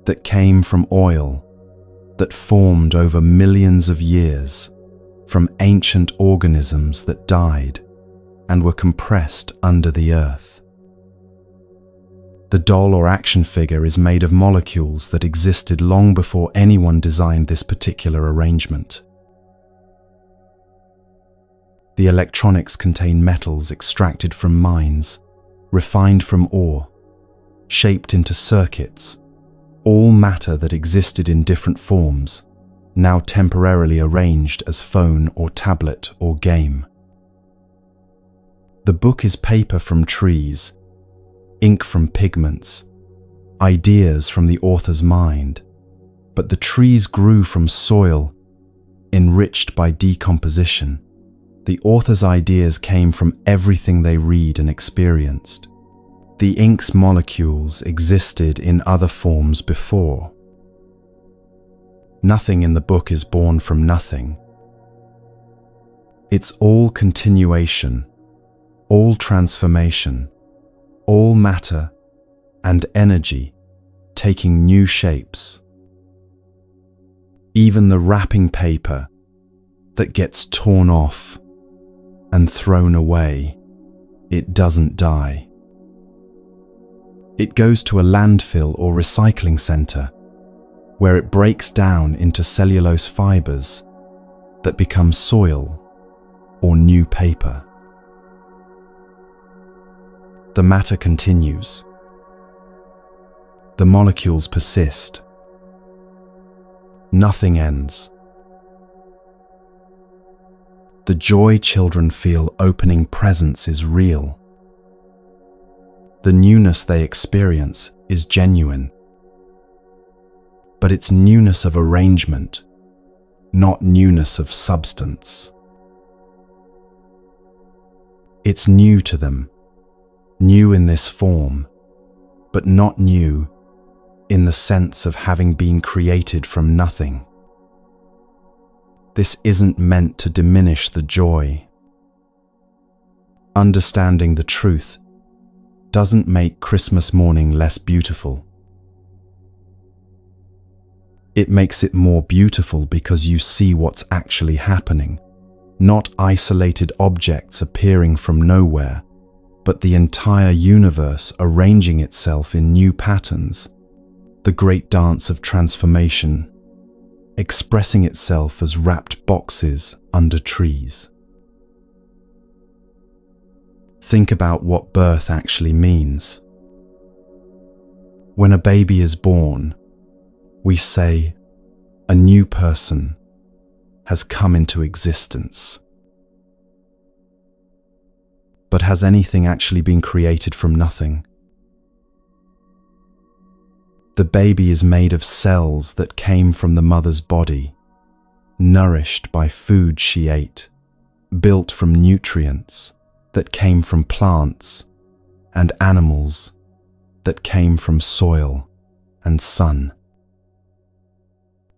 Speaker 1: that came from oil, that formed over millions of years, from ancient organisms that died and were compressed under the earth. The doll or action figure is made of molecules that existed long before anyone designed this particular arrangement. The electronics contain metals extracted from mines, refined from ore, shaped into circuits, all matter that existed in different forms, now temporarily arranged as phone or tablet or game. The book is paper from trees, ink from pigments, ideas from the author's mind, but the trees grew from soil, enriched by decomposition. The author's ideas came from everything they read and experienced. The ink's molecules existed in other forms before. Nothing in the book is born from nothing. It's all continuation, all transformation, all matter and energy taking new shapes. Even the wrapping paper that gets torn off and thrown away, it doesn't die. It goes to a landfill or recycling center where it breaks down into cellulose fibers that become soil or new paper. The matter continues. The molecules persist. Nothing ends. The joy children feel opening presents is real. The newness they experience is genuine. But it's newness of arrangement, not newness of substance. It's new to them, new in this form, but not new in the sense of having been created from nothing. This isn't meant to diminish the joy. Understanding the truth doesn't make Christmas morning less beautiful. It makes it more beautiful because you see what's actually happening, not isolated objects appearing from nowhere, but the entire universe arranging itself in new patterns, the great dance of transformation, expressing itself as wrapped boxes under trees. Think about what birth actually means. When a baby is born, we say, a new person has come into existence. But has anything actually been created from nothing? The baby is made of cells that came from the mother's body, nourished by food she ate, built from nutrients that came from plants and animals that came from soil and sun.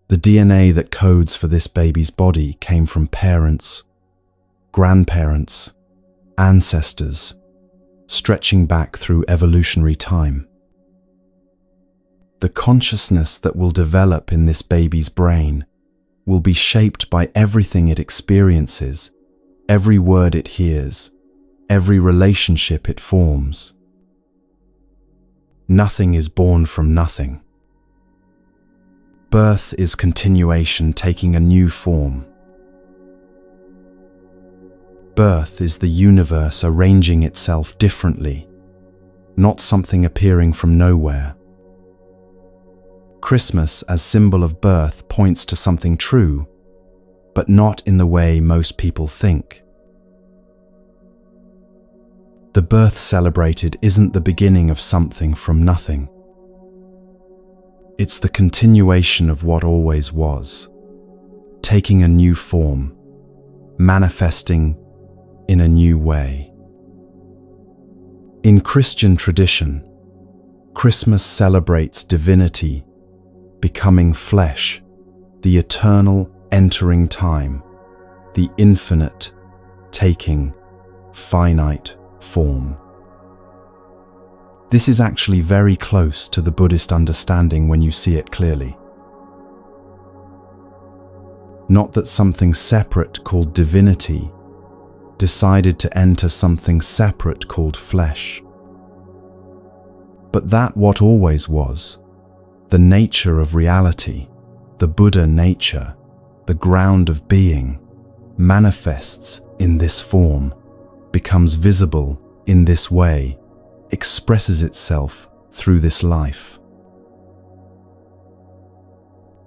Speaker 1: The DNA that codes for this baby's body came from parents, grandparents, ancestors, stretching back through evolutionary time. The consciousness that will develop in this baby's brain will be shaped by everything it experiences, every word it hears, every relationship it forms. Nothing is born from nothing. Birth is continuation taking a new form. Birth is the universe arranging itself differently, not something appearing from nowhere. Christmas as symbol of birth points to something true, but not in the way most people think. The birth celebrated isn't the beginning of something from nothing. It's the continuation of what always was, taking a new form, manifesting in a new way. In Christian tradition, Christmas celebrates divinity becoming flesh, the eternal entering time, the infinite taking finite form. This is actually very close to the Buddhist understanding when you see it clearly. Not that something separate called divinity decided to enter something separate called flesh, but that what always was, the nature of reality, the Buddha nature, the ground of being, manifests in this form, becomes visible in this way, expresses itself through this life.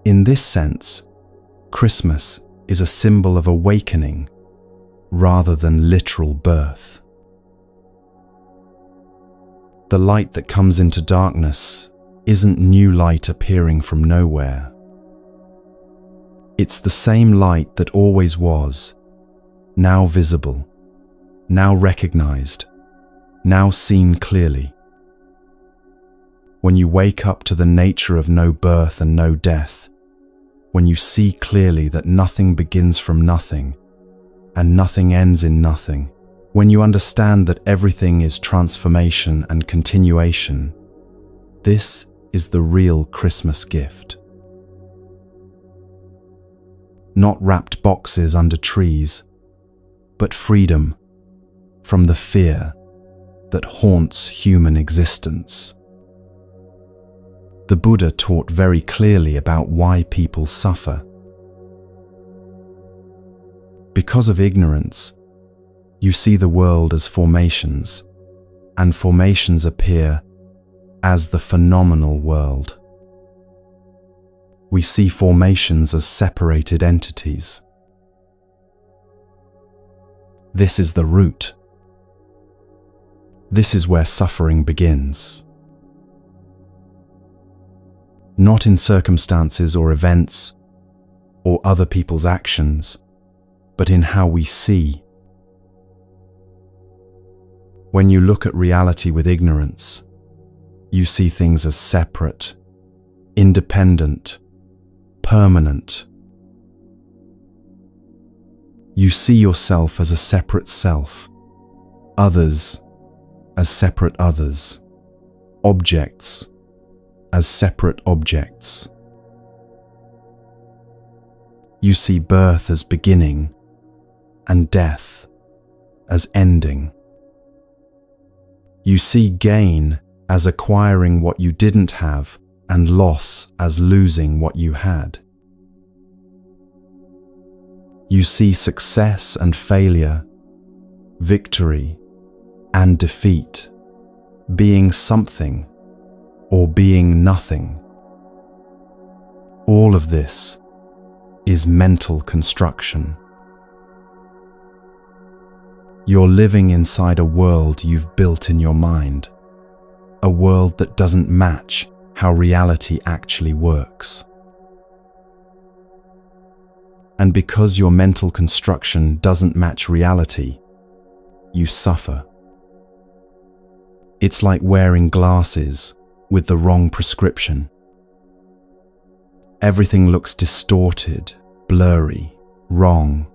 Speaker 1: In this sense, Christmas is a symbol of awakening rather than literal birth. The light that comes into darkness isn't new light appearing from nowhere. It's the same light that always was, now visible, now recognized, now seen clearly. When you wake up to the nature of no birth and no death, when you see clearly that nothing begins from nothing and nothing ends in nothing, when you understand that everything is transformation and continuation, this is the real Christmas gift. Not wrapped boxes under trees, but freedom from the fear that haunts human existence. The Buddha taught very clearly about why people suffer. Because of ignorance, you see the world as formations, and formations appear as the phenomenal world. We see formations as separated entities. This is the root. This is where suffering begins. Not in circumstances or events or other people's actions, but in how we see. When you look at reality with ignorance, you see things as separate, independent, permanent. You see yourself as a separate self, others as separate others, objects as separate objects. You see birth as beginning and death as ending. You see gain as acquiring what you didn't have and loss as losing what you had. You see success and failure, victory and defeat, being something or being nothing. All of this is mental construction. You're living inside a world you've built in your mind, a world that doesn't match how reality actually works. And because your mental construction doesn't match reality, you suffer. It's like wearing glasses with the wrong prescription. Everything looks distorted, blurry, wrong.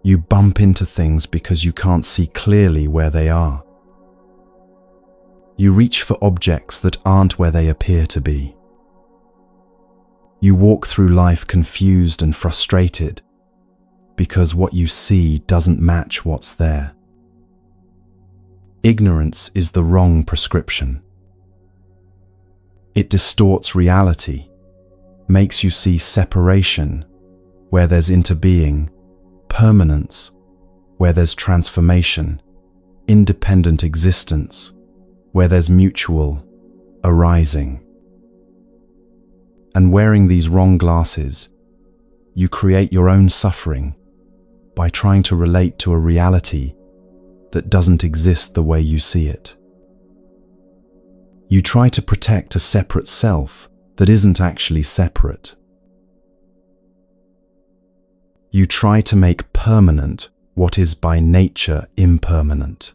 Speaker 1: You bump into things because you can't see clearly where they are. You reach for objects that aren't where they appear to be. You walk through life confused and frustrated because what you see doesn't match what's there. Ignorance is the wrong prescription. It distorts reality, makes you see separation where there's interbeing, permanence where there's transformation, independent existence where there's mutual arising. And wearing these wrong glasses, you create your own suffering by trying to relate to a reality that doesn't exist the way you see it. You try to protect a separate self that isn't actually separate. You try to make permanent what is by nature impermanent.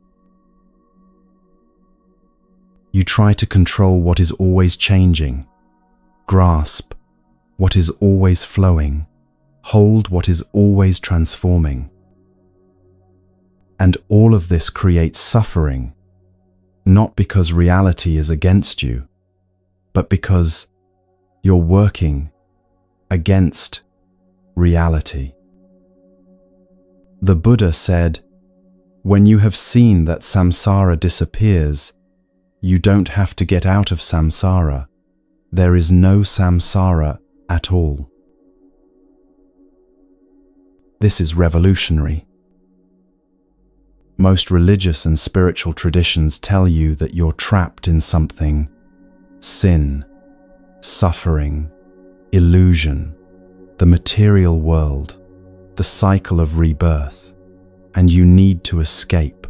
Speaker 1: You try to control what is always changing, grasp what is always flowing, hold what is always transforming. And all of this creates suffering, not because reality is against you, but because you're working against reality. The Buddha said, "When you have seen that samsara disappears, you don't have to get out of samsara. There is no samsara at all." This is revolutionary. Most religious and spiritual traditions tell you that you're trapped in something: sin, suffering, illusion, the material world, the cycle of rebirth, and you need to escape.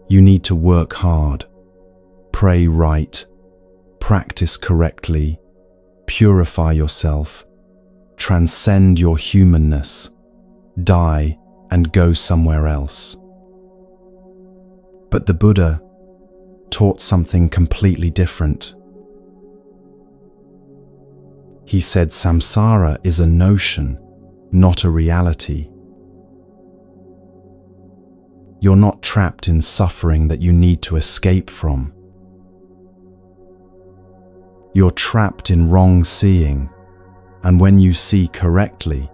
Speaker 1: You need to work hard, pray right, practice correctly, purify yourself, transcend your humanness, die, and go somewhere else. But the Buddha taught something completely different. He said samsara is a notion, not a reality. You're not trapped in suffering that you need to escape from. You're trapped in wrong seeing, and when you see correctly,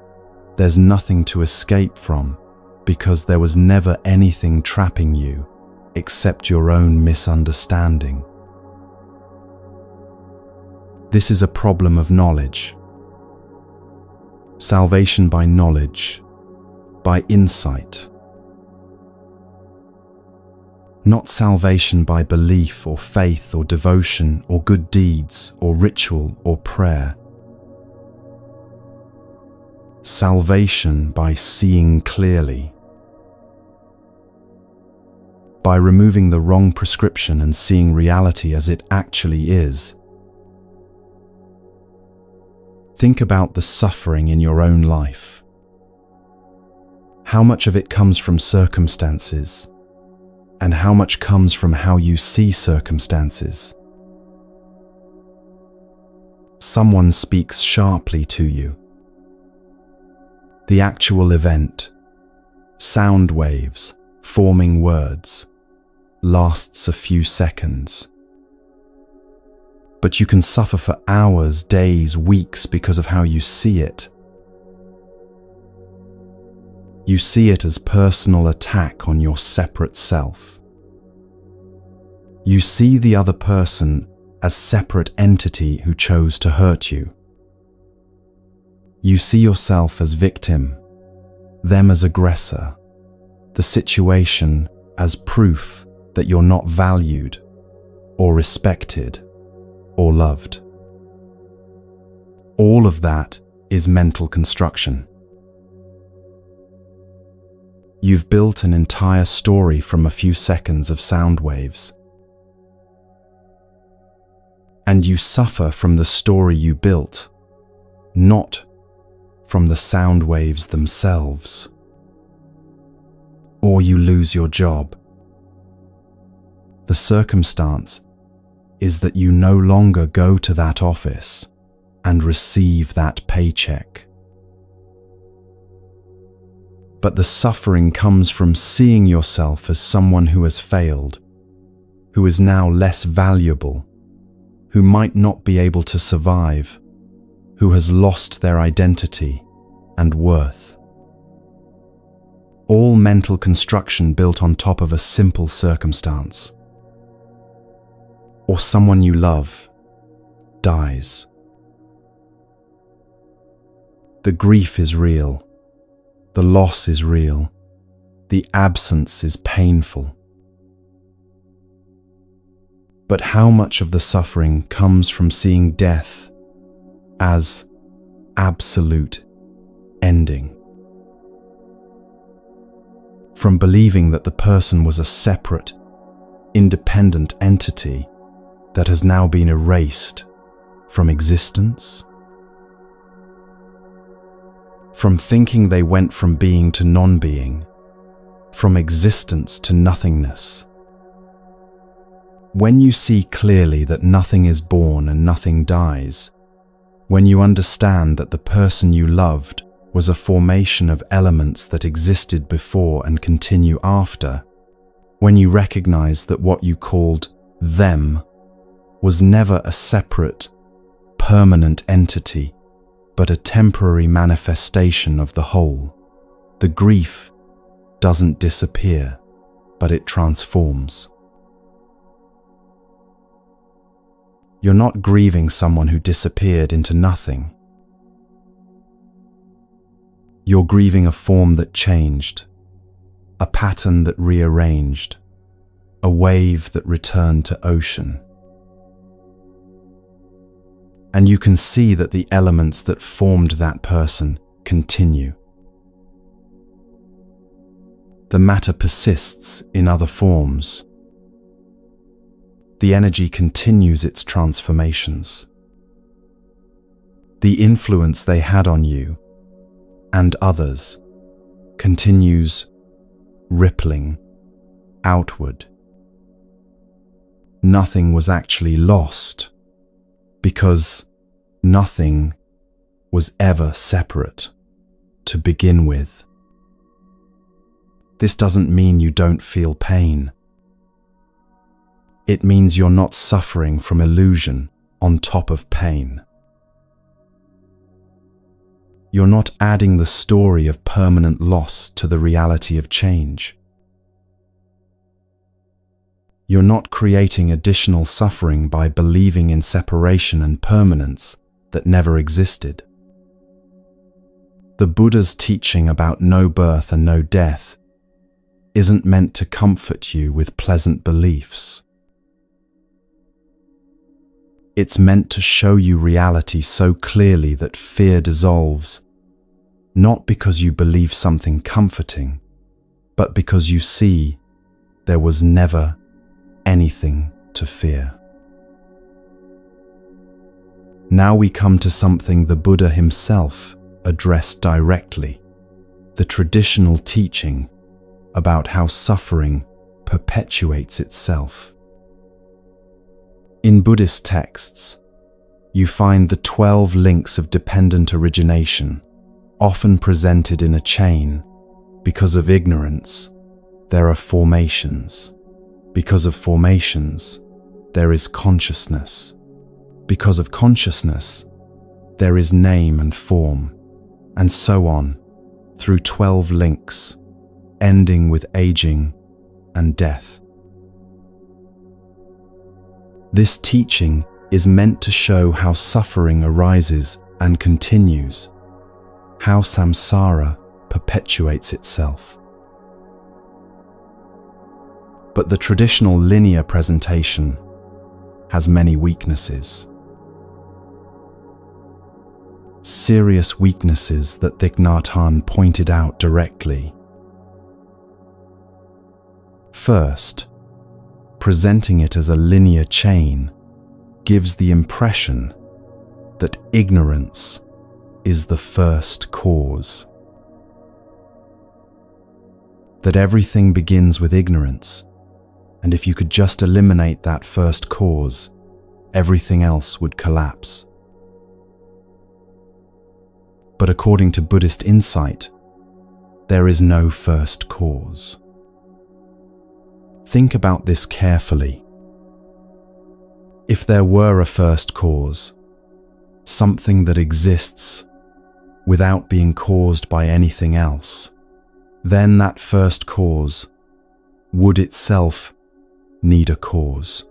Speaker 1: there's nothing to escape from, because there was never anything trapping you except your own misunderstanding. This is a problem of knowledge. Salvation by knowledge, by insight. Not salvation by belief or faith or devotion or good deeds or ritual or prayer. salvation by seeing clearly, by removing the wrong prescription and seeing reality as it actually is. Think about the suffering in your own life. How much of it comes from circumstances, and how much comes from how you see circumstances? Someone speaks sharply to you. The actual event, sound waves, forming words, lasts a few seconds. But you can suffer for hours, days, weeks because of how you see it. You see it as personal attack on your separate self. You see the other person as separate entity who chose to hurt you. You see yourself as victim, them as aggressor, the situation as proof that you're not valued or respected or loved. All of that is mental construction. You've built an entire story from a few seconds of sound waves. And you suffer from the story you built, not from the sound waves themselves. Or you lose your job. The circumstance is that you no longer go to that office and receive that paycheck. But the suffering comes from seeing yourself as someone who has failed, who is now less valuable, who might not be able to survive, who has lost their identity and worth. All mental construction built on top of a simple circumstance. Or someone you love dies. The grief is real. The loss is real. The absence is painful. But how much of the suffering comes from seeing death as absolute ending? From believing that the person was a separate, independent entity that has now been erased from existence? From thinking they went from being to non-being, from existence to nothingness. When you see clearly that nothing is born and nothing dies, when you understand that the person you loved was a formation of elements that existed before and continue after, when you recognize that what you called them was never a separate, permanent entity, but a temporary manifestation of the whole, the grief doesn't disappear, but it transforms. You're not grieving someone who disappeared into nothing. You're grieving a form that changed, a pattern that rearranged, a wave that returned to ocean. And you can see that the elements that formed that person continue. The matter persists in other forms. The energy continues its transformations. The influence they had on you and others continues rippling outward. Nothing was actually lost because nothing was ever separate to begin with. This doesn't mean you don't feel pain. It means you're not suffering from illusion on top of pain. You're not adding the story of permanent loss to the reality of change. You're not creating additional suffering by believing in separation and permanence that never existed. The Buddha's teaching about no birth and no death isn't meant to comfort you with pleasant beliefs. It's meant to show you reality so clearly that fear dissolves, not because you believe something comforting, but because you see there was never anything to fear. Now we come to something the Buddha himself addressed directly, the traditional teaching about how suffering perpetuates itself. In Buddhist texts, you find the 12 links of dependent origination, often presented in a chain. Because of ignorance, there are formations. Because of formations, there is consciousness. Because of consciousness, there is name and form, and so on, through 12 links, ending with aging and death. This teaching is meant to show how suffering arises and continues, how samsara perpetuates itself. But the traditional linear presentation has many weaknesses. Serious weaknesses that Thich Nhat Hanh pointed out directly. First, presenting it as a linear chain gives the impression that ignorance is the first cause. That everything begins with ignorance, and if you could just eliminate that first cause, everything else would collapse. But according to Buddhist insight, there is no first cause. Think about this carefully. If there were a first cause, something that exists without being caused by anything else, then that first cause would itself need a cause.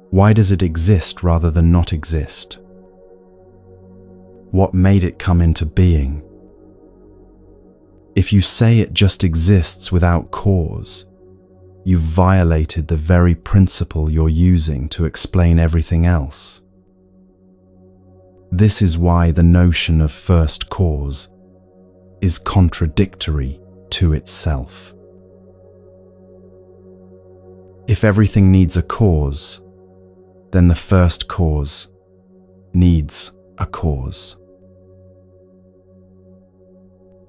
Speaker 1: Why does it exist rather than not exist? What made it come into being? If you say it just exists without cause, you've violated the very principle you're using to explain everything else. This is why the notion of first cause is contradictory to itself. If everything needs a cause, then the first cause needs a cause.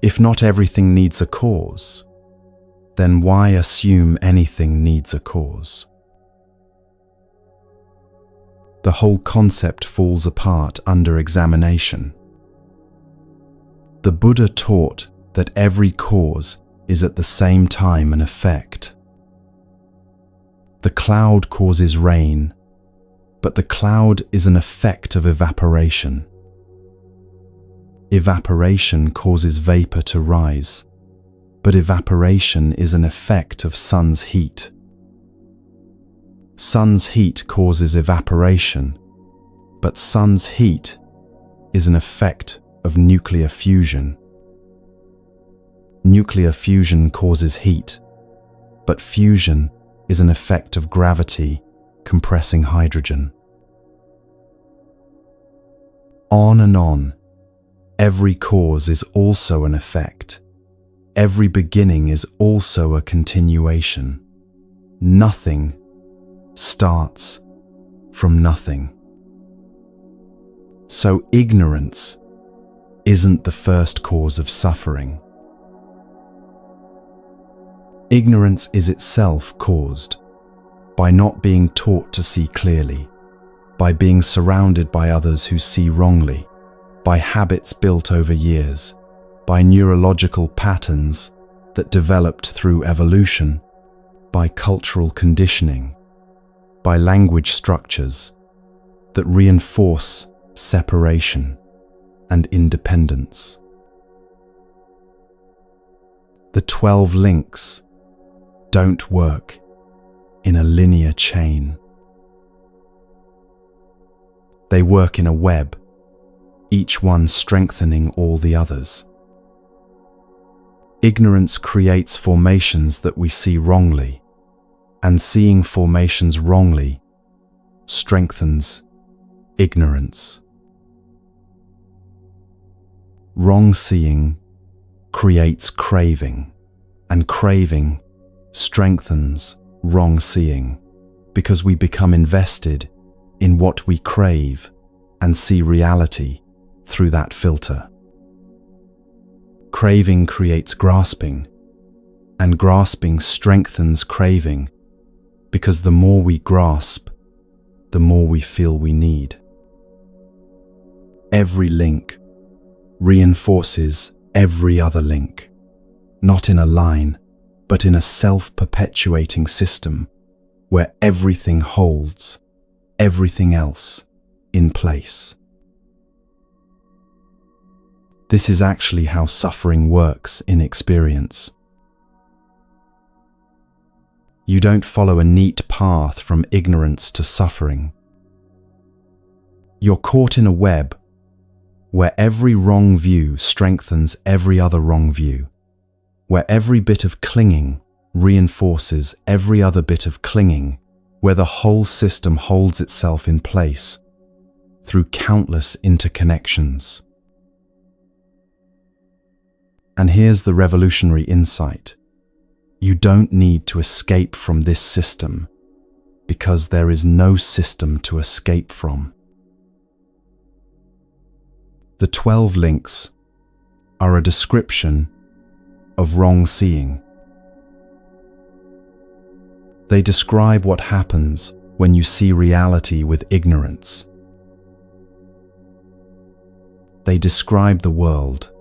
Speaker 1: If not everything needs a cause, then why assume anything needs a cause? The whole concept falls apart under examination. The Buddha taught that every cause is at the same time an effect. The cloud causes rain, but the cloud is an effect of evaporation. Evaporation causes vapor to rise, but evaporation is an effect of sun's heat. Sun's heat causes evaporation, but sun's heat is an effect of nuclear fusion. Nuclear fusion causes heat, but fusion is an effect of gravity compressing hydrogen. On and on. Every cause is also an effect. Every beginning is also a continuation. Nothing starts from nothing. So ignorance isn't the first cause of suffering. Ignorance is itself caused by not being taught to see clearly, by being surrounded by others who see wrongly, by habits built over years, by neurological patterns that developed through evolution, by cultural conditioning, by language structures that reinforce separation and independence. The 12 links don't work in a linear chain. They work in a web, each one strengthening all the others. Ignorance creates formations that we see wrongly, and seeing formations wrongly strengthens ignorance. Wrong seeing creates craving, and craving strengthens wrong seeing because we become invested in what we crave and see reality through that filter. Craving creates grasping, and grasping strengthens craving because the more we grasp, the more we feel we need. Every link reinforces every other link, not in a line, but in a self-perpetuating system where everything holds everything else in place. This is actually how suffering works in experience. You don't follow a neat path from ignorance to suffering. You're caught in a web where every wrong view strengthens every other wrong view, where every bit of clinging reinforces every other bit of clinging, where the whole system holds itself in place through countless interconnections. And here's the revolutionary insight. You don't need to escape from this system because there is no system to escape from. The 12 links are a description of wrong seeing. They describe what happens when you see reality with ignorance. They describe the world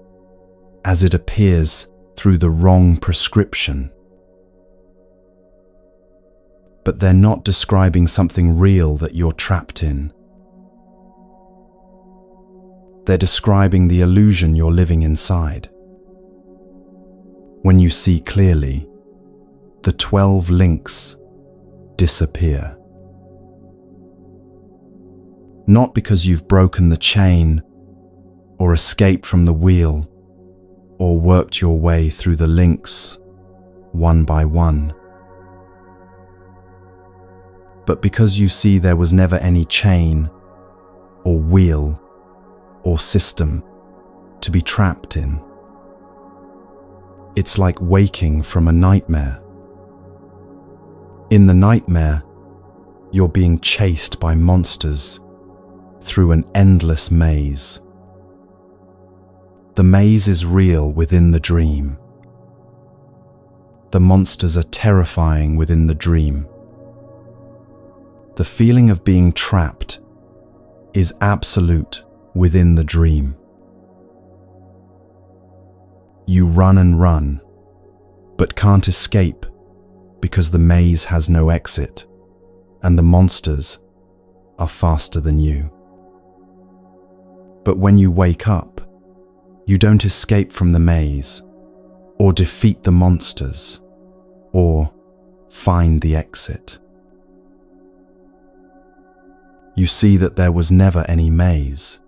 Speaker 1: as it appears through the wrong prescription. But they're not describing something real that you're trapped in. They're describing the illusion you're living inside. When you see clearly, the 12 links disappear. Not because you've broken the chain, or escaped from the wheel, or worked your way through the links one by one, but because you see there was never any chain, or wheel, or system to be trapped in. It's like waking from a nightmare. In the nightmare, you're being chased by monsters through an endless maze. The maze is real within the dream. The monsters are terrifying within the dream. The feeling of being trapped is absolute within the dream. You run and run, but can't escape because the maze has no exit, and the monsters are faster than you. But when you wake up, you don't escape from the maze, or defeat the monsters, or find the exit. You see that there was never any maze.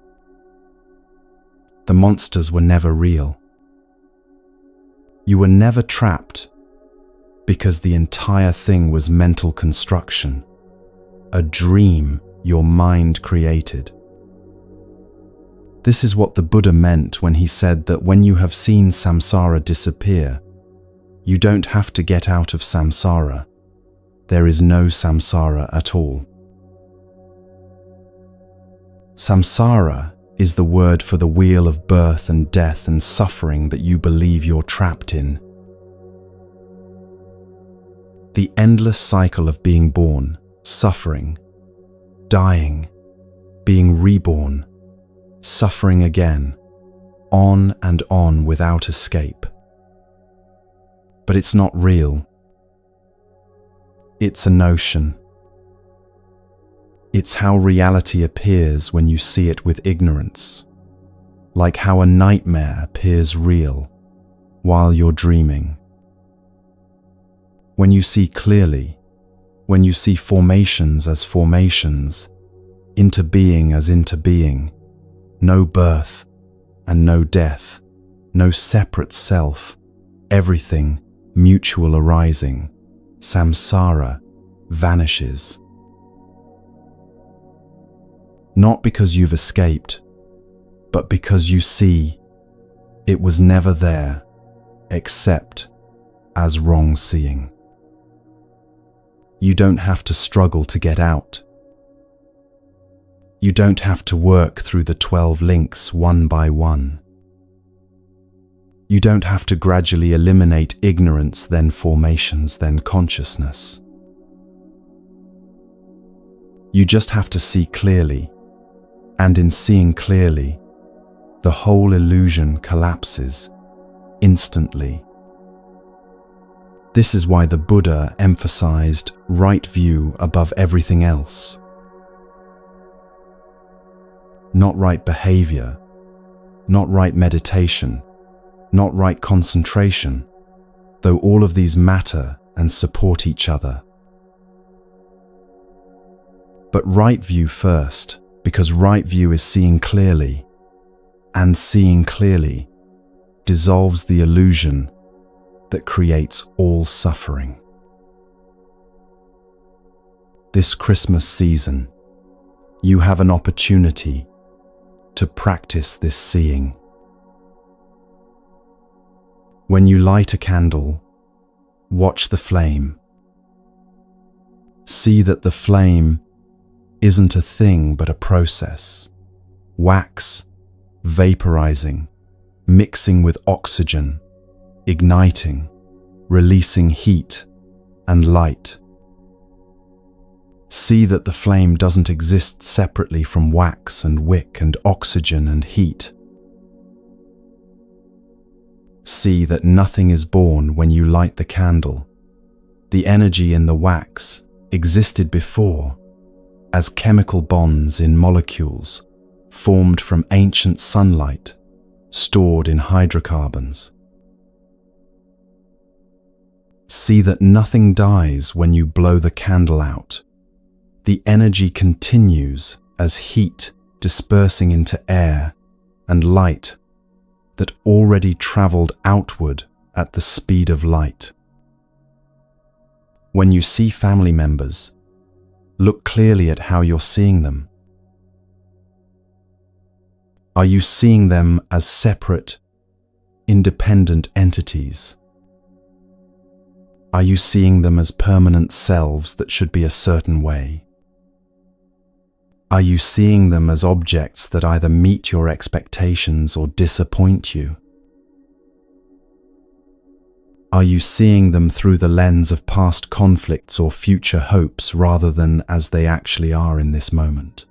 Speaker 1: The monsters were never real. You were never trapped because the entire thing was mental construction, a dream your mind created. This is what the Buddha meant when he said that when you have seen samsara disappear, you don't have to get out of samsara. There is no samsara at all. Samsara is the word for the wheel of birth and death and suffering that you believe you're trapped in. The endless cycle of being born, suffering, dying, being reborn, suffering again, on and on without escape. But it's not real. It's a notion. It's how reality appears when you see it with ignorance, like how a nightmare appears real while you're dreaming. When you see clearly, when you see formations as formations, interbeing as interbeing, no birth and no death, no separate self, everything mutual arising, samsara vanishes. Not because you've escaped, but because you see It was never there, except as wrong seeing. You don't have to struggle to get out. You don't have to work through the 12 links one by one. You don't have to gradually eliminate ignorance, then formations, then consciousness. You just have to see clearly, and in seeing clearly, the whole illusion collapses instantly. This is why the Buddha emphasized right view above everything else. Not right behavior, not right meditation, not right concentration, though all of these matter and support each other. But right view first, because right view is seeing clearly, and seeing clearly dissolves the illusion that creates all suffering. This Christmas season, you have an opportunity to practice this seeing. When you light a candle, watch the flame. See that the flame isn't a thing but a process. Wax, vaporizing, mixing with oxygen, igniting, releasing heat and light. See that the flame doesn't exist separately from wax and wick and oxygen and heat. See that nothing is born when you light the candle. The energy in the wax existed before as chemical bonds in molecules formed from ancient sunlight stored in hydrocarbons. See that nothing dies when you blow the candle out. The energy continues as heat dispersing into air and light that already traveled outward at the speed of light. When you see family members, look clearly at how you're seeing them. Are you seeing them as separate, independent entities? Are you seeing them as permanent selves that should be a certain way? Are you seeing them as objects that either meet your expectations or disappoint you? Are you seeing them through the lens of past conflicts or future hopes rather than as they actually are in this moment?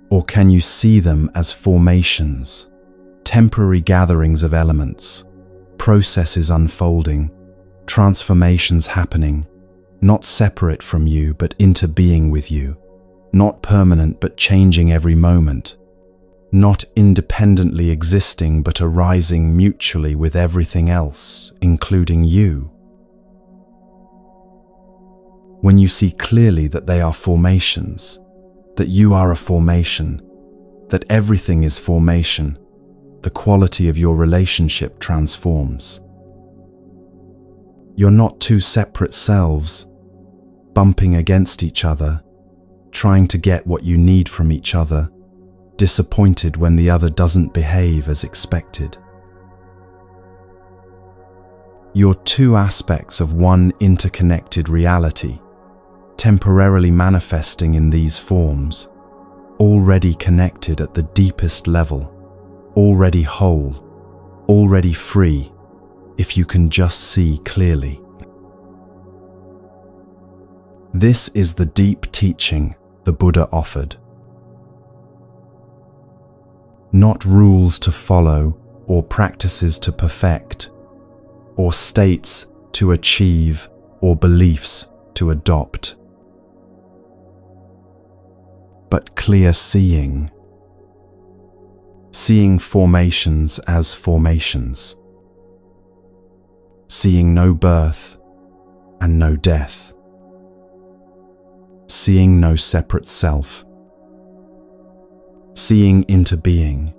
Speaker 1: Or can you see them as formations, temporary gatherings of elements, processes unfolding, transformations happening, not separate from you but interbeing with you, not permanent but changing every moment, not independently existing but arising mutually with everything else, including you? When you see clearly that they are formations, that you are a formation, that everything is formation, the quality of your relationship transforms. You're not two separate selves, bumping against each other, trying to get what you need from each other, disappointed when the other doesn't behave as expected. You're two aspects of one interconnected reality, temporarily manifesting in these forms, already connected at the deepest level, already whole, already free, if you can just see clearly. This is the deep teaching the Buddha offered. Not rules to follow or practices to perfect, or states to achieve or beliefs to adopt, but clear seeing. Seeing formations as formations. Seeing no birth and no death. Seeing no separate self. Seeing into being,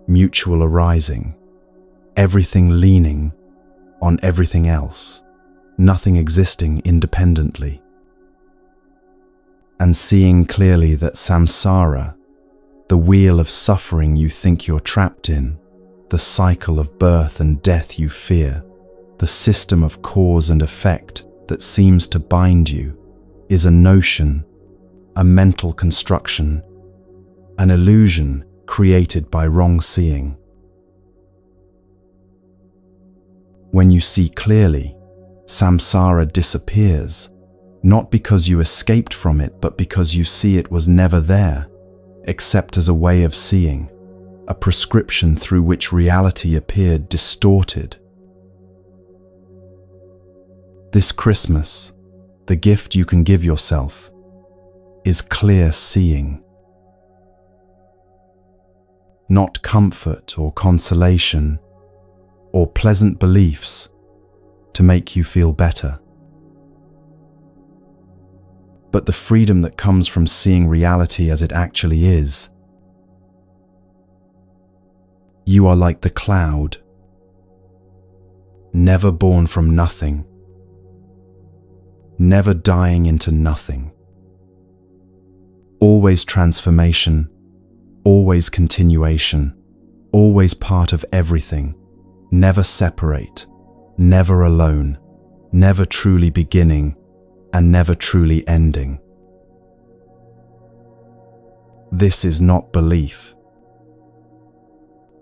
Speaker 1: mutual arising, everything leaning on everything else, nothing existing independently. And seeing clearly that samsara, the wheel of suffering you think you're trapped in, the cycle of birth and death you fear, the system of cause and effect that seems to bind you, is a notion, a mental construction, an illusion created by wrong seeing. When you see clearly, samsara disappears, not because you escaped from it, but because you see it was never there, except as a way of seeing, a prescription through which reality appeared distorted. This Christmas, the gift you can give yourself is clear seeing. Not comfort or consolation or pleasant beliefs to make you feel better, but the freedom that comes from seeing reality as it actually is. You are like the cloud, never born from nothing, never dying into nothing. Always transformation, always continuation, always part of everything, never separate, never alone, never truly beginning, and never truly ending. This is not belief.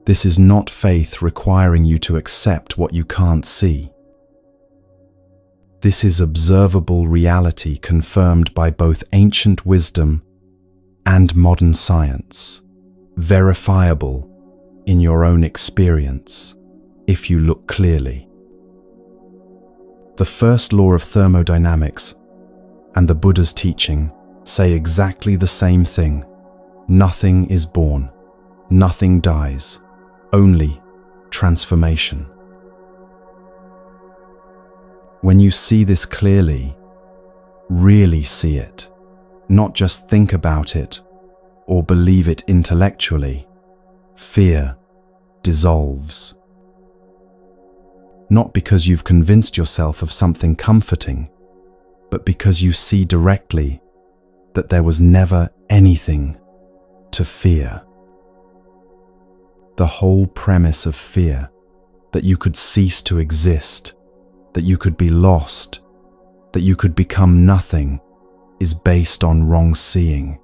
Speaker 1: This is not faith requiring you to accept what you can't see. This is observable reality confirmed by both ancient wisdom and modern science, verifiable in your own experience if you look clearly. The first law of thermodynamics and the Buddha's teaching say exactly the same thing. Nothing is born, nothing dies, only transformation. When you see this clearly, really see it, not just think about it or believe it intellectually, fear dissolves. Not because you've convinced yourself of something comforting, but because you see directly that there was never anything to fear. The whole premise of fear, that you could cease to exist, that you could be lost, that you could become nothing, is based on wrong seeing.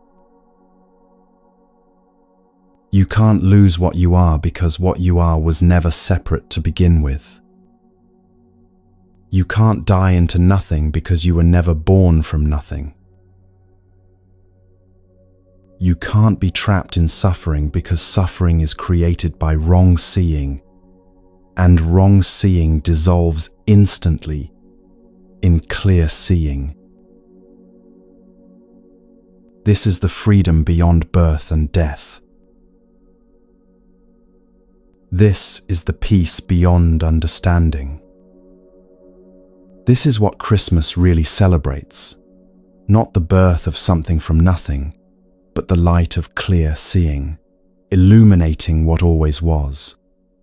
Speaker 1: You can't lose what you are because what you are was never separate to begin with. You can't die into nothing because you were never born from nothing. You can't be trapped in suffering because suffering is created by wrong seeing, and wrong seeing dissolves instantly in clear seeing. This is the freedom beyond birth and death. This is the peace beyond understanding. This is what Christmas really celebrates, not the birth of something from nothing, but the light of clear seeing, illuminating what always was,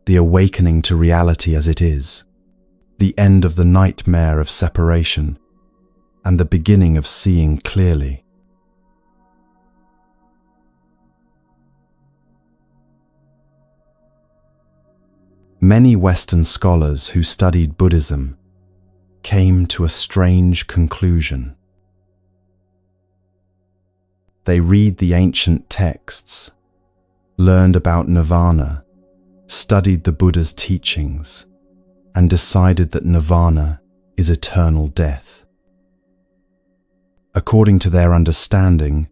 Speaker 1: the awakening to reality as it is, the end of the nightmare of separation, and the beginning of seeing clearly. Many Western scholars who studied Buddhism came to a strange conclusion. They read the ancient texts, learned about nirvana, studied the Buddha's teachings, and decided that nirvana is eternal death. According to their understanding,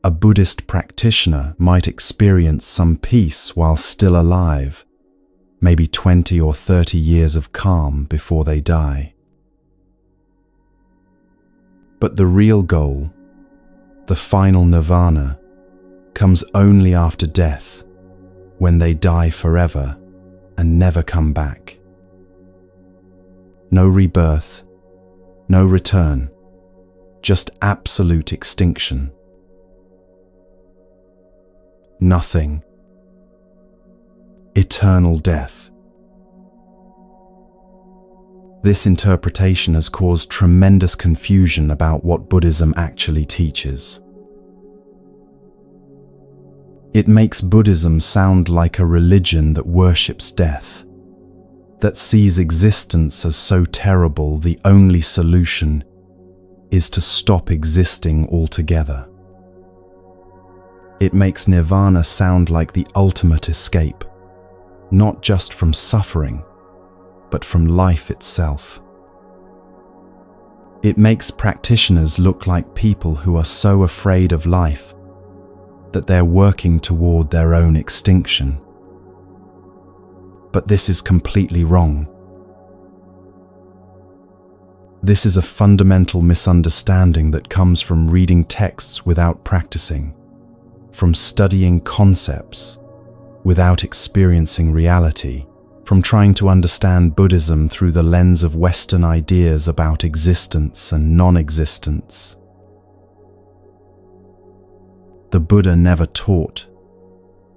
Speaker 1: a Buddhist practitioner might experience some peace while still alive, maybe 20 or 30 years of calm before they die. But the real goal, the final nirvana, comes only after death, when they die forever and never come back. No rebirth, no return, just absolute extinction. Nothing. Eternal death. This interpretation has caused tremendous confusion about what Buddhism actually teaches. It makes Buddhism sound like a religion that worships death, that sees existence as so terrible the only solution is to stop existing altogether. It makes nirvana sound like the ultimate escape, not just from suffering, but from life itself. It makes practitioners look like people who are so afraid of life that they're working toward their own extinction. But this is completely wrong. This is a fundamental misunderstanding that comes from reading texts without practicing, from studying concepts without experiencing reality, from trying to understand Buddhism through the lens of Western ideas about existence and non-existence. The Buddha never taught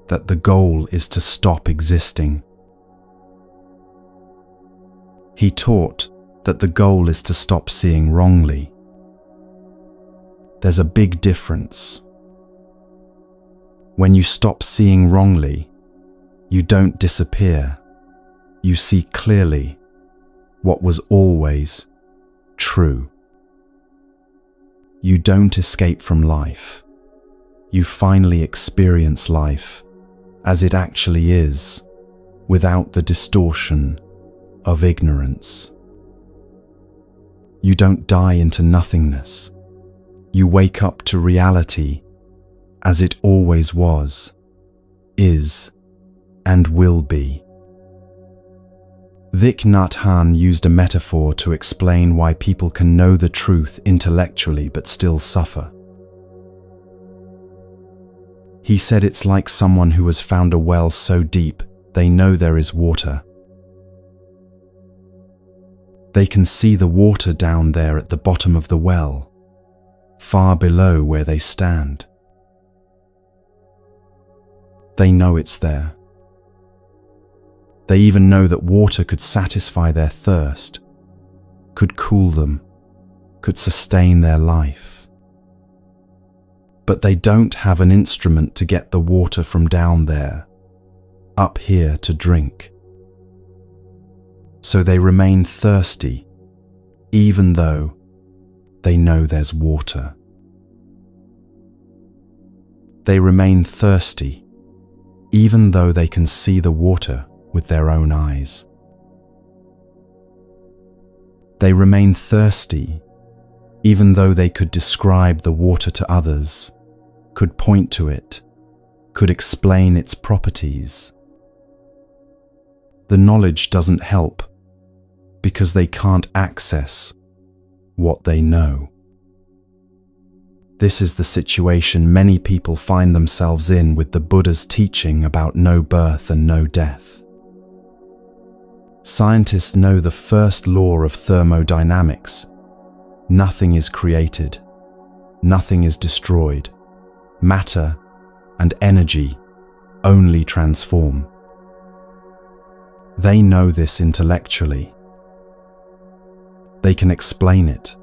Speaker 1: that the goal is to stop existing. He taught that the goal is to stop seeing wrongly. There's a big difference. When you stop seeing wrongly, you don't disappear. You see clearly what was always true. You don't escape from life. You finally experience life as it actually is, without the distortion of ignorance. You don't die into nothingness. You wake up to reality as it always was, is, and will be. Thich Nhat Hanh used a metaphor to explain why people can know the truth intellectually but still suffer. He said it's like someone who has found a well so deep they know there is water. They can see the water down there at the bottom of the well, far below where they stand. They know it's there. They even know that water could satisfy their thirst, could cool them, could sustain their life. But they don't have an instrument to get the water from down there, up here to drink. So they remain thirsty, even though they know there's water. They remain thirsty, even though they can see the water with their own eyes. They remain thirsty, even though they could describe the water to others, could point to it, could explain its properties. The knowledge doesn't help because they can't access what they know. This is the situation many people find themselves in with the Buddha's teaching about no birth and no death. Scientists know the first law of thermodynamics. Nothing is created, nothing is destroyed. Matter and energy only transform. They know this intellectually. They can explain it.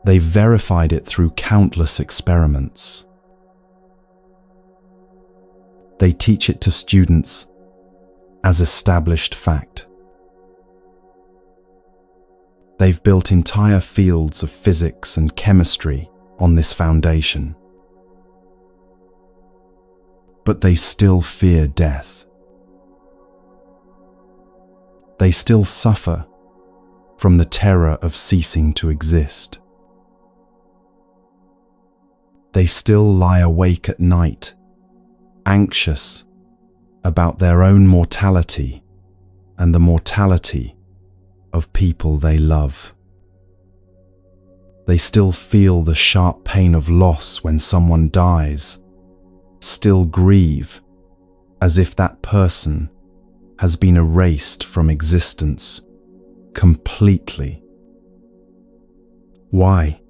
Speaker 1: They've verified it through countless experiments. They teach it to students as established fact. They've built entire fields of physics and chemistry on this foundation. But they still fear death. They still suffer from the terror of ceasing to exist. They still lie awake at night, anxious about their own mortality and the mortality of people they love. They still feel the sharp pain of loss when someone dies, still grieve as if that person has been erased from existence completely. Why?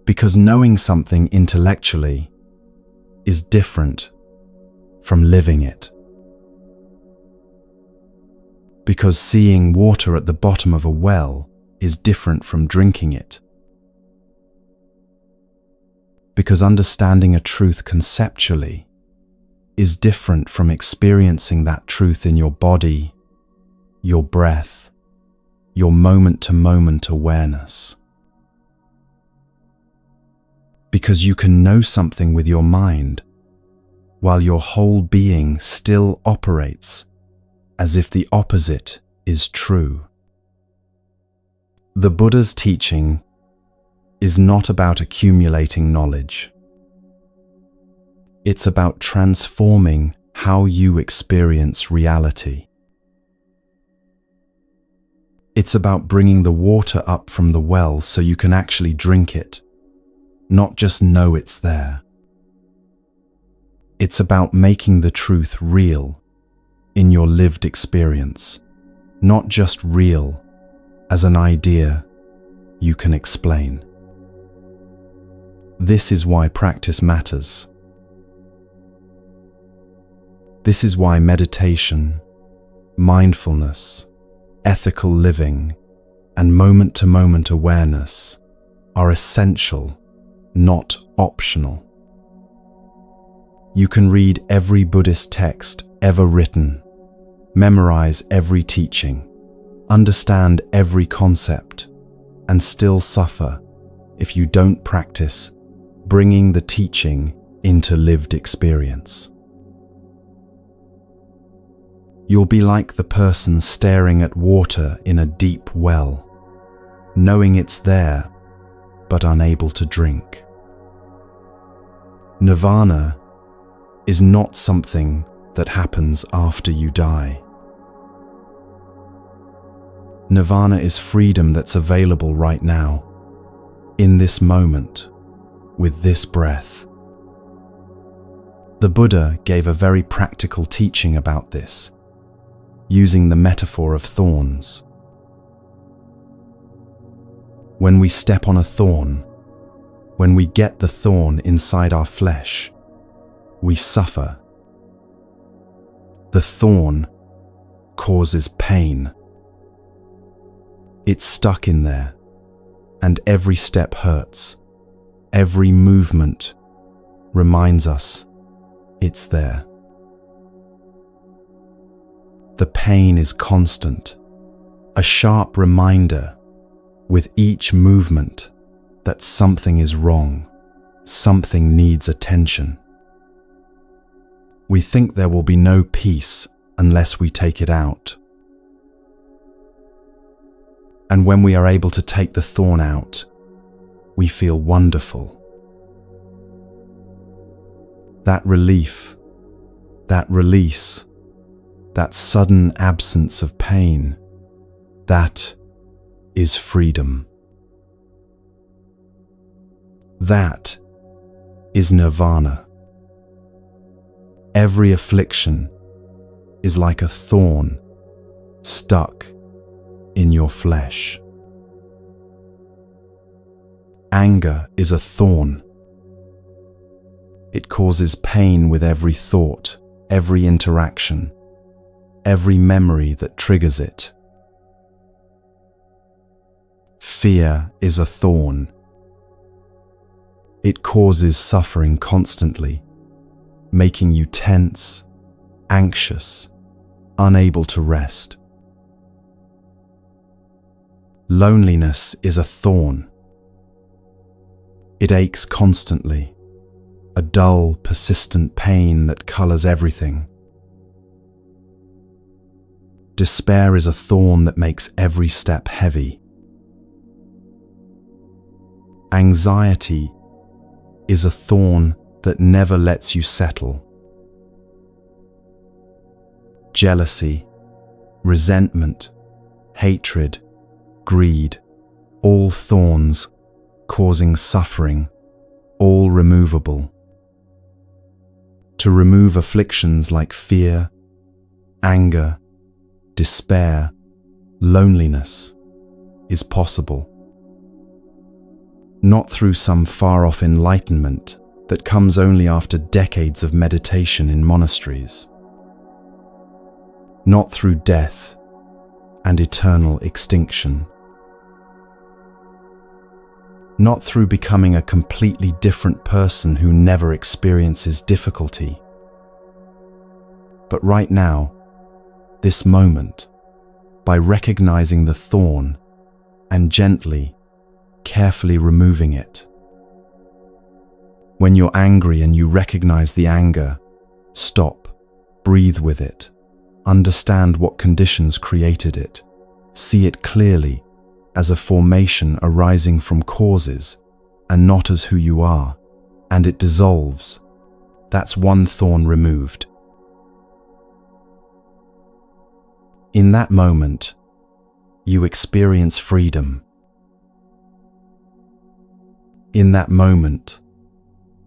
Speaker 1: Because knowing something intellectually is different from living it. Because seeing water at the bottom of a well is different from drinking it. Because because understanding a truth conceptually is different from experiencing that truth in your body, your breath, your moment-to-moment awareness. Because you can know something with your mind, while your whole being still operates as if the opposite is true. The Buddha's teaching is not about accumulating knowledge. It's about transforming how you experience reality. It's about bringing the water up from the well so you can actually drink it, not just know it's there. It's about making the truth real in your lived experience, not just real as an idea you can explain. This is why practice matters. This is why meditation, mindfulness, ethical living, and moment-to-moment awareness are essential, not optional. You can read every Buddhist text ever written, memorize every teaching, understand every concept, and still suffer if you don't practice bringing the teaching into lived experience. You'll be like the person staring at water in a deep well, knowing it's there, but unable to drink. Nirvana is not something that happens after you die. Nirvana is freedom that's available right now, in this moment, with this breath. The Buddha gave a very practical teaching about this, using the metaphor of thorns. When we step on a thorn, when we get the thorn inside our flesh, we suffer. The thorn causes pain. It's stuck in there, and every step hurts. Every movement reminds us it's there. The pain is constant, a sharp reminder with each movement that something is wrong, something needs attention. We think there will be no peace unless we take it out. And when we are able to take the thorn out, we feel wonderful. That relief, that release, that sudden absence of pain, that is freedom. That is nirvana. Every affliction is like a thorn stuck in your flesh. Anger is a thorn. It causes pain with every thought, every interaction, every memory that triggers it. Fear is a thorn. It causes suffering constantly, making you tense, anxious, unable to rest. Loneliness is a thorn. It aches constantly, a dull, persistent pain that colors everything. Despair is a thorn that makes every step heavy. Anxiety is a thorn that never lets you settle. Jealousy, resentment, hatred, greed, all thorns causing suffering, all removable. To remove afflictions like fear, anger, despair, loneliness is possible. Not through some far-off enlightenment that comes only after decades of meditation in monasteries. Not through death and eternal extinction. not through becoming a completely different person who never experiences difficulty. But right now, this moment, by recognizing the thorn and gently, carefully removing it. When you're angry and you recognize the anger, stop, breathe with it, understand what conditions created it, see it clearly as a formation arising from causes and not as who you are, and it dissolves. That's one thorn removed. In that moment, you experience freedom. In that moment,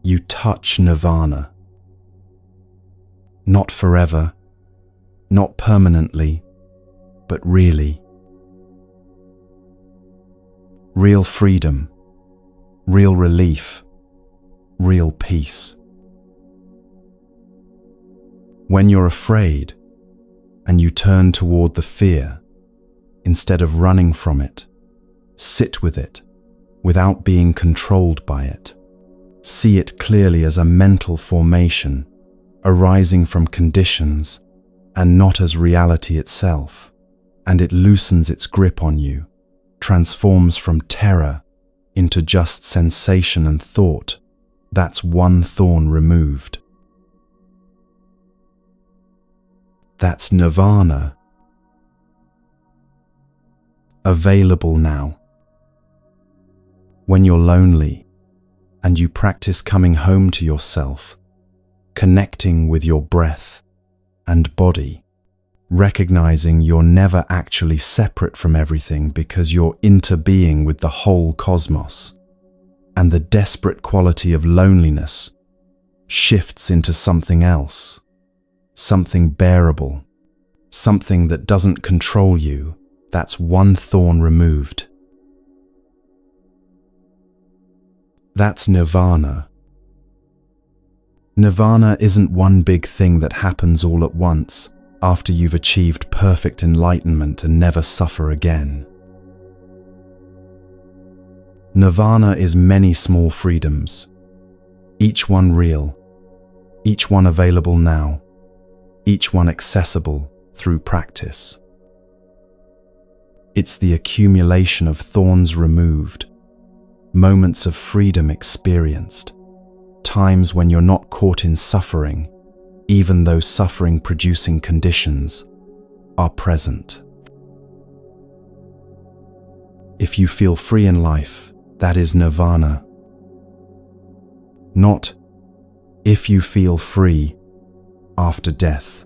Speaker 1: you touch nirvana. Not forever, not permanently, but really. Real freedom, real relief, real peace. When you're afraid and you turn toward the fear, instead of running from it, sit with it without being controlled by it. See it clearly as a mental formation arising from conditions and not as reality itself, and it loosens its grip on you, transforms from terror into just sensation and thought. That's one thorn removed. That's nirvana. Available now. When you're lonely and you practice coming home to yourself, connecting with your breath and body, recognizing you're never actually separate from everything because you're interbeing with the whole cosmos, and the desperate quality of loneliness shifts into something else, something bearable, something that doesn't control you. That's one thorn removed. That's nirvana. Nirvana isn't one big thing that happens all at once after you've achieved perfect enlightenment and never suffer again. Nirvana is many small freedoms, each one real, each one available now, each one accessible through practice. It's the accumulation of thorns removed, moments of freedom experienced, times when you're not caught in suffering, even though suffering-producing conditions are present. If you feel free in life, that is nirvana. Not if you feel free after death.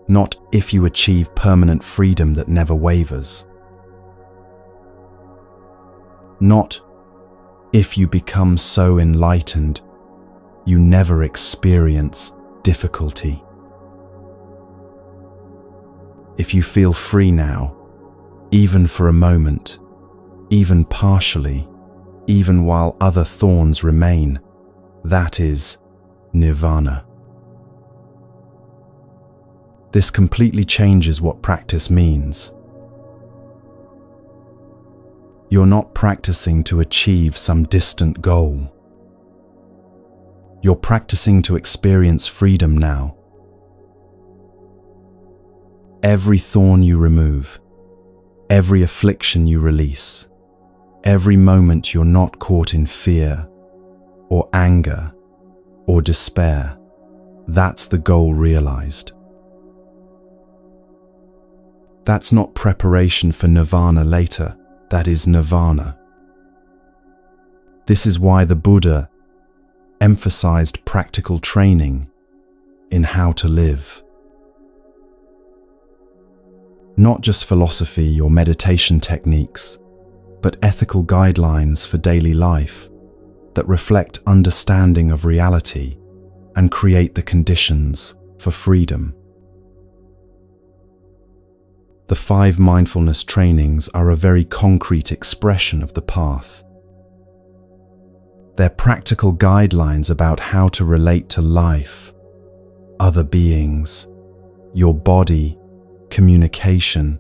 Speaker 1: Not if you achieve permanent freedom that never wavers. Not if you become so enlightened you never experience difficulty. If you feel free now, even for a moment, even partially, even while other thorns remain, that is nirvana. This completely changes what practice means. You're not practicing to achieve some distant goal. You're practicing to experience freedom now. Every thorn you remove, every affliction you release, every moment you're not caught in fear or anger or despair, that's the goal realized. That's not preparation for nirvana later, that is nirvana. This is why the Buddha emphasized practical training in how to live. Not just philosophy or meditation techniques, but ethical guidelines for daily life that reflect understanding of reality and create the conditions for freedom. The 5 mindfulness trainings are a very concrete expression of the path. They're practical guidelines about how to relate to life, other beings, your body, communication,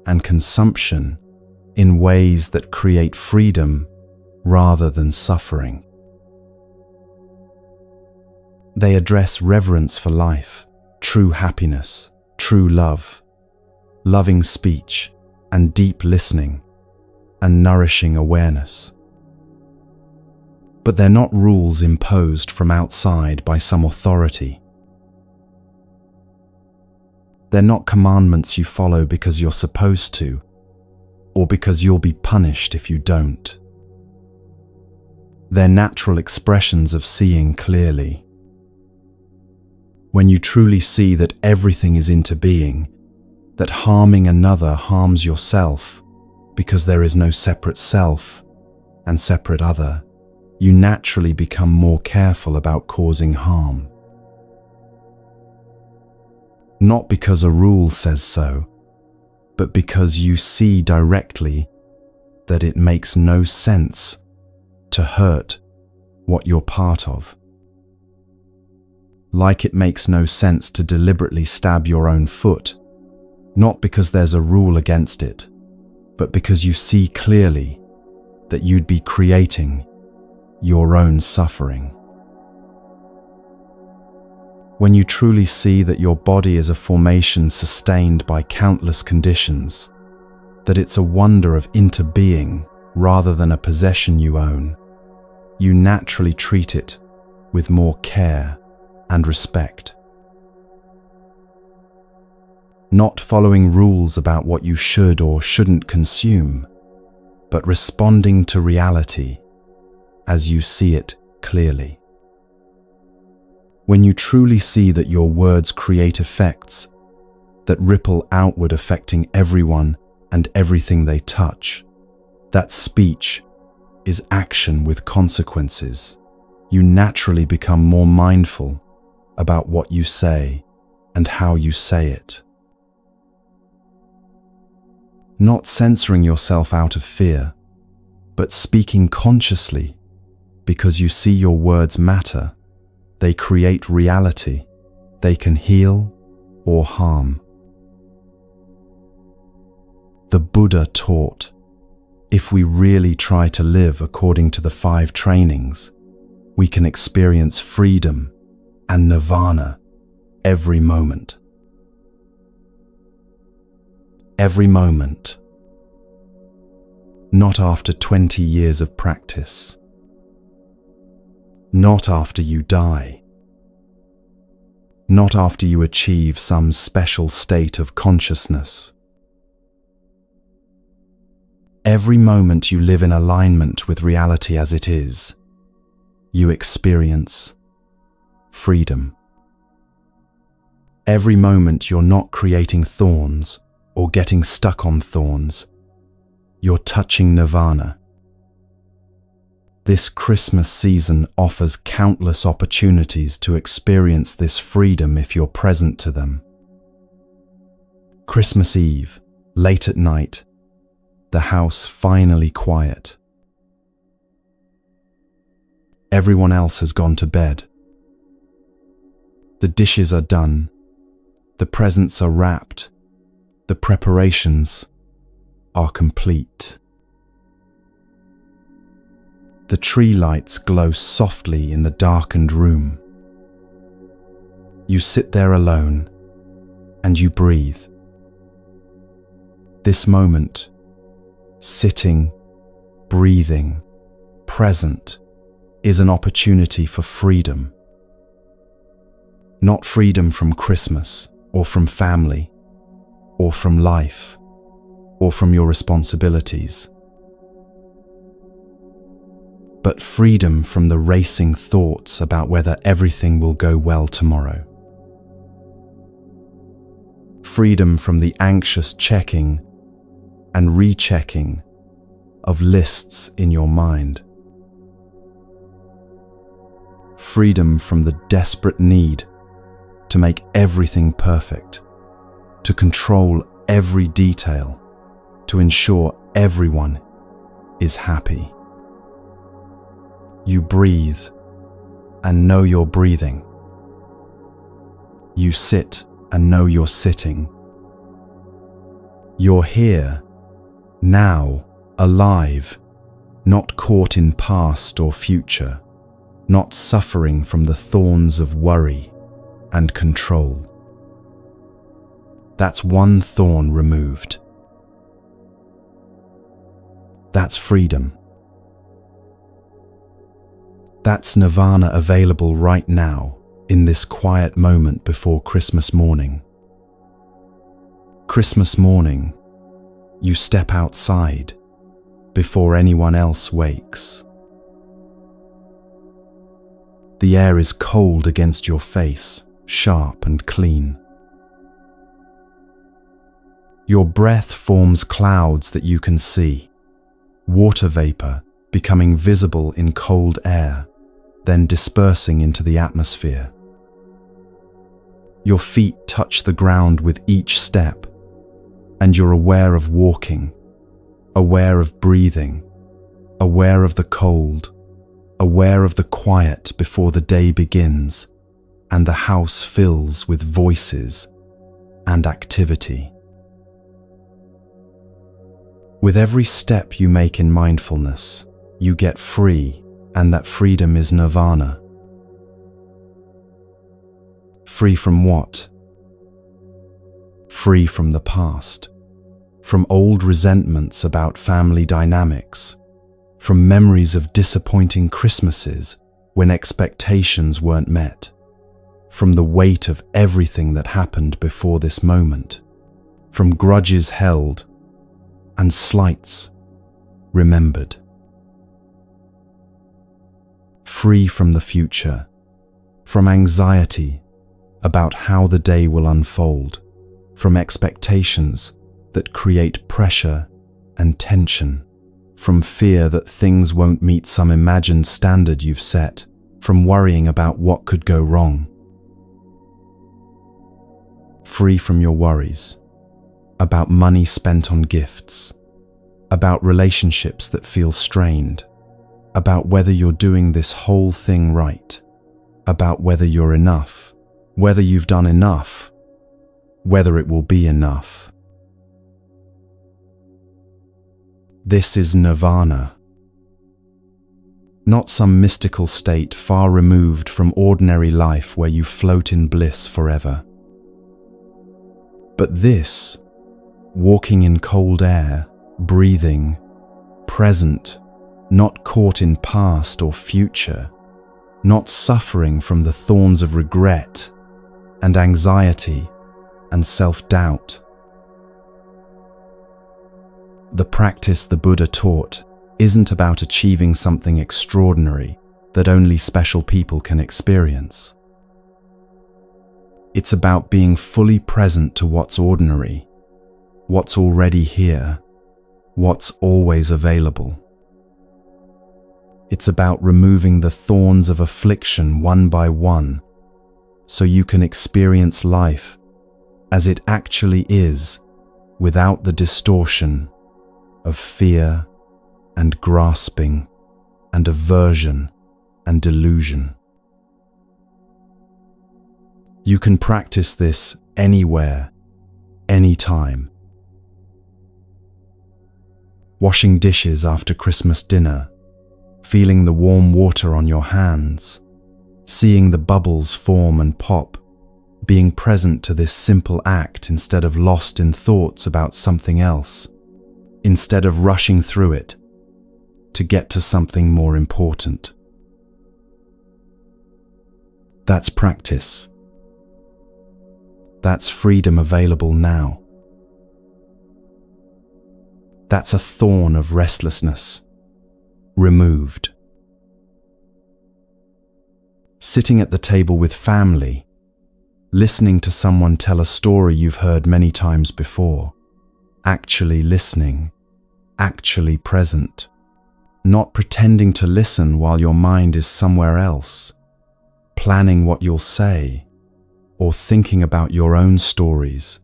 Speaker 1: and consumption in ways that create freedom rather than suffering. They address reverence for life, true happiness, true love, loving speech, and deep listening, and nourishing awareness. But they're not rules imposed from outside by some authority. They're not commandments you follow because you're supposed to, or because you'll be punished if you don't. They're natural expressions of seeing clearly. When you truly see that everything is into being, that harming another harms yourself because there is no separate self and separate other, you naturally become more careful about causing harm. Not because a rule says so, but because you see directly that it makes no sense to hurt what you're part of. Like it makes no sense to deliberately stab your own foot, not because there's a rule against it, but because you see clearly that you'd be creating your own suffering. When you truly see that your body is a formation sustained by countless conditions, that it's a wonder of interbeing rather than a possession you own, you naturally treat it with more care and respect. Not following rules about what you should or shouldn't consume, but responding to reality as you see it clearly. When you truly see that your words create effects that ripple outward, affecting everyone and everything they touch, that speech is action with consequences. You naturally become more mindful about what you say and how you say it. Not censoring yourself out of fear, but speaking consciously because you see your words matter. They create reality. They can heal or harm. The Buddha taught, if we really try to live according to the 5 trainings, we can experience freedom and nirvana every moment. Every moment. Not after 20 years of practice. Not after you die. Not after you achieve some special state of consciousness. Every moment you live in alignment with reality as it is, you experience freedom. Every moment you're not creating thorns or getting stuck on thorns, you're touching nirvana. This Christmas season offers countless opportunities to experience this freedom if you're present to them. Christmas Eve, late at night, the house finally quiet. Everyone else has gone to bed. The dishes are done. The presents are wrapped. The preparations are complete. The tree lights glow softly in the darkened room. You sit there alone and you breathe. This moment, sitting, breathing, present, is an opportunity for freedom. Not freedom from Christmas or from family or from life or from your responsibilities, but freedom from the racing thoughts about whether everything will go well tomorrow. Freedom from the anxious checking and rechecking of lists in your mind. Freedom from the desperate need to make everything perfect, to control every detail, to ensure everyone is happy. You breathe and know you're breathing. You sit and know you're sitting. You're here, now, alive, not caught in past or future, not suffering from the thorns of worry and control. That's one thorn removed. That's freedom. That's nirvana available right now, in this quiet moment before Christmas morning. Christmas morning, you step outside before anyone else wakes. The air is cold against your face, sharp and clean. Your breath forms clouds that you can see, water vapor becoming visible in cold air, then dispersing into the atmosphere. Your feet touch the ground with each step, and you're aware of walking, aware of breathing, aware of the cold, aware of the quiet before the day begins, and the house fills with voices and activity. With every step you make in mindfulness, you get free, and that freedom is nirvana. Free from what? Free from the past, from old resentments about family dynamics, from memories of disappointing Christmases when expectations weren't met, from the weight of everything that happened before this moment, from grudges held and slights remembered. Free from the future, from anxiety about how the day will unfold, from expectations that create pressure and tension, from fear that things won't meet some imagined standard you've set, from worrying about what could go wrong. Free from your worries about money spent on gifts, about relationships that feel strained, about whether you're doing this whole thing right, about whether you're enough, whether you've done enough, whether it will be enough. This is nirvana, not some mystical state far removed from ordinary life where you float in bliss forever. But this, walking in cold air, breathing, present, not caught in past or future, not suffering from the thorns of regret and anxiety and self-doubt. The practice the Buddha taught isn't about achieving something extraordinary that only special people can experience. It's about being fully present to what's ordinary, what's already here, what's always available. It's about removing the thorns of affliction one by one, so you can experience life as it actually is, without the distortion of fear and grasping and aversion and delusion. You can practice this anywhere, anytime. Washing dishes after Christmas dinner, feeling the warm water on your hands, seeing the bubbles form and pop, being present to this simple act instead of lost in thoughts about something else, instead of rushing through it to get to something more important. That's practice. That's freedom available now. That's a thorn of restlessness removed. Sitting at the table with family, listening to someone tell a story you've heard many times before, actually listening, actually present, not pretending to listen while your mind is somewhere else, planning what you'll say, or thinking about your own stories,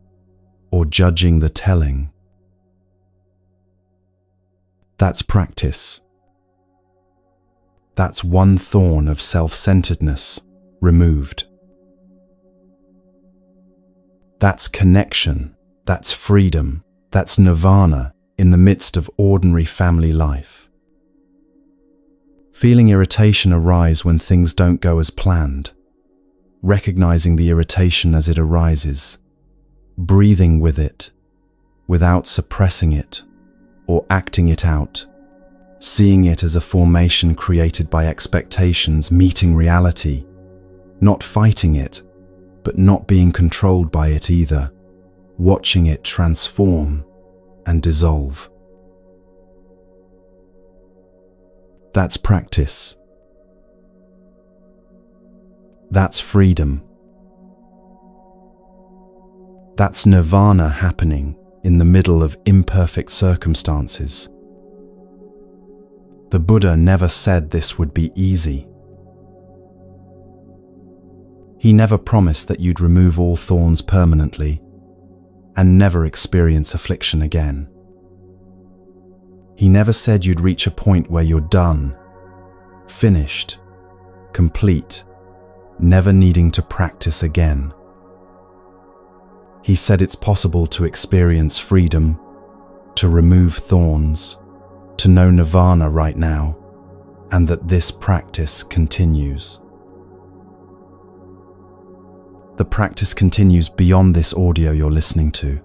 Speaker 1: or judging the telling. That's practice. That's one thorn of self-centeredness removed. That's connection, that's freedom, that's nirvana in the midst of ordinary family life. Feeling irritation arise when things don't go as planned. Recognizing the irritation as it arises, breathing with it, without suppressing it or acting it out, seeing it as a formation created by expectations meeting reality, not fighting it, but not being controlled by it either, watching it transform and dissolve. That's practice. That's freedom. That's nirvana happening in the middle of imperfect circumstances. The Buddha never said this would be easy. He never promised that you'd remove all thorns permanently and never experience affliction again. He never said you'd reach a point where you're done, finished, complete, never needing to practice again. He said it's possible to experience freedom, to remove thorns, to know nirvana right now, and that this practice continues. The practice continues beyond this audio you're listening to.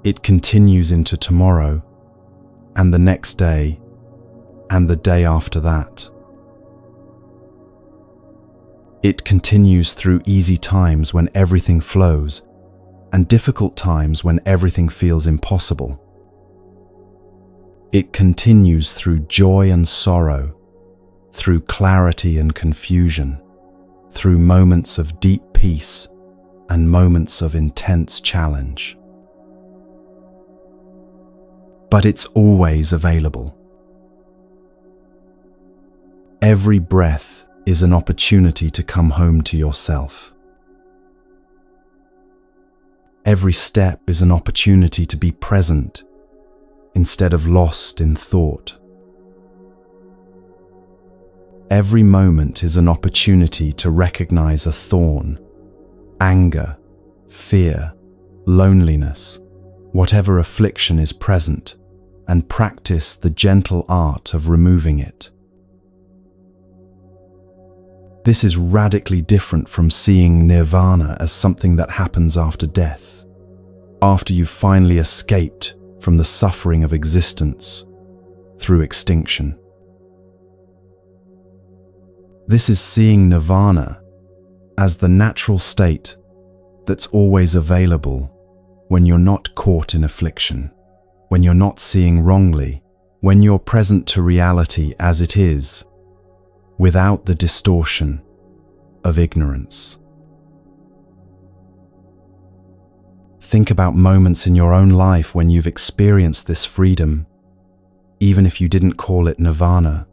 Speaker 1: It continues into tomorrow, and the next day, and the day after that. It continues through easy times when everything flows, and difficult times when everything feels impossible. It continues through joy and sorrow, through clarity and confusion, through moments of deep peace and moments of intense challenge. But it's always available. Every breath is an opportunity to come home to yourself. Every step is an opportunity to be present instead of lost in thought. Every moment is an opportunity to recognize a thorn, anger, fear, loneliness, whatever affliction is present, and practice the gentle art of removing it. This is radically different from seeing nirvana as something that happens after death, after you've finally escaped from the suffering of existence through extinction. This is seeing nirvana as the natural state that's always available when you're not caught in affliction, when you're not seeing wrongly, when you're present to reality as it is, without the distortion of ignorance. Think about moments in your own life when you've experienced this freedom, even if you didn't call it nirvana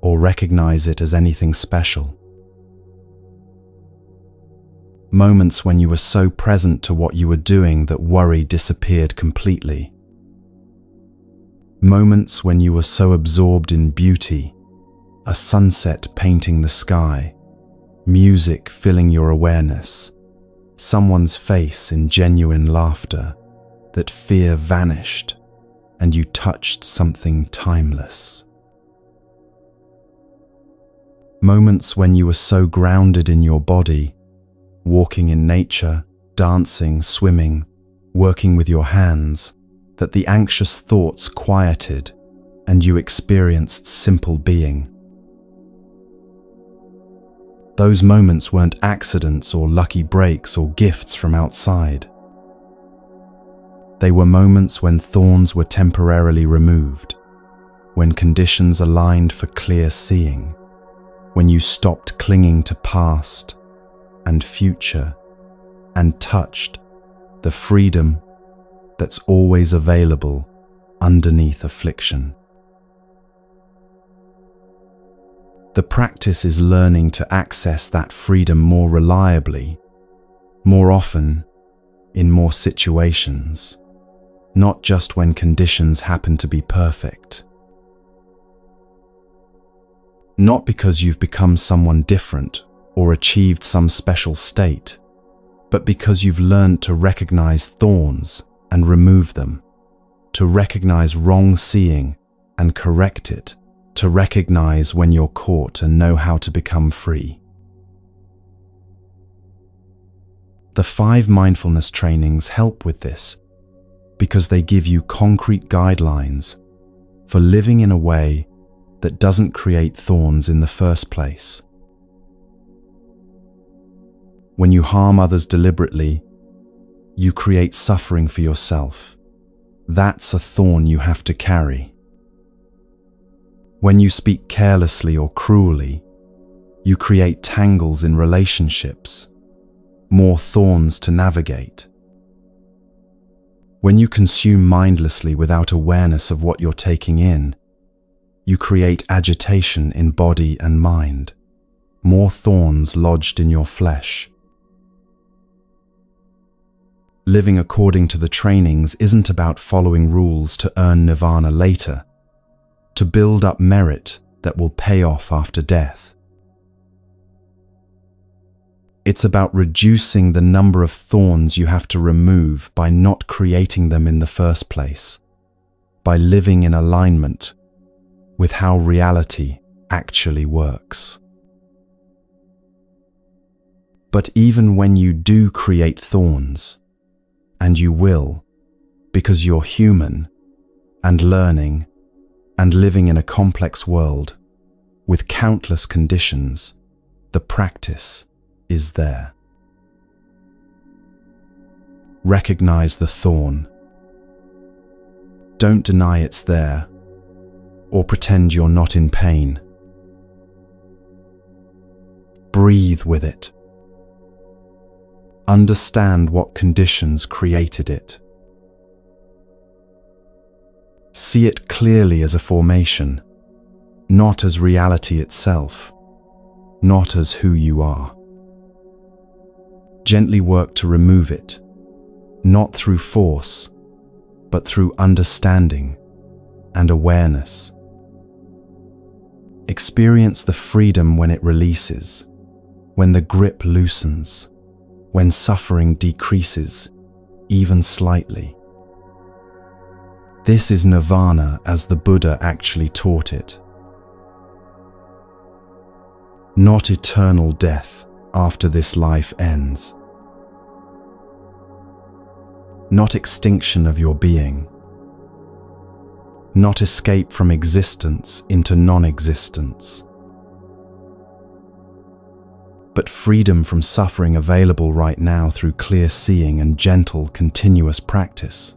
Speaker 1: or recognize it as anything special. Moments when you were so present to what you were doing that worry disappeared completely. Moments when you were so absorbed in beauty, a sunset painting the sky, music filling your awareness, someone's face in genuine laughter, that fear vanished and you touched something timeless. Moments when you were so grounded in your body, walking in nature, dancing, swimming, working with your hands, that the anxious thoughts quieted and you experienced simple being. Those moments weren't accidents or lucky breaks or gifts from outside. They were moments when thorns were temporarily removed, when conditions aligned for clear seeing, when you stopped clinging to past and future and touched the freedom that's always available underneath affliction. The practice is learning to access that freedom more reliably, more often, in more situations, not just when conditions happen to be perfect. Not because you've become someone different or achieved some special state, but because you've learned to recognize thorns and remove them, to recognize wrong seeing and correct it, to recognize when you're caught and know how to become free. The 5 mindfulness trainings help with this because they give you concrete guidelines for living in a way that doesn't create thorns in the first place. When you harm others deliberately, you create suffering for yourself. That's a thorn you have to carry. When you speak carelessly or cruelly, you create tangles in relationships, more thorns to navigate. When you consume mindlessly without awareness of what you're taking in, you create agitation in body and mind, more thorns lodged in your flesh. Living according to the trainings isn't about following rules to earn nirvana later, to build up merit that will pay off after death. It's about reducing the number of thorns you have to remove by not creating them in the first place, by living in alignment with how reality actually works. But even when you do create thorns, and you will, because you're human and learning and living in a complex world with countless conditions, the practice is there. Recognize the thorn. Don't deny it's there, or pretend you're not in pain. Breathe with it. Understand what conditions created it. See it clearly as a formation, not as reality itself, not as who you are. Gently work to remove it, not through force, but through understanding and awareness. Experience the freedom when it releases, when the grip loosens, when suffering decreases, even slightly. This is nirvana as the Buddha actually taught it. Not eternal death after this life ends. Not extinction of your being. Not escape from existence into non-existence. But freedom from suffering available right now through clear seeing and gentle, continuous practice.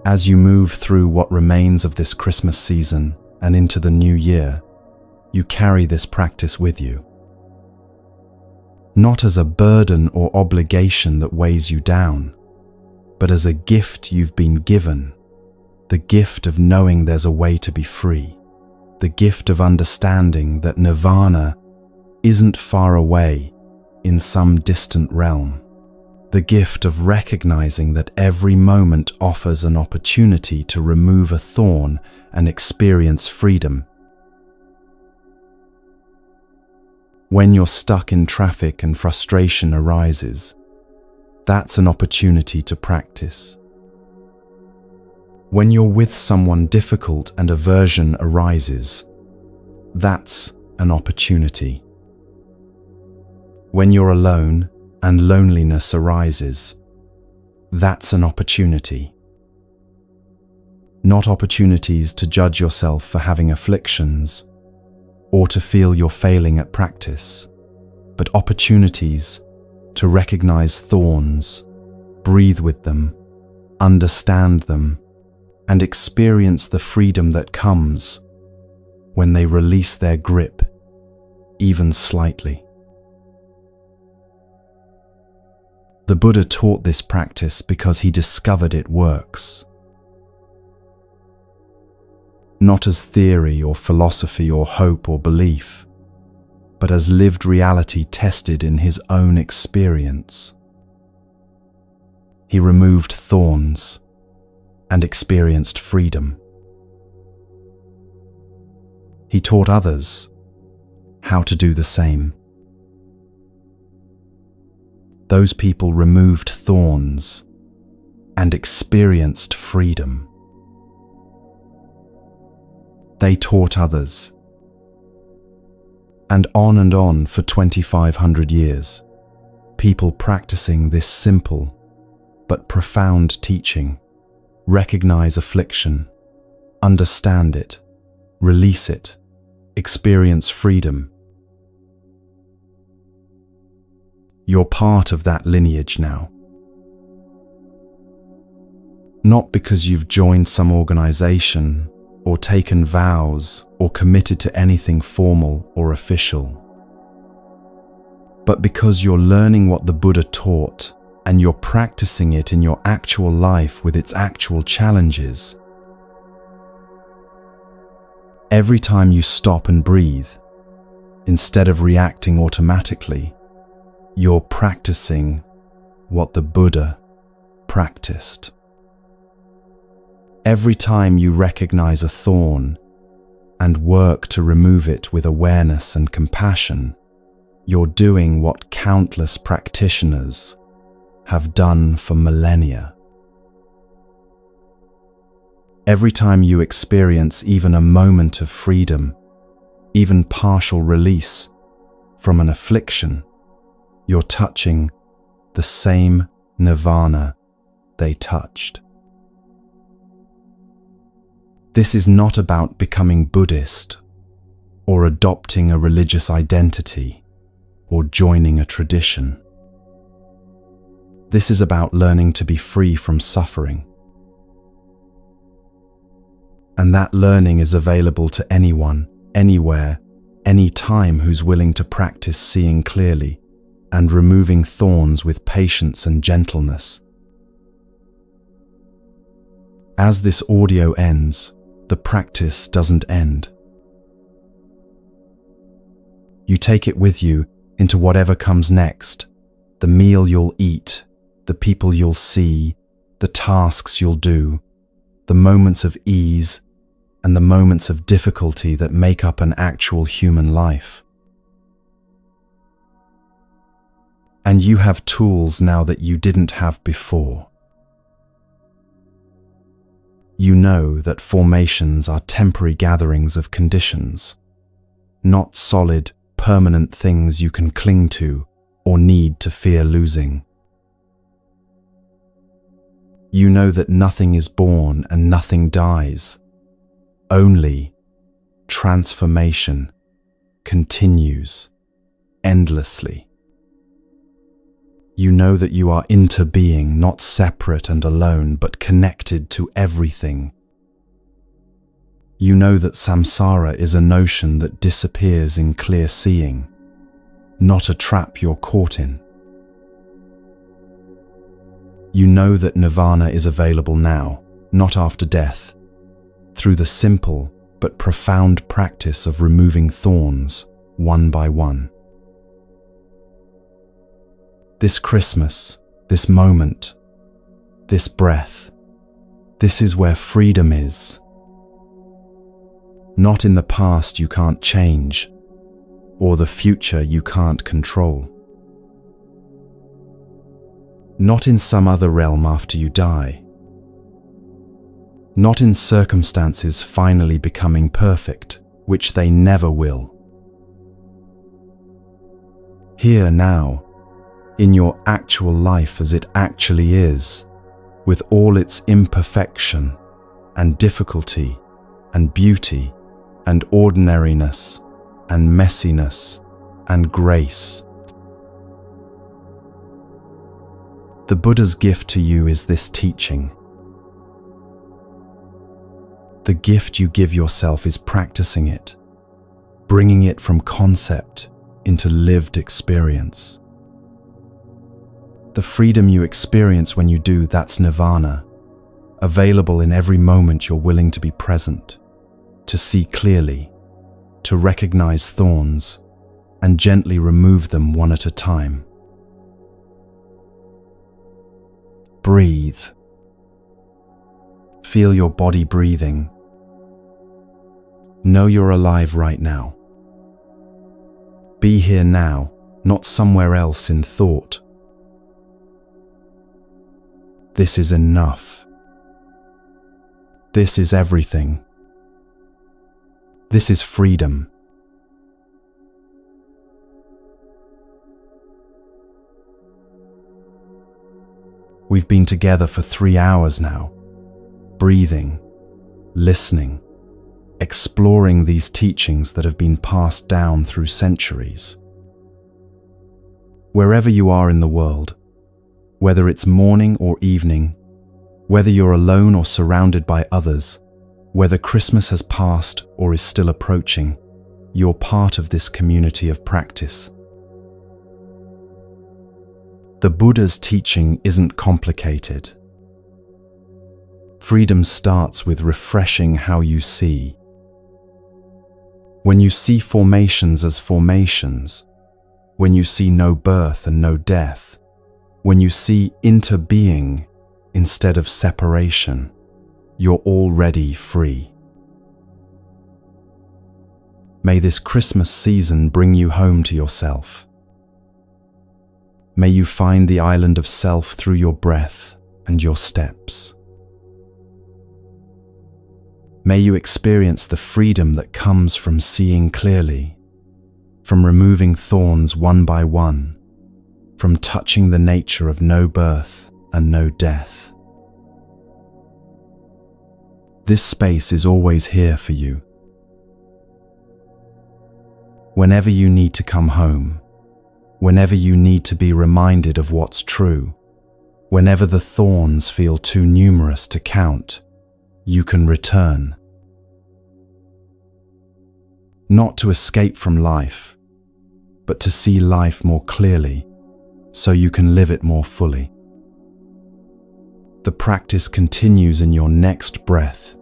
Speaker 1: As you move through what remains of this Christmas season and into the new year, you carry this practice with you. Not as a burden or obligation that weighs you down, but as a gift you've been given, the gift of knowing there's a way to be free, the gift of understanding that nirvana isn't far away in some distant realm, the gift of recognizing that every moment offers an opportunity to remove a thorn and experience freedom. When you're stuck in traffic and frustration arises, that's an opportunity to practice. When you're with someone difficult and aversion arises, that's an opportunity. When you're alone and loneliness arises, that's an opportunity. Not opportunities to judge yourself for having afflictions or to feel you're failing at practice, but opportunities to recognize thorns, breathe with them, understand them, and experience the freedom that comes when they release their grip, even slightly. The Buddha taught this practice because he discovered it works. Not as theory or philosophy or hope or belief, but as lived reality tested in his own experience. He removed thorns and experienced freedom. He taught others how to do the same. Those people removed thorns and experienced freedom. They taught others. And on for 2,500 years, people practicing this simple but profound teaching recognize affliction, understand it, release it, experience freedom. You're part of that lineage now. Not because you've joined some organization or taken vows or committed to anything formal or official, but because you're learning what the Buddha taught and you're practicing it in your actual life with its actual challenges. Every time you stop and breathe, instead of reacting automatically, you're practicing what the Buddha practiced. Every time you recognize a thorn and work to remove it with awareness and compassion, you're doing what countless practitioners have done for millennia. Every time you experience even a moment of freedom, even partial release from an affliction, you're touching the same nirvana they touched. This is not about becoming Buddhist or adopting a religious identity or joining a tradition. This is about learning to be free from suffering. And that learning is available to anyone, anywhere, any time who's willing to practice seeing clearly and removing thorns with patience and gentleness. As this audio ends, the practice doesn't end. You take it with you into whatever comes next, the meal you'll eat, the people you'll see, the tasks you'll do, the moments of ease and the moments of difficulty that make up an actual human life. And you have tools now that you didn't have before. You know that formations are temporary gatherings of conditions, not solid, permanent things you can cling to or need to fear losing. You know that nothing is born and nothing dies. Only transformation continues endlessly. You know that you are interbeing, not separate and alone, but connected to everything. You know that samsara is a notion that disappears in clear seeing, not a trap you're caught in. You know that nirvana is available now, not after death, through the simple but profound practice of removing thorns one by one. This Christmas, this moment, this breath, this is where freedom is. Not in the past you can't change, or the future you can't control. Not in some other realm after you die. Not in circumstances finally becoming perfect, which they never will. Here now, in your actual life as it actually is, with all its imperfection and difficulty and beauty and ordinariness and messiness and grace. The Buddha's gift to you is this teaching. The gift you give yourself is practicing it, bringing it from concept into lived experience. The freedom you experience when you do, that's nirvana, available in every moment you're willing to be present, to see clearly, to recognize thorns, and gently remove them one at a time. Breathe. Feel your body breathing. Know you're alive right now. Be here now, not somewhere else in thought. This is enough. This is everything. This is freedom. We've been together for 3 hours now, breathing, listening, exploring these teachings that have been passed down through centuries. Wherever you are in the world, whether it's morning or evening, whether you're alone or surrounded by others, whether Christmas has passed or is still approaching, you're part of this community of practice. The Buddha's teaching isn't complicated. Freedom starts with refreshing how you see. When you see formations as formations, when you see no birth and no death, when you see interbeing instead of separation, you're already free. May this Christmas season bring you home to yourself. May you find the island of self through your breath and your steps. May you experience the freedom that comes from seeing clearly, from removing thorns one by one, from touching the nature of no birth and no death. This space is always here for you. Whenever you need to come home, whenever you need to be reminded of what's true, whenever the thorns feel too numerous to count, you can return. Not to escape from life, but to see life more clearly, so you can live it more fully. The practice continues in your next breath,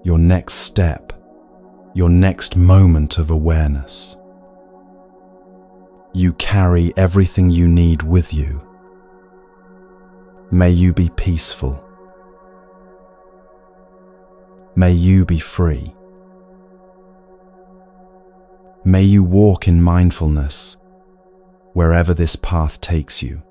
Speaker 1: your next step, your next moment of awareness. You carry everything you need with you. May you be peaceful. May you be free. May you walk in mindfulness wherever this path takes you.